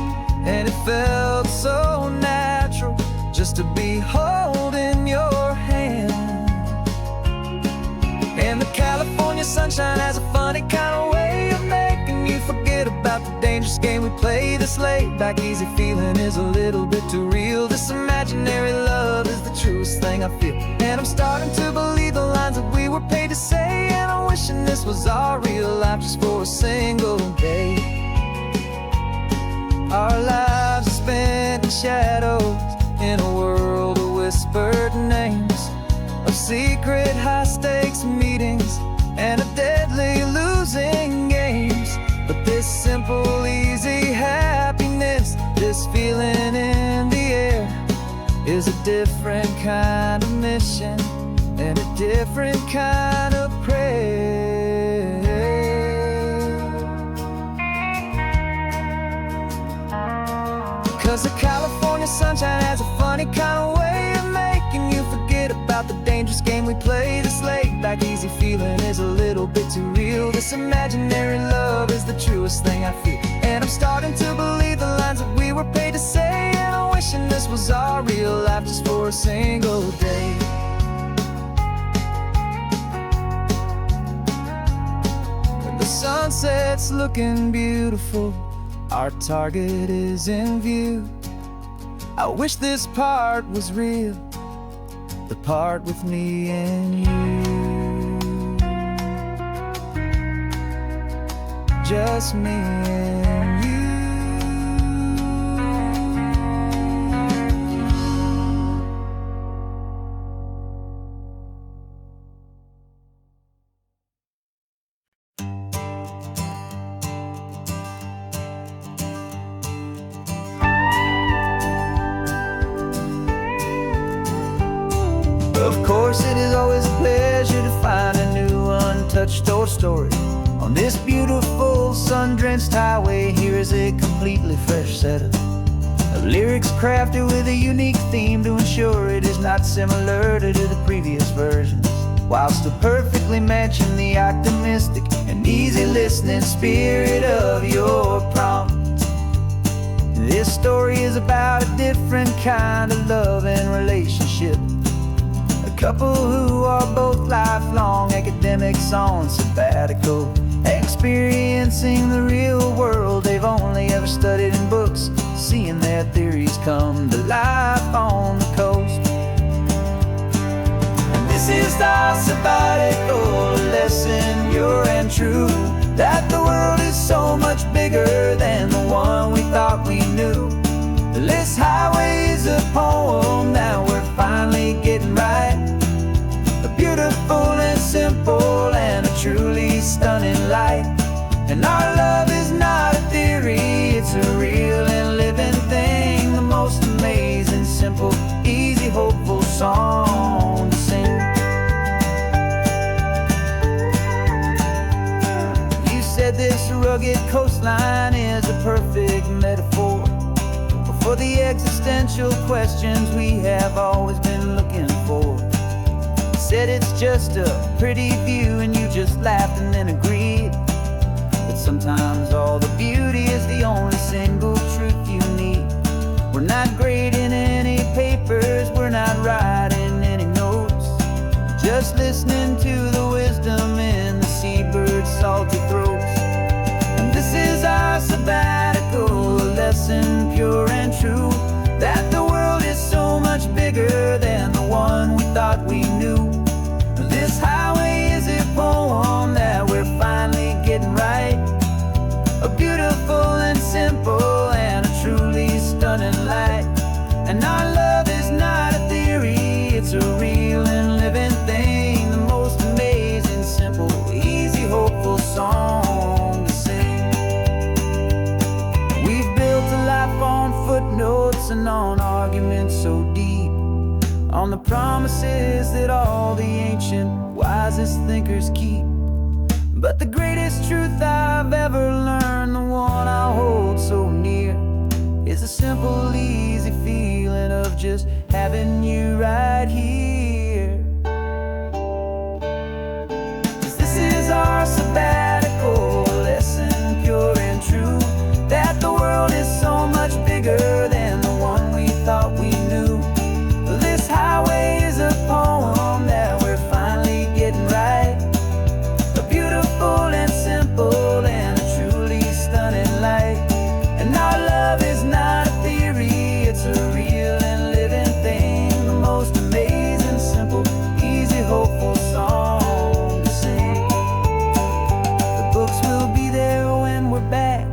and it felt so natural just to be holding your hand. And the California sunshine has a funny kind of way of making you forget about the dangerous game we play. This laid-back, easy feeling is a little bit too real. This imaginary love is the truest thing I feel, and I'm starting to believe the lines that we were paid to say. And I'm wishing this was our real life just for a single day. Our lives are spent in shadows, in a world of whispered names, of secret high-stakes meetings and of deadly losing games. But this simple, easy happiness, this feeling in the air, is a different kind of mission and a different kind of prayer. 'Cause the California sunshine has a funny kind of way of making you forget about the dangerous game we play. This laid-back, easy feeling is a little bit too real. This imaginary love is the truest thing I feel, and I'm starting to believe the lines that we were paid to say. And I'm wishing this was our real life just for a single day. When the sunset's looking beautiful, our target is in view. I wish this part was real, the part with me and you. Just me and you. Of course, it is always a pleasure to find a new untouched old story. On this beautiful sun-drenched highway, here is a completely fresh set of lyrics crafted with a unique theme to ensure it is not similar to the previous versions, while still perfectly matching the optimistic and easy listening spirit of your prompt. This story is about a different kind of love and relationship, a couple who are both lifelong academics on sabbatical, experiencing the real world they've only ever studied in books, seeing their theories come to life on the coast. And this is our sabbatical lesson, pure and true, that the world is so much bigger than the one we thought we knew. This highway is a poem that we're finally getting right, a beautiful and simple and a truly stunning light. And our love is not a theory, it's a real and living thing, the most amazing, simple, easy, hopeful song to sing. You said this rugged coastline is a perfect metaphor for the existential questions we have always been looking for. Said it's just a pretty view and you just laughed and then agreed. But sometimes all the beauty is the only single truth you need. We're not grading any papers, we're not writing any notes, just listening to the wisdom in the seabird's salty throats. And this is our sabbatical, a lesson pure and true, that the world is so much bigger than the one we thought we knew. This highway is a poem that we're finally getting right, a beautiful and simple and a truly stunning light. And our love is not a theory, it's a real and living thing, the most amazing, simple, easy, hopeful song to sing. We've built a life on footnotes and on arguments so deep, on the promises that all the ancient, wisest thinkers keep. But the greatest truth I've ever learned, the one I hold so near, is a simple, easy feeling of just having you right here. 'Cause this is our sabbatical lesson, pure and true, that the world is so much bigger than the one we thought we knew. This highway is a poem that we're finally getting right, a beautiful and simple and a truly stunning light. And our love is not a theory, it's a real and living thing, the most amazing, simple, easy, hopeful song to sing. The books will be there when we're back,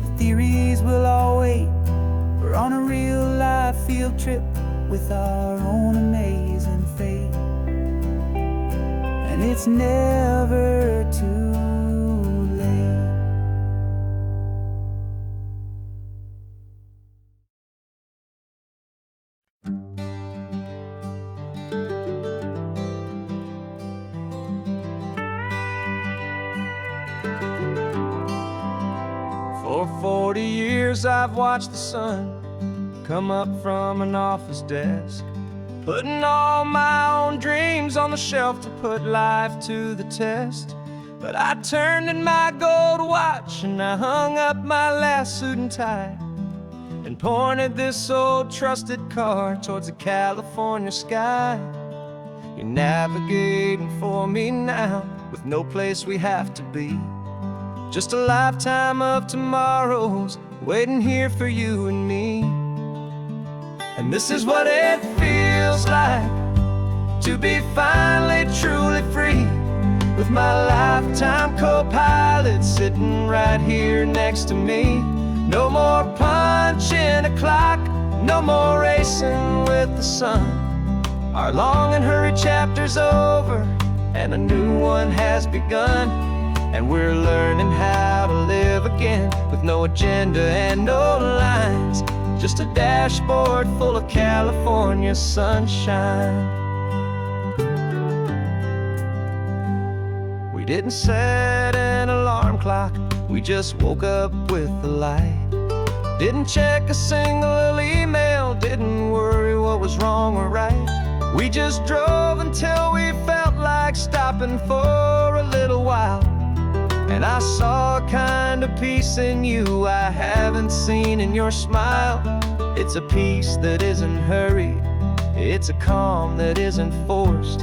the theories will all wait. We're on a real life field trip with our own amazing fate, and it's never too late. For 40 years I've watched the sun come up from an office desk, putting all my own dreams on the shelf to put life to the test. But I turned in my gold watch and I hung up my last suit and tie, and pointed this old trusted car towards the California sky. You're navigating for me now, with no place we have to be, just a lifetime of tomorrows waiting here for you and me. And this is what it feels like to be finally truly free, with my lifetime co-pilot sitting right here next to me. No more punching a clock, no more racing with the sun. Our long and hurried chapter's over and a new one has begun, and we're learning how to live again with no agenda and no lines, just a dashboard full of California sunshine. We didn't set an alarm clock, we just woke up with the light. Didn't check a single email, didn't worry what was wrong or right. We just drove until we felt like stopping for a little while. And I saw a kind of peace in you I haven't seen in your smile. It's a peace that isn't hurried, It's a calm that isn't forced.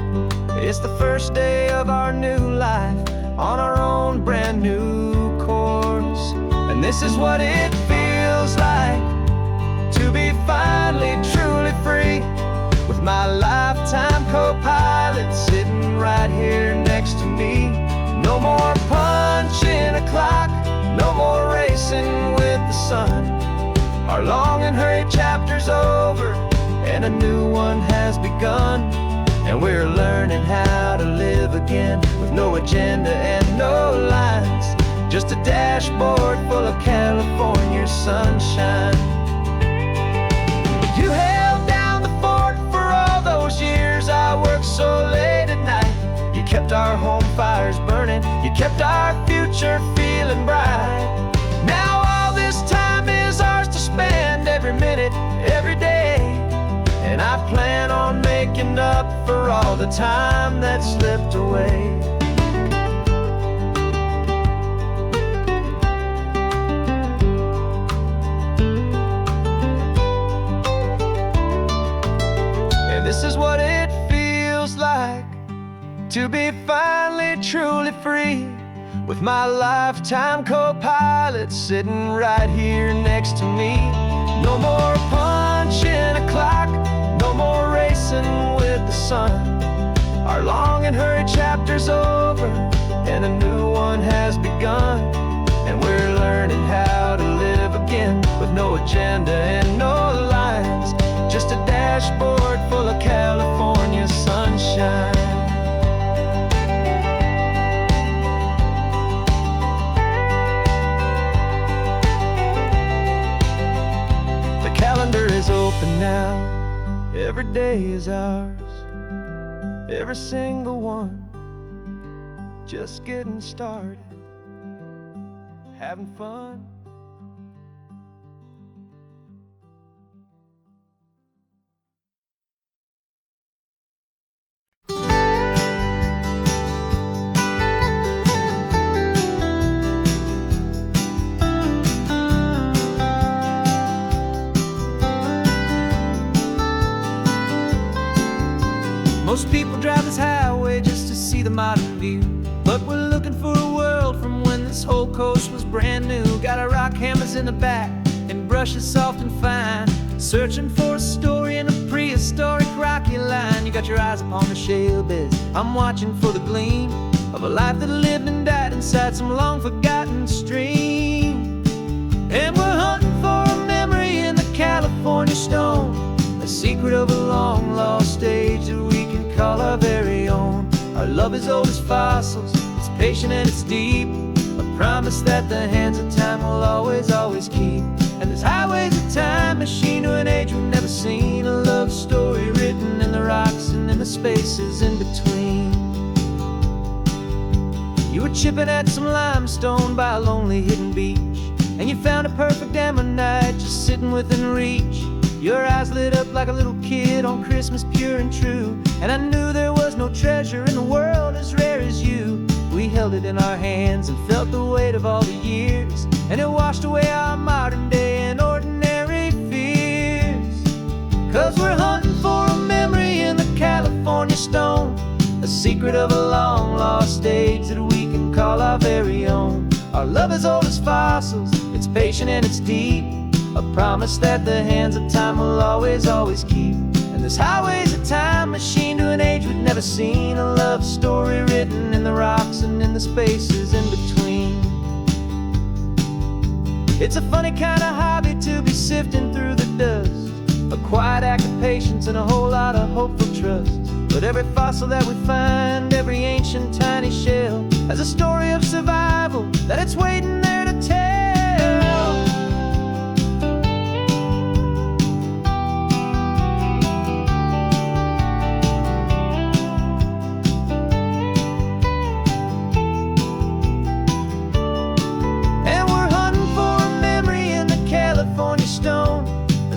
It's the first day of our new life, on our own brand new course. And this is what it feels like to be finally truly free, with my lifetime co-pilot sitting right here next to me. No more punching a clock, no more racing with the sun. Our long and hurried chapter's over, and a new one has begun. And we're learning how to live again, with no agenda and no lines, just a dashboard full of California sunshine. You held down the fort for all those years I worked so late at night. You kept our home fires burning, you kept our future feeling bright. Now all this time is ours to spend, every minute, every day. And I plan on making up for all the time that slipped away. And this is what it feels like to be finally truly free, with my lifetime co-pilot sitting right here next to me. No more punching a clock, no more racing with the sun. Our long and hurried chapter's over, and a new one has begun. And we're learning how to live again, with no agenda and no lines, just a dashboard full of California sunshine. The calendar is open now, every day is ours, every single one, just getting started, having fun. Most people drive this highway just to see the modern view, but we're looking for a world from when this whole coast was brand new. Got our rock hammers in the back and brushes soft and fine, searching for a story in a prehistoric rocky line. You got your eyes upon the shale beds, I'm watching for the gleam of a life that lived and died inside some long forgotten stream. And we're hunting for a memory in the California stone, a secret of a long lost age that we can call our very own. Our love is old as fossils, it's patient and it's deep, a promise that the hands of time will always, always keep. And this highway's a time machine to an age we've never seen, a love story written in the rocks and in the spaces in between. You were chipping at some limestone by a lonely hidden beach, and you found a perfect ammonite just sitting within reach. Your eyes lit up like a little kid on Christmas, pure and true, and I knew there was no treasure in the world as rare as you. We held it in our hands and felt the weight of all the years, and it washed away our modern day and ordinary fears. 'Cause we're hunting for a memory in the California stone, a secret of a long lost age that we can call our very own. Our love is old as fossils, it's patient and it's deep, a promise that the hands of time will always, always keep. And this highway's a time machine to an age we've never seen, a love story written in the rocks and in the spaces in between. It's a funny kind of hobby to be sifting through the dust, a quiet act of patience and a whole lot of hopeful trust. But every fossil that we find, every ancient tiny shell, has a story of survival that it's waiting there to tell.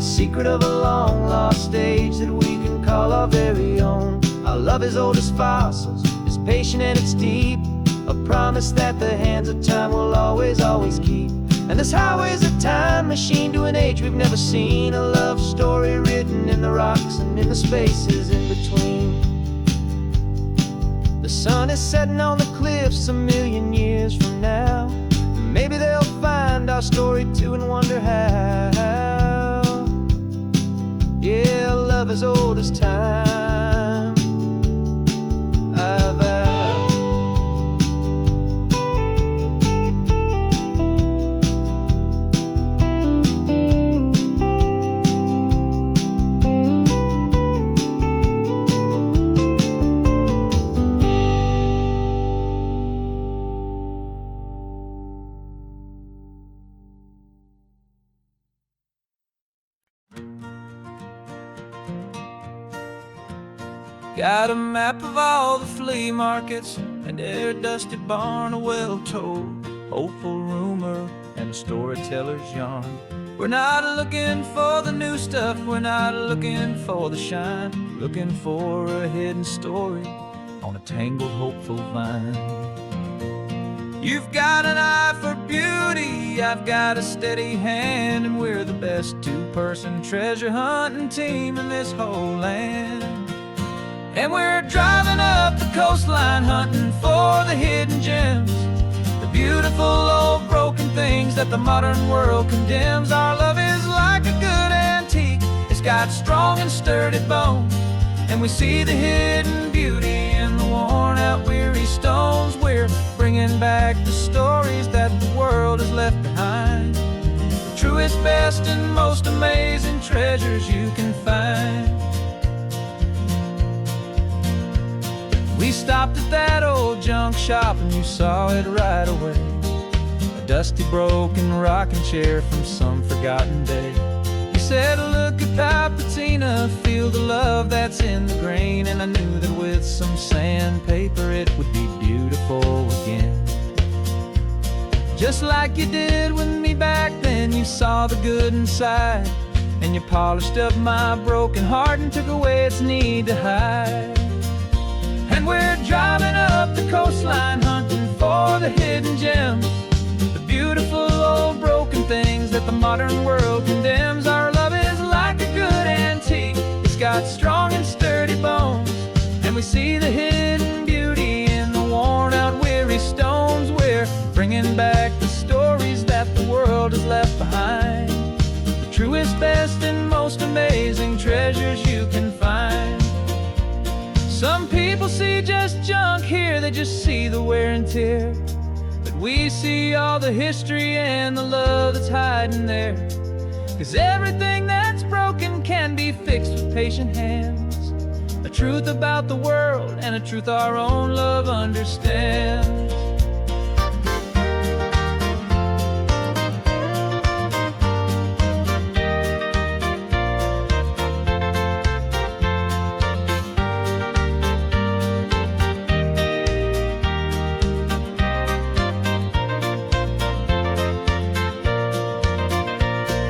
Secret of a long lost age that we can call our very own. Our love is old as fossils, it's patient and it's deep, a promise that the hands of time will always, always keep. And this highway's a time machine to an age we've never seen. A love story written in the rocks and in the spaces in between. The sun is setting on the cliffs 1,000,000 years from now. Maybe they'll find our story too and wonder how. Yeah, love as old as time, I vow. Got a map of all the flea markets, and every dusty barn, a well-told hopeful rumor, and a storyteller's yarn. We're not looking for the new stuff, we're not looking for the shine, looking for a hidden story on a tangled hopeful vine. You've got an eye for beauty, I've got a steady hand, and we're the best two-person treasure hunting team in this whole land. And we're driving up the coastline hunting for the hidden gems, the beautiful old broken things that the modern world condemns. Our love is like a good antique, it's got strong and sturdy bones, and we see the hidden beauty in the worn out weary stones. We're bringing back the stories that the world has left behind, the truest, best, and most amazing treasures you can find. We stopped at that old junk shop and you saw it right away, a dusty broken rocking chair from some forgotten day. You said, look at that patina, feel the love that's in the grain, and I knew that with some sandpaper it would be beautiful again. Just like you did with me back then, you saw the good inside, and you polished up my broken heart and took away its need to hide. And we're driving up the coastline hunting for the hidden gems, the beautiful old broken things that the modern world condemns. Our love is like a good antique, it's got strong and sturdy bones, and we see the hidden beauty in the worn out weary stones. We're bringing back the stories that the world has left behind, the truest, best, and most amazing treasures you can find. Some people see just junk here, they just see the wear and tear, but we see all the history and the love that's hiding there. 'Cause everything that's broken can be fixed with patient hands, a truth about the world and a truth our own love understands.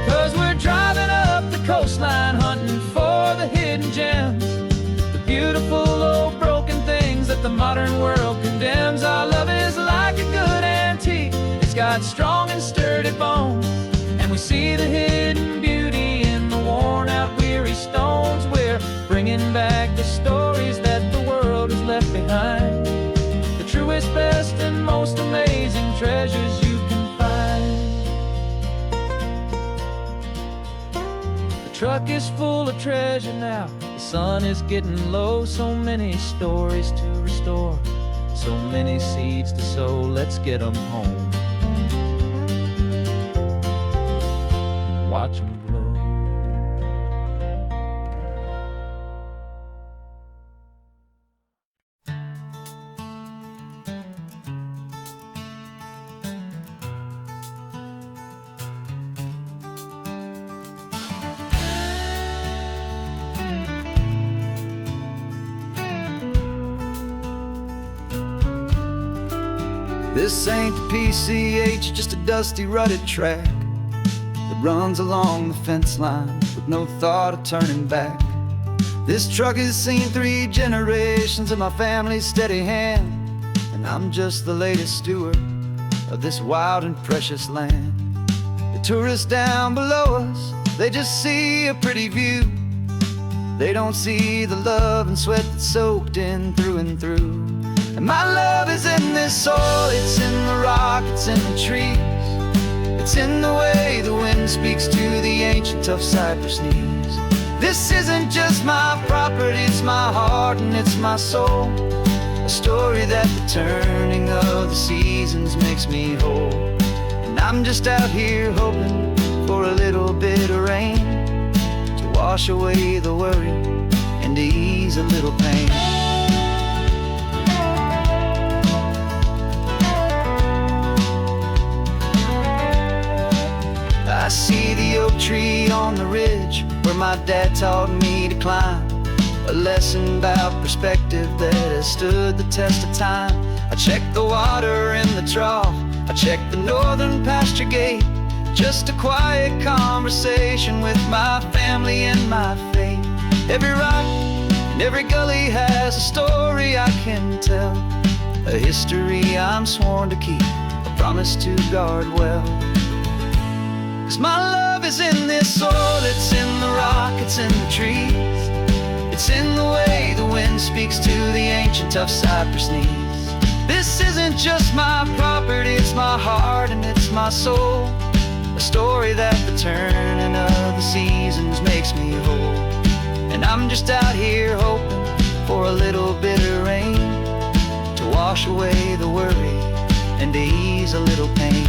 'Cause we're driving up the coastline hunting for the hidden gems, the beautiful old broken things that the modern world condemns. Our love is like a good antique, it's got strong and sturdy bones, and we see the hidden beauty in the worn out weary stones. We're bringing back the stories that the world has left behind, the truest, best, and most amazing treasures you can find. The truck is full of treasure now, the sun is getting low. So many stories to restore, so many seeds to sow. Let's get them home, watch them grow. This ain't the PCH, just a dusty, rutted track that runs along the fence line with no thought of turning back. This truck has seen 3 generations of my family's steady hand, and I'm just the latest steward of this wild and precious land. Tourists down below us, they just see a pretty view. They don't see the love and sweat that's soaked in through and through. And my love is in this soil, it's in the rock, it's in the trees. It's in the way the wind speaks to the ancient tough cypress knees. This isn't just my property, it's my heart and it's my soul. A story that the turning of the seasons makes me whole. And I'm just out here hoping for a little bit of rain to wash away the worry and to ease a little pain. I see the oak tree on the ridge where my dad taught me to climb. A lesson about perspective that has stood the test of time. I check the water in the trough, I check the northern pasture gate. Just a quiet conversation with my family and my faith. Every rock and every gully has a story I can tell. A history I'm sworn to keep, a promise to guard well. 'Cause my love is in this soil, it's in the rock, it's in the trees. It's in the way the wind speaks to the ancient tough cypress knees. This isn't just my property, it's my heart and it's my soul. A story that the turning of the seasons makes me whole. And I'm just out here hoping for a little bit of rain to wash away the worry and to ease a little pain.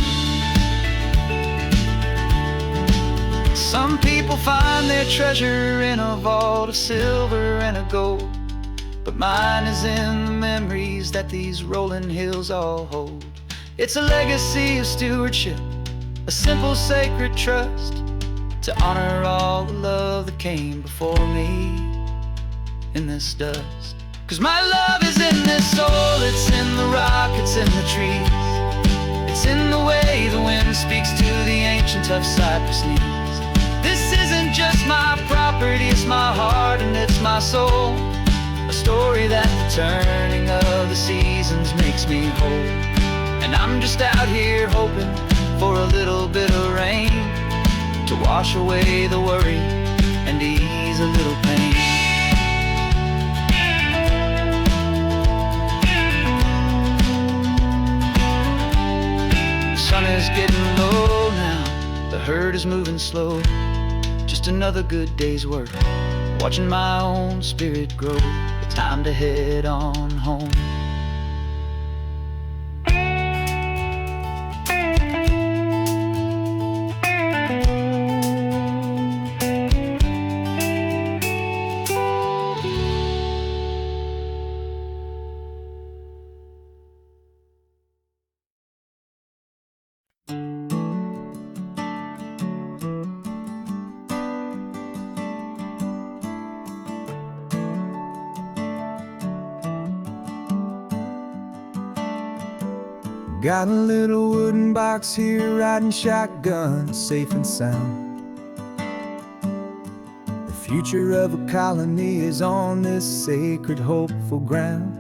Some people find their treasure in a vault of silver and of gold, but mine is in the memories that these rolling hills all hold. It's a legacy of stewardship, a simple sacred trust, to honor all the love that came before me in this dust. 'Cause my love is in this soil, it's in the rock, it's in the trees. It's in the way the wind speaks to the ancient tough cypress knees. This isn't just my property, it's my heart and it's my soul. A story that the turning of the seasons makes me whole. And I'm just out here hoping for a little bit of rain to wash away the worry and ease a little pain. The sun is getting low now, the herd is moving slow. Just another good day's work, watching my own spirit grow. Time to head on home. Got a little wooden box here, riding shotgun, safe and sound. The future of a colony is on this sacred, hopeful ground.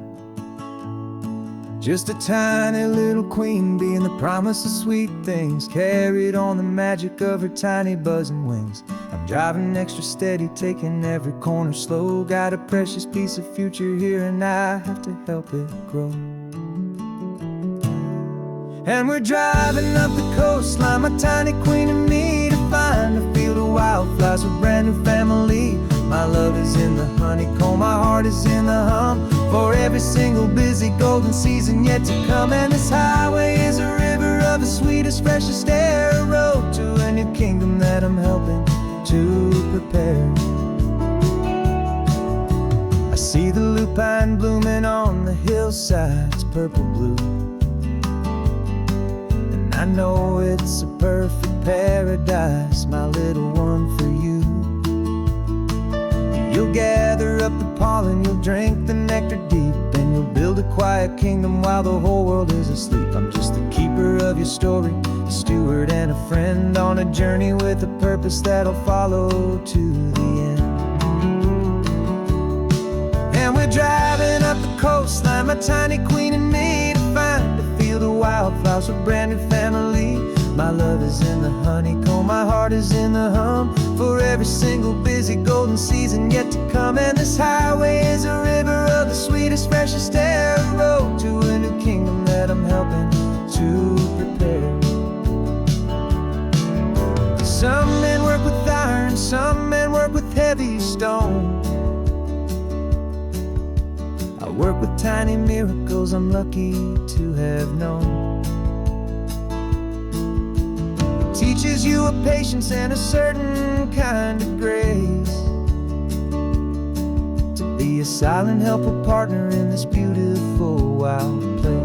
Just a tiny little queen bee and the promise of sweet things, carried on the magic of her tiny buzzing wings. I'm driving extra steady, taking every corner slow. Got a precious piece of future here and I have to help it grow. And we're driving up the coastline, my tiny queen and me, to find a field of wildflowers with brand new family. My love is in the honeycomb, my heart is in the hum, for every single busy golden season yet to come. And this highway is a river of the sweetest, freshest air, a road to a new kingdom that I'm helping to prepare. I see the lupine blooming on the hillsides, purple blue. I know it's a perfect paradise, my little one, for you. You'll gather up the pollen, you'll drink the nectar deep, and you'll build a quiet kingdom while the whole world is asleep. I'm just the keeper of your story, a steward and a friend, on a journey with a purpose that'll follow to the end. And we're driving up the coastline, my tiny queen and me, to find a field of wildflowers with brand new family. My love is in the honeycomb, my heart is in the hum, for every single busy golden season yet to come. And this highway is a river of the sweetest, freshest air, a road to a new kingdom that I'm helping to prepare. Some men work with iron, some men work with heavy stone. I work with tiny miracles I'm lucky to have known. Teaches you a patience and a certain kind of grace, to be a silent, helpful partner in this beautiful, wild place.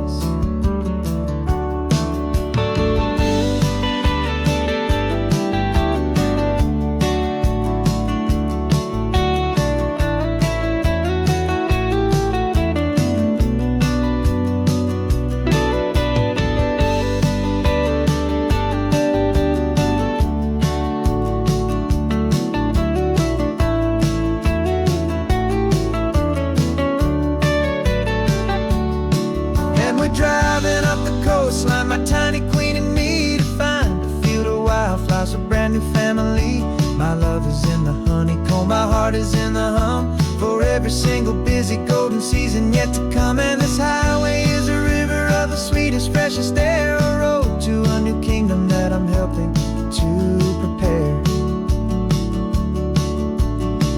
Driving up the coastline, my tiny queen and me, to find a field of wildflowers, a brand new family. My love is in the honeycomb, my heart is in the hum, for every single busy golden season yet to come. And this highway is a river of the sweetest, freshest air, a road to a new kingdom that I'm helping to prepare.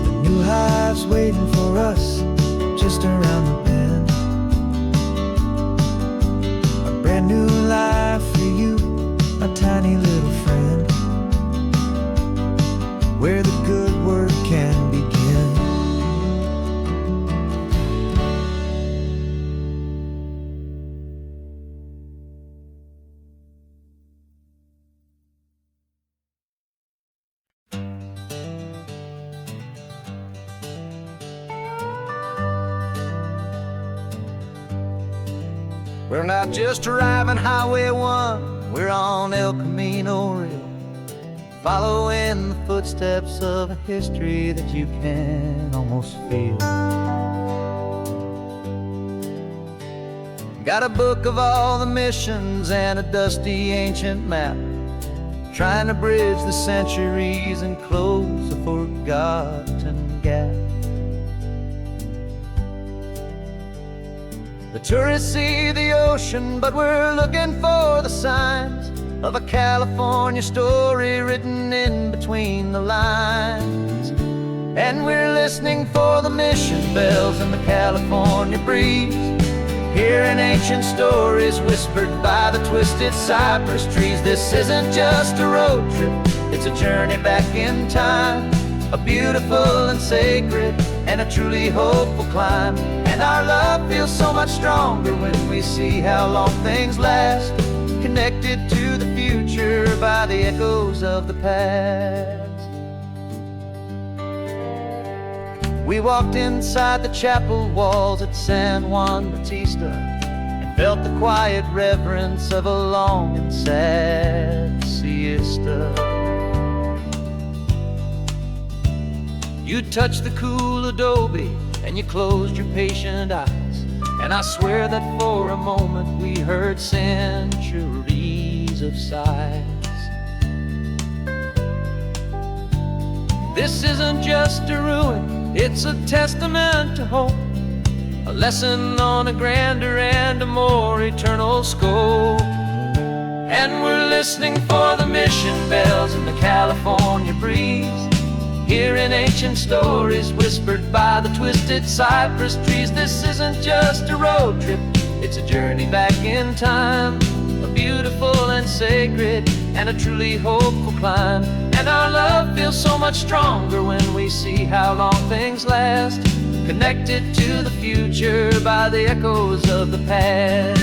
The new hive's waiting for us just around the bend. Brand new life for you, my tiny little friend, where the good work can begin. We're not just driving Highway 1, we're on El Camino Real, following the footsteps of a history that you can almost feel. Got a book of all the missions and a dusty ancient map, trying to bridge the centuries and close a forgotten gap. The tourists see the ocean, but we're looking for the signs of a California story written in between the lines. And we're listening for the mission bells in the California breeze, hearing ancient stories whispered by the twisted cypress trees. This isn't just a road trip, it's a journey back in time, a beautiful and sacred and a truly hopeful climb. And our love feels so much stronger when we see how long things last, connected to the future by the echoes of the past. We walked inside the chapel walls at San Juan Bautista and felt the quiet reverence of a long and sad siesta. You touched the cool adobe and you closed your patient eyes, and I swear that for a moment we heard centuries of sighs. This isn't just a ruin, it's a testament to hope, a lesson on a grander and a more eternal scope. And we're listening for the mission bells in the California breeze, hearing ancient stories whispered by the twisted cypress trees. This isn't just a road trip, it's a journey back in time, a beautiful and sacred and a truly hopeful climb. And our love feels so much stronger when we see how long things last, connected to the future by the echoes of the past.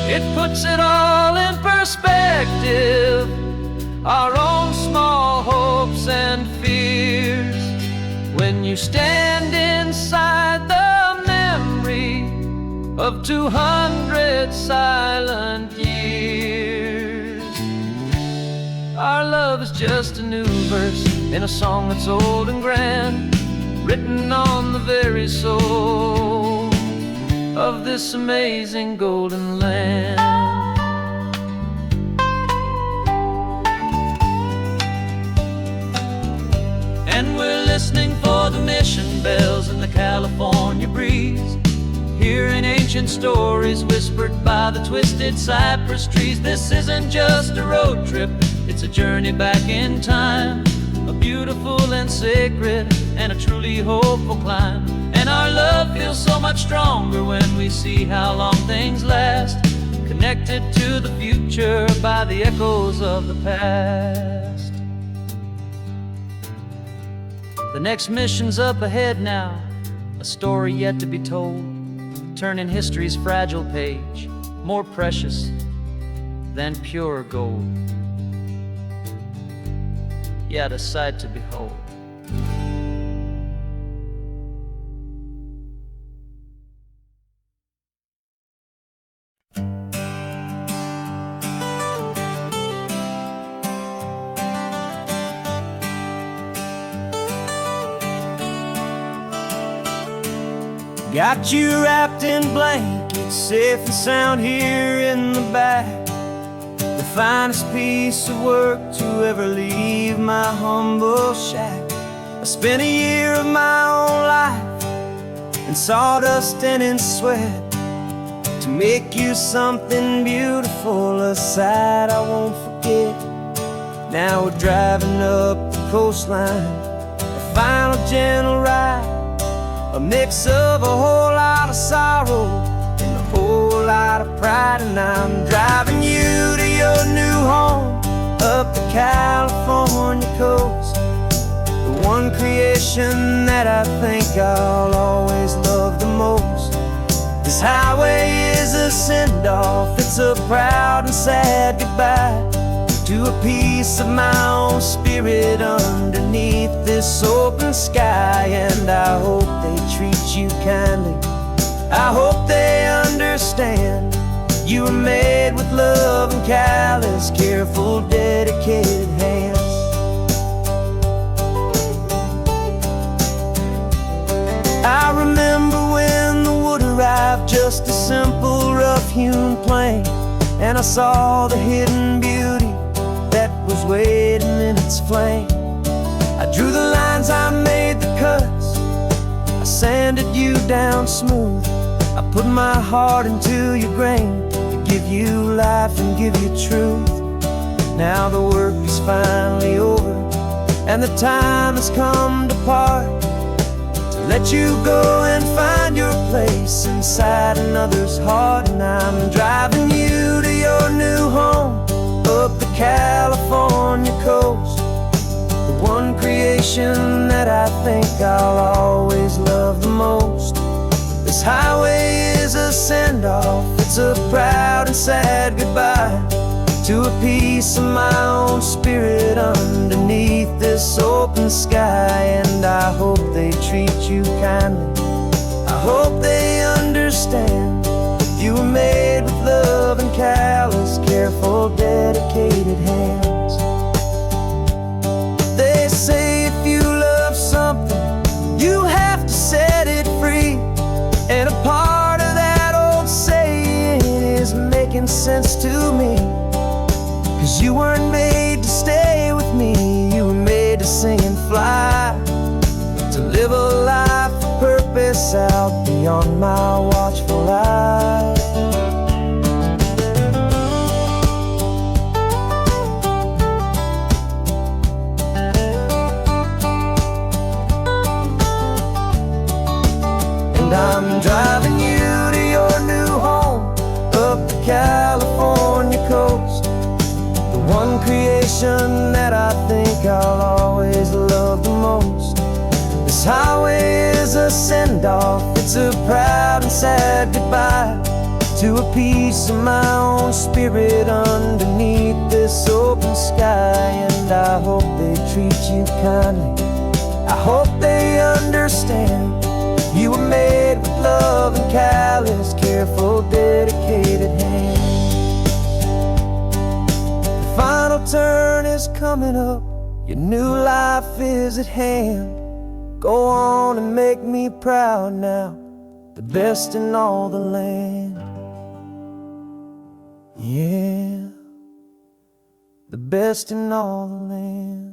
It puts it all in perspective, our own small hopes and fears, when you stand inside the memory of 200 silent years. Our love is just a new verse in a song that's old and grand, written on the very soul of this amazing golden land. listening for the mission bells and the California breeze, hearing ancient stories whispered by the twisted cypress trees. This isn't just a road trip, it's a journey back in time, a beautiful and sacred and a truly hopeful climb. And our love feels so much stronger when we see how long things last, connected to the future by the echoes of the past. The next mission's up ahead now, a story yet to be told, turning history's fragile page more precious than pure gold. Yet a sight to behold. Got you wrapped in blankets, safe and sound here in the back. The finest piece of work to ever leave my humble shack. I spent a year of my own life in sawdust and in sweat to make you something beautiful, a sight I won't forget. Now we're driving up the coastline, a final gentle ride, a mix of a whole lot of sorrow and a whole lot of pride. And I'm driving you to your new home up the California coast, the one creation that I think I'll always love the most. This highway is a send-off, it's a proud and sad goodbye to a piece of my own spirit underneath this open sky. And I hope they treat you kindly, I hope they understand you were made with love and callous, careful, dedicated hands. I remember when the wood arrived, just a simple rough-hewn plank, and I saw the hidden beauty that was waiting in its flame. I drew the lines, I made the cuts, I sanded you down smooth. I put my heart into your grain to give you life and give you truth. Now the work is finally over and the time has come to part, to let you go and find your place inside another's heart. And I'm driving you to your new home up the California coast, the one creation that I think I'll always love the most. This highway is a send-off, it's a proud and sad goodbye to a piece of my own spirit underneath this open sky. And I hope they treat you kindly, I hope they understand you were made with love and callous, careful, dedicated hands. They say if you love something, you have to set it free. And a part of that old saying is making sense to me, 'cause you weren't made to stay with me, you were made to sing and fly, to live a life of purpose out beyond my watchful eye. And I'm driving you to your new home up the California coast, the one creation that I think I'll always love the most. This highway is a send-off, it's a proud and sad goodbye to a piece of my own spirit underneath this open sky. And I hope they treat you kindly, I hope they understand you were made with love and callous, careful, dedicated hands. The final turn is coming up, your new life is at hand. Go on and make me proud now, the best in all the land. Yeah, the best in all the land.